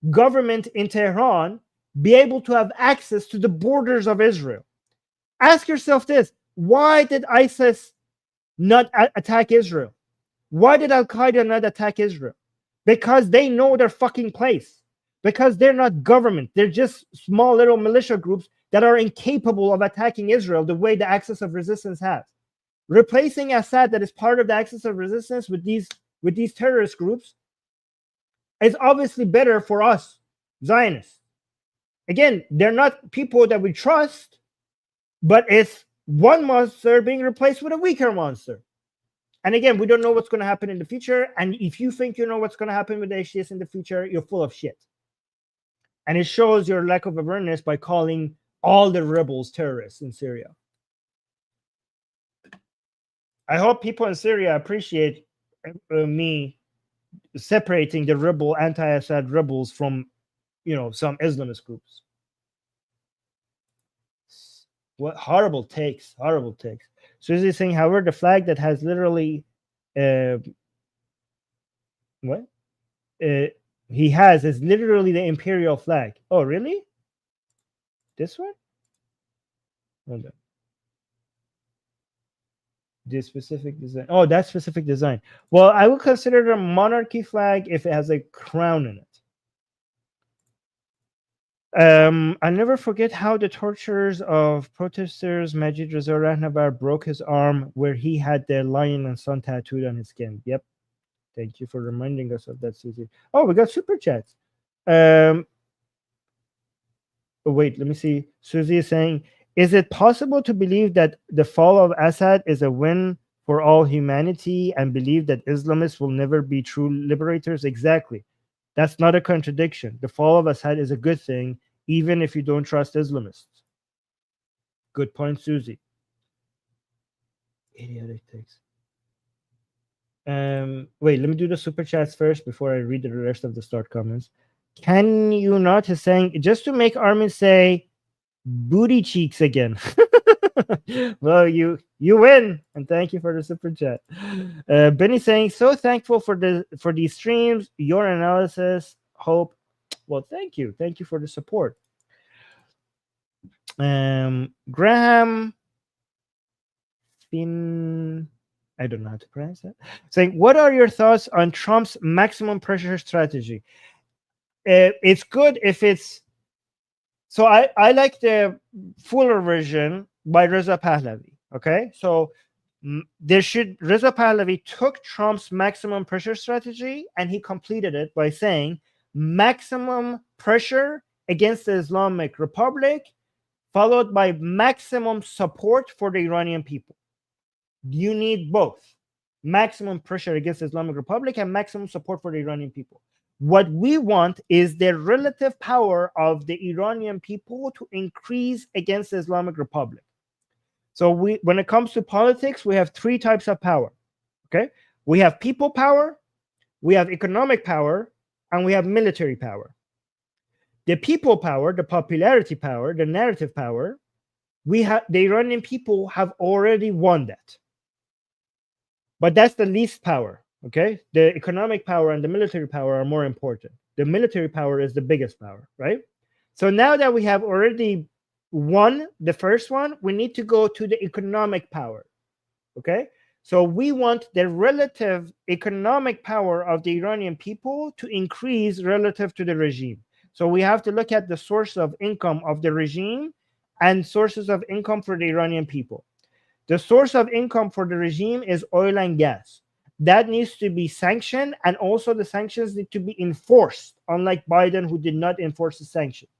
government in Tehran be able to have access to the borders of Israel. Ask yourself this: why did ISIS not attack Israel? Why did Al-Qaeda not attack Israel? Because they know their fucking place. Because they're not government. They're just small little militia groups that are incapable of attacking Israel the way the axis of resistance has. Replacing Assad, that is part of the axis of resistance, with these terrorist groups is obviously better for us, Zionists. Again, they're not people that we trust, but it's one monster being replaced with a weaker monster. And again, we don't know what's going to happen in the future. And if you think you know what's going to happen with the HTS in the future, you're full of shit. And it shows your lack of awareness by calling all the rebels terrorists in Syria. I hope people in Syria appreciate me separating the anti-Assad rebels from, some Islamist groups. What horrible takes. So is he saying, however, the flag that has literally he has is literally the imperial flag. Oh, really? This one? Hold on. This specific design. Oh, that specific design. Well, I would consider it a monarchy flag if it has a crown in it. I never forget how the torturers of protesters Majid Reza Rahnavar broke his arm where he had the lion and sun tattooed on his skin. Yep. Thank you for reminding us of that, Susie. Oh, we got super chats. Oh, wait, let me see. Susie is saying, is it possible to believe that the fall of Assad is a win for all humanity and believe that Islamists will never be true liberators? Exactly. That's not a contradiction. The fall of Assad is a good thing, even if you don't trust Islamists. Good point, Susie. Idiotic takes. Wait, let me do the super chats first before I read the rest of the start comments. Can you not is saying, just to make Armin say booty cheeks again. Well, you win, and thank you for the super chat. Benny saying, so thankful for these streams, your analysis, hope. Well, thank you for the support. Graham Spin, I don't know how to pronounce that, saying, what are your thoughts on Trump's maximum pressure strategy? It's good if it's So I like the fuller version by Reza Pahlavi. Okay, so Reza Pahlavi took Trump's maximum pressure strategy and he completed it by saying maximum pressure against the Islamic Republic, followed by maximum support for the Iranian people. You need both maximum pressure against the Islamic Republic and maximum support for the Iranian people. What we want is the relative power of the Iranian people to increase against the Islamic Republic. So when it comes to politics, we have three types of power. Okay, we have people power, we have economic power, and we have military power. The people power, the popularity power, the narrative power, the Iranian people have already won that. But that's the least power. Okay, the economic power and the military power are more important. The military power is the biggest power, right? So now that we have already won the first one, we need to go to the economic power. Okay, so we want the relative economic power of the Iranian people to increase relative to the regime. So we have to look at the source of income of the regime and sources of income for the Iranian people. The source of income for the regime is oil and gas. That needs to be sanctioned, and also the sanctions need to be enforced, unlike Biden, who did not enforce the sanctions.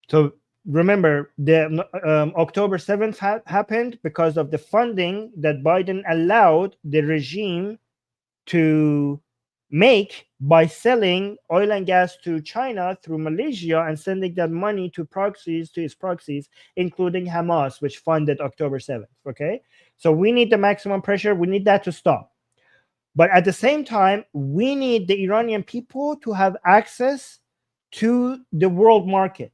So remember, the October 7th happened because of the funding that Biden allowed the regime to make by selling oil and gas to China through Malaysia and sending that money to his proxies, including Hamas, which funded October 7th. Okay, so we need the maximum pressure. We need that to stop. But at the same time, we need the Iranian people to have access to the world market.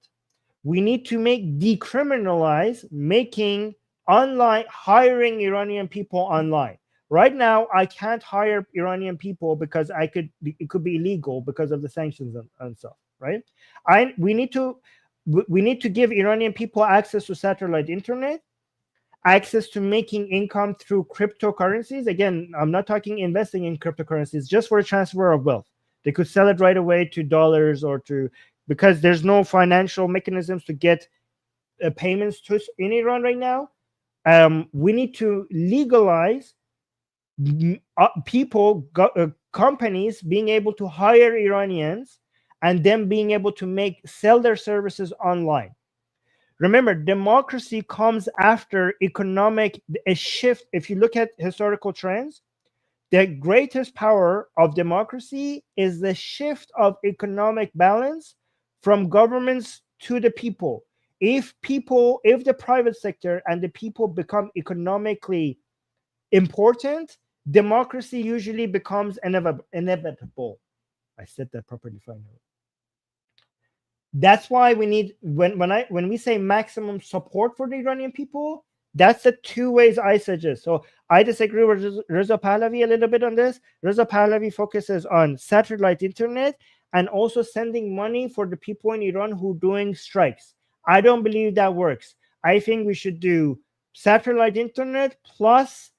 We need to decriminalize making online, hiring Iranian people online. Right now, I can't hire Iranian people because it could be illegal because of the sanctions and stuff, right? We need to give Iranian people access to satellite internet, access to making income through cryptocurrencies. Again, I'm not talking investing in cryptocurrencies, just for a transfer of wealth. They could sell it right away to dollars or because there's no financial mechanisms to get payments in Iran right now. We need to legalize companies being able to hire Iranians and them being able to sell their services online. Remember, democracy comes after a shift. If you look at historical trends, the greatest power of democracy is the shift of economic balance from governments to the people. If the private sector and the people become economically important, democracy usually becomes inevitable. I said that properly finally. That's why we need, when we say maximum support for the Iranian people, that's the two ways I suggest. So I disagree with Reza Pahlavi a little bit on this. Reza Pahlavi focuses on satellite internet and also sending money for the people in Iran who are doing strikes. I don't believe that works. I think we should do satellite internet plus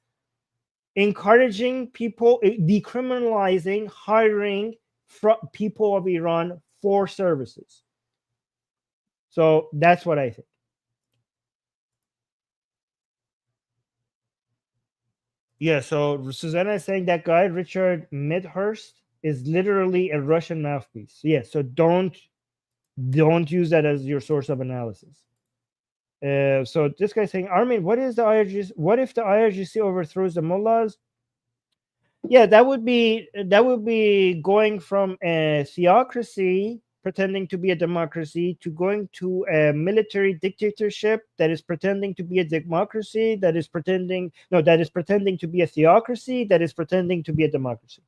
encouraging people, decriminalizing hiring people of Iran for services. So that's what I think. Yeah, so Susanna is saying that guy, Richard Medhurst, is literally a Russian mouthpiece. Yeah, so don't use that as your source of analysis. So this guy's saying, Armin, what if the IRGC overthrows the mullahs? Yeah, that would be going from a theocracy pretending to be a democracy to going to a military dictatorship that is pretending to be a democracy, that is pretending to be a theocracy, that is pretending to be a democracy.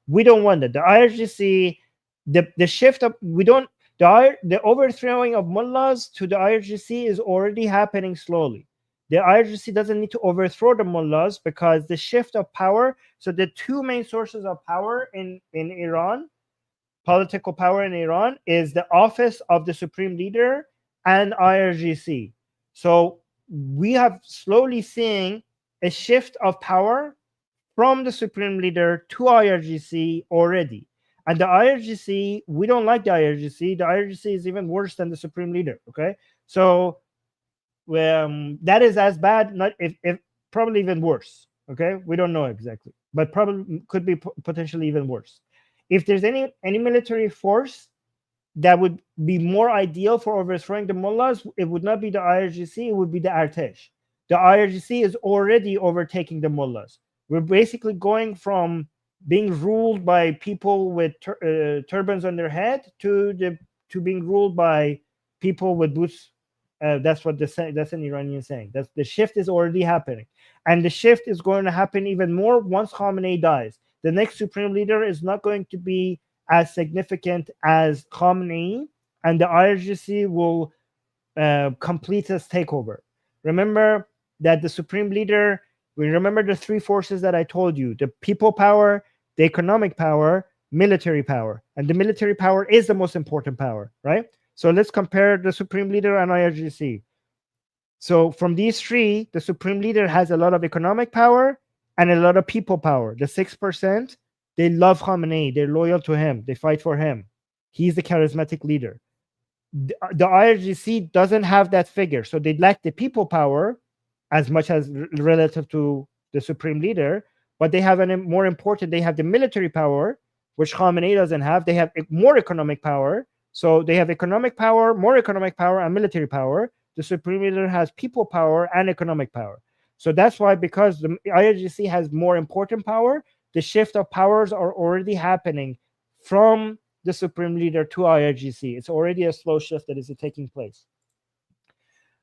We don't want that. The IRGC, the shift of the overthrowing of mullahs to the IRGC is already happening slowly. The IRGC doesn't need to overthrow the mullahs because the shift of power. So the two main sources of power in Iran, political power in Iran, is the office of the supreme leader and IRGC. So we have slowly seeing a shift of power from the supreme leader to IRGC already. And the IRGC, we don't like the IRGC. The IRGC is even worse than the supreme leader. Okay, so that is as bad, not if probably even worse. Okay, we don't know exactly, but probably could be potentially even worse. If there's any military force that would be more ideal for overthrowing the mullahs, it would not be the IRGC, it would be the Artesh. The IRGC is already overtaking the mullahs. We're basically going from being ruled by people with turbans on their head to being ruled by people with boots. That's what that's an Iranian saying. That's the shift is already happening, and the shift is going to happen even more once Khamenei dies. The next supreme leader is not going to be as significant as Khamenei, and the IRGC will complete its takeover. Remember that the supreme leader. We remember the three forces that I told you: the people power, the economic power, military power. And the military power is the most important power, right? So let's compare the supreme leader and IRGC. So from these three, the supreme leader has a lot of economic power and a lot of people power. The 6%, they love Khamenei. They're loyal to him. They fight for him. He's the charismatic leader. The IRGC doesn't have that figure. So they lack the people power as much as relative to the supreme leader, but they have more important, they have the military power, which Khamenei doesn't have. They have more economic power. So they have economic power, more economic power, and military power. The supreme leader has people power and economic power. So that's why, because the IRGC has more important power, the shift of powers are already happening from the supreme leader to IRGC. It's already a slow shift that is taking place.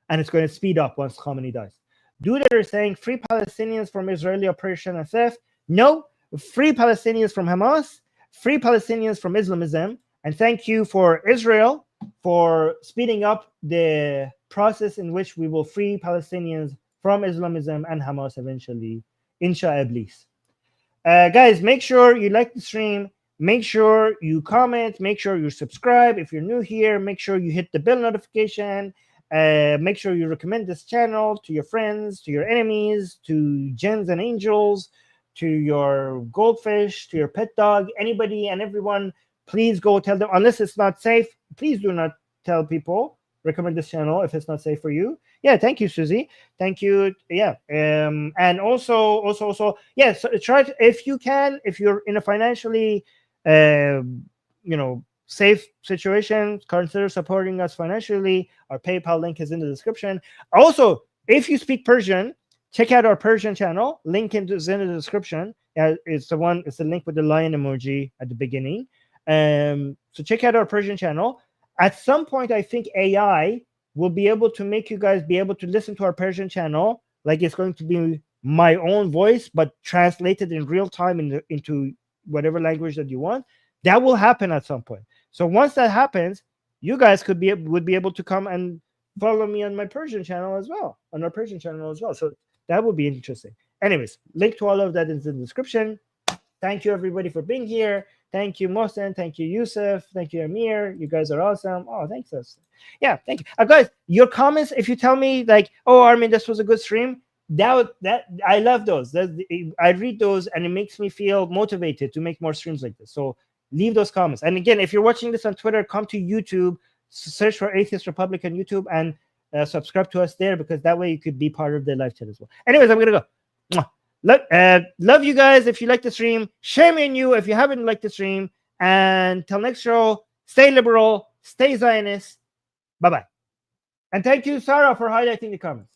And it's going to speed up once Khamenei dies. Duda is saying free Palestinians from Israeli oppression and theft. No, free Palestinians from Hamas, free Palestinians from Islamism. And thank you for Israel for speeding up the process in which we will free Palestinians from Islamism and Hamas eventually. Insha Iblis. Guys, make sure you like the stream. Make sure you comment. Make sure you subscribe. If you're new here, make sure you hit the bell notification. Make sure you recommend this channel to your friends, to your enemies, to gens and angels, to your goldfish, to your pet dog, anybody and everyone. Please go tell them, unless it's not safe, please do not tell people. Recommend this channel if it's not safe for you. Yeah, thank you, Susie. Thank you. Yeah. And also, yes, try to, if you can, if you're in a financially, safe situation, consider supporting us financially. Our PayPal link is in the description. Also, if you speak Persian, check out our Persian channel. Link is in the description. It's the link with the lion emoji at the beginning. So check out our Persian channel. At some point, I think AI will be able to make you guys be able to listen to our Persian channel like it's going to be my own voice, but translated in real time into whatever language that you want. That will happen at some point. So once that happens, you guys would be able to come and follow me on my Persian channel as well, on our Persian channel as well. So that would be interesting. Anyways, link to all of that is in the description. Thank you everybody for being here. Thank you, Mohsen. Thank you, Yusuf. Thank you, Amir. You guys are awesome. Oh, thanks. Yeah, thank you. Guys, your comments, if you tell me like, oh, Armin, this was a good stream, that I love those. I read those and it makes me feel motivated to make more streams like this. So leave those comments. And again, if you're watching this on Twitter, come to YouTube, search for Atheist Republic on YouTube, and subscribe to us there, because that way you could be part of the live chat as well. Anyways, I'm gonna go. Love you guys. If you like the stream, shame on you if you haven't liked the stream. And till next show, stay liberal, stay Zionist. Bye-bye. And thank you, Sarah, for highlighting the comments.